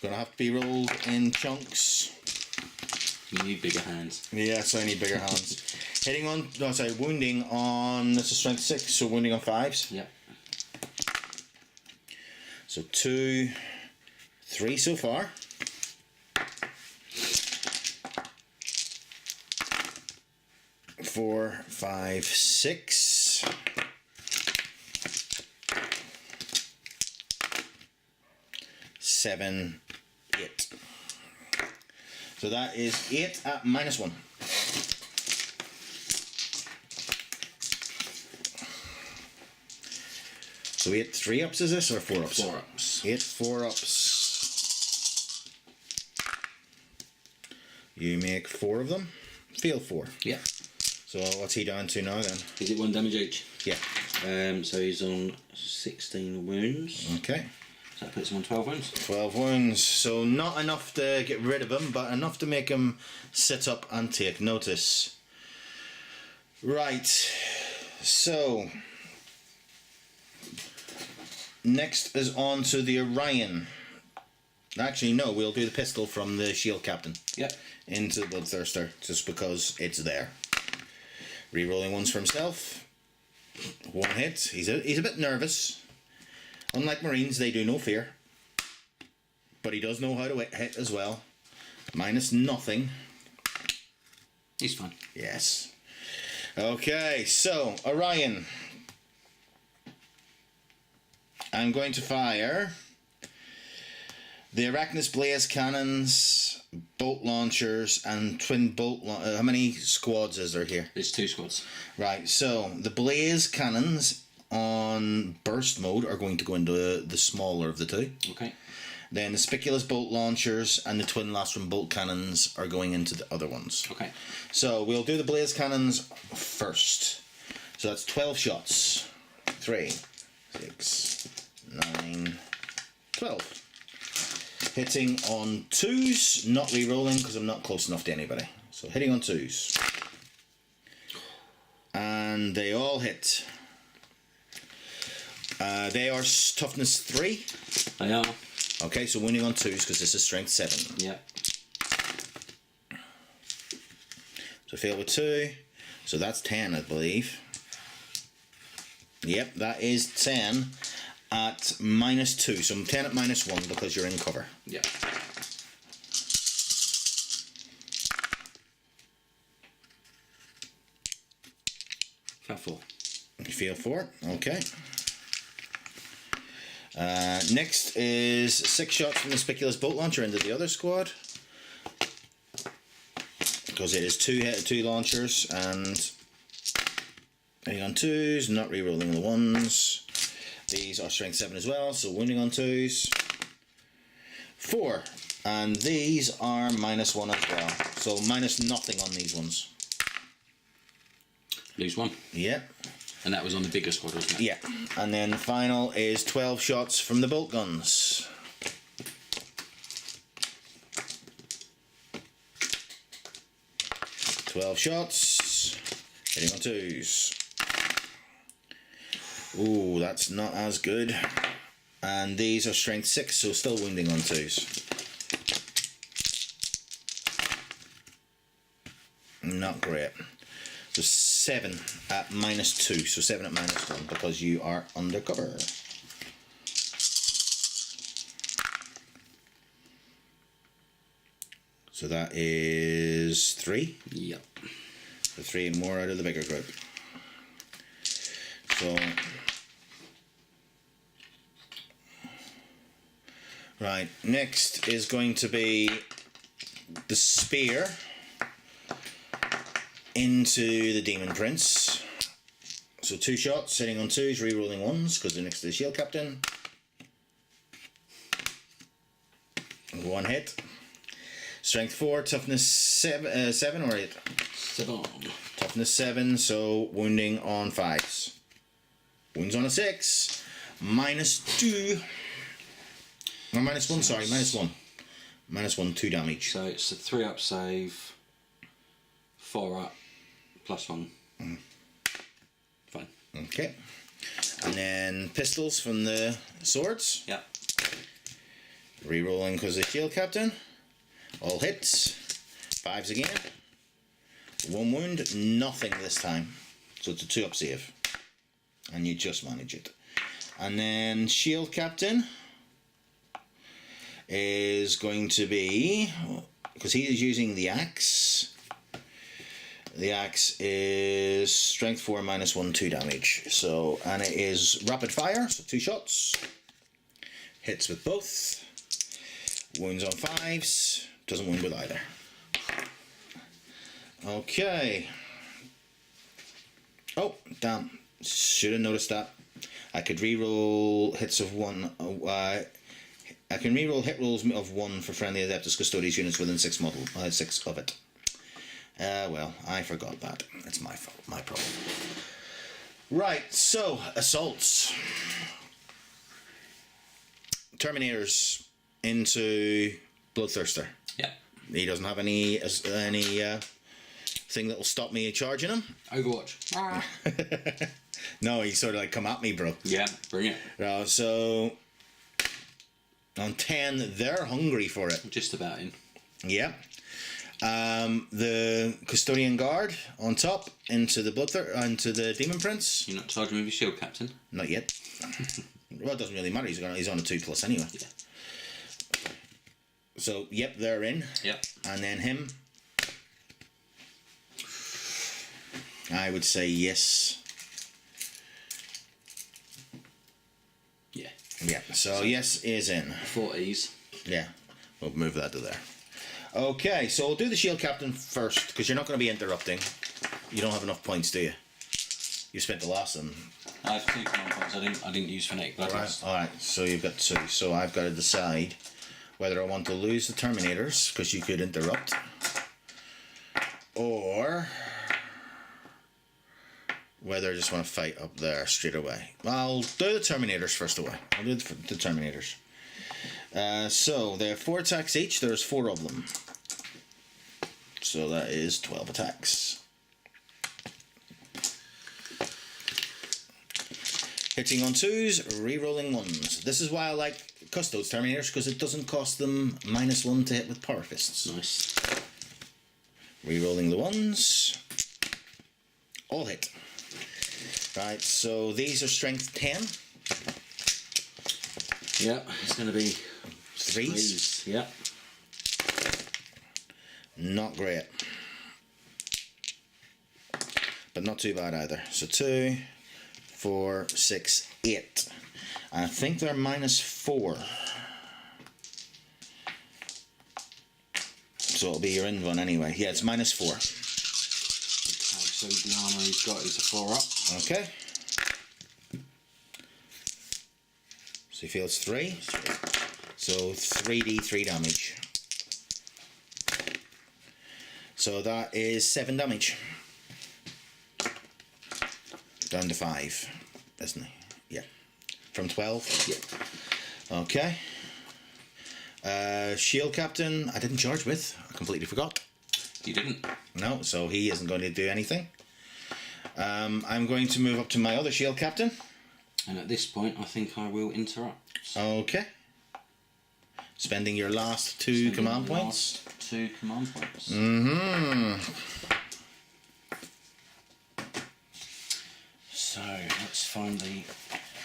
Gonna have to be rolled in chunks. You need bigger hands. Yes, I need bigger hands. Hitting on, no, sorry, wounding on, this is strength 6, so wounding on 5s. Yep. So 2, 3 so far. Four, 5, 6. Seven, 8. So that is 8 at -1. So 8 3-ups is this or 4-ups? 4-ups. 8 4-ups. You make 4 of them. Feel 4. Yep. So what's he down to now then? Is it 1 damage each? Yeah. So he's on 16 wounds. Okay. So that puts him on 12 wounds. 12 wounds. So not enough to get rid of him, but enough to make him sit up and take notice. Right. So next is on to the Orion. Actually, no, we'll do the pistol from the shield captain. Yep. Into the Bloodthirster, just because it's there. Rerolling ones for himself. 1 hit. He's a bit nervous. Unlike Marines, they do no fear. But he does know how to hit as well. -0. He's fine. Yes. Okay, so Orion. I'm going to fire the Arachnus Blaze Cannons, bolt launchers, and twin bolt. How many squads is there here? There's 2 squads. Right, so the Blaze Cannons on burst mode are going to go into the smaller of the 2. Okay. Then the Spiculous Bolt Launchers and the Twin Lastrum Bolt Cannons are going into the other ones. Okay. So we'll do the Blaze Cannons first. So that's 12 shots. 3, 6, 9, 12. Hitting on 2s, not re-rolling because I'm not close enough to anybody. So hitting on 2s. And they all hit. They are toughness 3. They are. Okay, so winning on 2s because this is strength 7. Yep. So fail with 2. So that's 10, I believe. Yep, that is 10 at -2. So I'm 10 at -1 because you're in cover. Yep. Fell 4. You feel 4. Okay. Next is 6 shots from the Spiculous Bolt Launcher into the other squad. Because it is 2 launchers and hitting on 2s, not re-rolling the 1s. These are strength 7 as well, so wounding on 2s. 4. And these are -1 as well. So -0 on these ones. Lose 1. Yep. And that was on the bigger squad, wasn't it? Yeah. And then the final is 12 shots from the bolt guns. Shots, hitting on 2s. Ooh, that's not as good. And these are strength 6, so still wounding on 2s. Not great. So 7 at -2, so 7 at -1 because you are undercover. So that is 3. Yep. The 3 more out of the bigger group. So, right, next is going to be the spear into the Demon Prince. So 2 shots, sitting on 2s, re-rolling 1s because they're next to the Shield Captain. 1 hit. Strength 4, toughness 7 or 8? 7. Toughness 7, so wounding on 5s. Wounds on a 6. -2. Or -1, sorry, -1. -1, 2 damage. So it's a 3 up save, 4 up, +1. Fine. Okay. And then pistols from the swords. Yeah. Rerolling because of the Shield Captain. All hits. 5s again. 1 wound, nothing this time. So it's a 2 up save. And you just manage it. And then Shield Captain is going to be, because he is using the axe. The axe is strength 4 -1, 2 damage. So, and it is rapid fire, so 2 shots. Hits with both. Wounds on 5s. Doesn't wound with either. Okay. Oh, damn. Should have noticed that. I could reroll hits of 1. I can reroll hit rolls of 1 for friendly Adeptus Custodes units within 6 of it. Well, I forgot that. It's my fault, my problem. Right, so assaults. Terminators into Bloodthirster. Yeah. He doesn't have any thing that will stop me charging him. Overwatch. No, he sort of like come at me, bro. Yeah, bring it. So on 10, they're hungry for it. Just about in. Yeah. The Custodian Guard on top into the Demon Prince. You're not charging with your Shield Captain? Not yet. Well, it doesn't really matter. He's on a 2+ anyway. Yeah. So yep, they're in. Yep. And then him. I would say yes. Yeah. Yeah. So yes is in. 40s. Yeah. We'll move that to there. Okay, so we'll do the Shield Captain first, because you're not going to be interrupting. You don't have enough points, do you? You spent the last one. I have 2 command points. I didn't use Fanatic Bloodlust. Alright, so you've got 2. So I've got to decide whether I want to lose the Terminators, because you could interrupt, or whether I just want to fight up there straight away. I'll do the Terminators first away. I'll do the Terminators. So they have 4 attacks each. There's 4 of them. So that is 12 attacks. Hitting on 2s, re-rolling 1s. This is why I like Custodes Terminators, because it doesn't cost them -1 to hit with Power Fists. Nice. Re-rolling the 1s. All hit. Right, so these are strength 10. Yeah, it's going to be 3s. Yeah. Not great. But not too bad either. So 2, 4, 6, 8. I think they're -4. So it'll be your in one anyway. Yeah, it's -4. Okay, so the armour he's got is a 4 up. Okay. So he feels 3. So 3d3 damage. So that is 7 damage. Down to 5, isn't he? Yeah. From 12? Yeah. Okay. Shield Captain, I didn't charge with. I completely forgot. You didn't? No, so he isn't going to do anything. I'm going to move up to my other Shield Captain. And at this point, I think I will interrupt. Okay. Spending your last 2 command points. 2 command points. So let's find the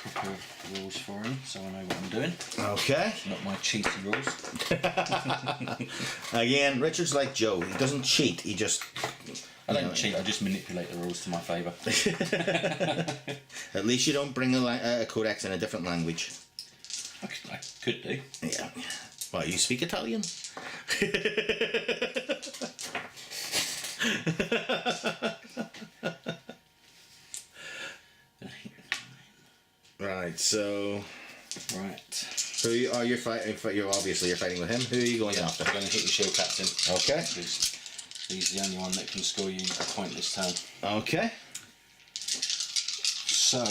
proper rules for him, so I know what I'm doing. Okay. Not my cheaty rules. Again, Richard's like Joe. He doesn't cheat. He just I don't cheat, I just manipulate the rules to my favour. At least you don't bring a codex in a different language. I could do. Yeah. What, you speak Italian? Right, so... Right. Who are you fighting? You're fighting with him. Who are you going after? I'm going to hit your shield captain. Okay. Because he's the only one that can score you a point this turn. Okay. So,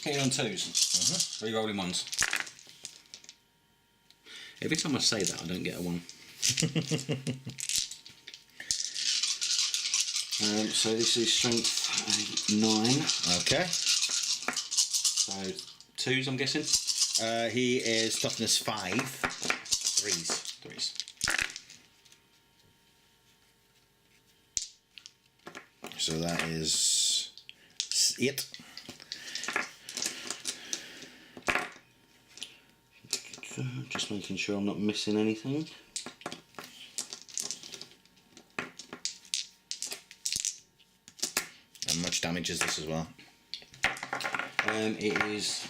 hitting on 2s. Re-rolling 1s. Every time I say that, I don't get a 1. So this is strength 9. Okay. So, 2s, I'm guessing? He is toughness 5. 3s. 3s. So that is 8. Just making sure I'm not missing anything. How much damage is this as well? It is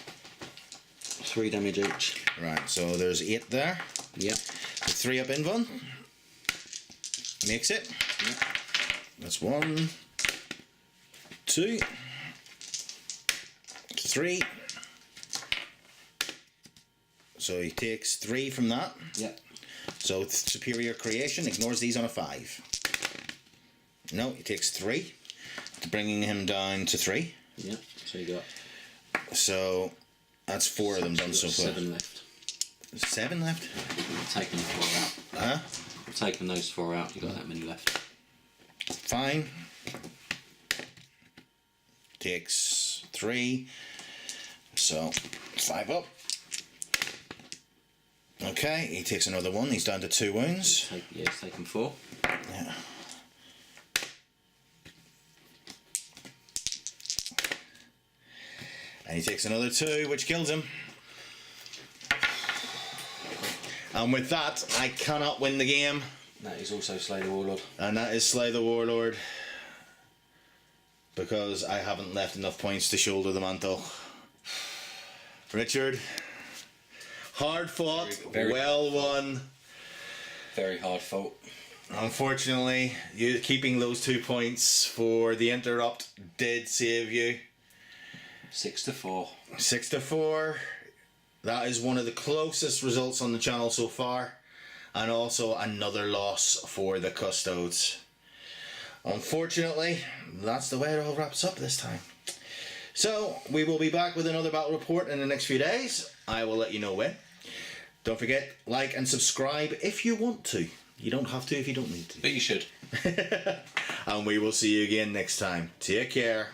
3 damage each. Right, so there's 8 there. Yep. 3 up in one. Makes it. Yep. That's 1, 2, 3. So he takes 3 from that. Yep. So superior creation ignores these on a 5. No, he takes 3, bringing him down to 3. Yep. So you got. So that's 4 of them done so far. 7 left. 7 left? I've taken 4 out. Huh? I've taken those 4 out. You got that many left. Fine. Takes 3. So 5 up. Okay, he takes another 1. He's down to 2 wounds. Yeah, he's taken 4. Yeah. And he takes another 2, which kills him. And with that, I cannot win the game. That is also Slay the Warlord. And that is Slay the Warlord. Because I haven't left enough points to shoulder the mantle. Richard, hard fought, Very well won. Very hard fought. Unfortunately, you keeping those 2 points for the interrupt did save you. 6-4. 6-4. That is one of the closest results on the channel so far. And also another loss for the custodes. Unfortunately, that's the way it all wraps up this time. So, we will be back with another battle report in the next few days. I will let you know when. Don't forget, like and subscribe if you want to. You don't have to if you don't need to. But you should. And we will see you again next time. Take care.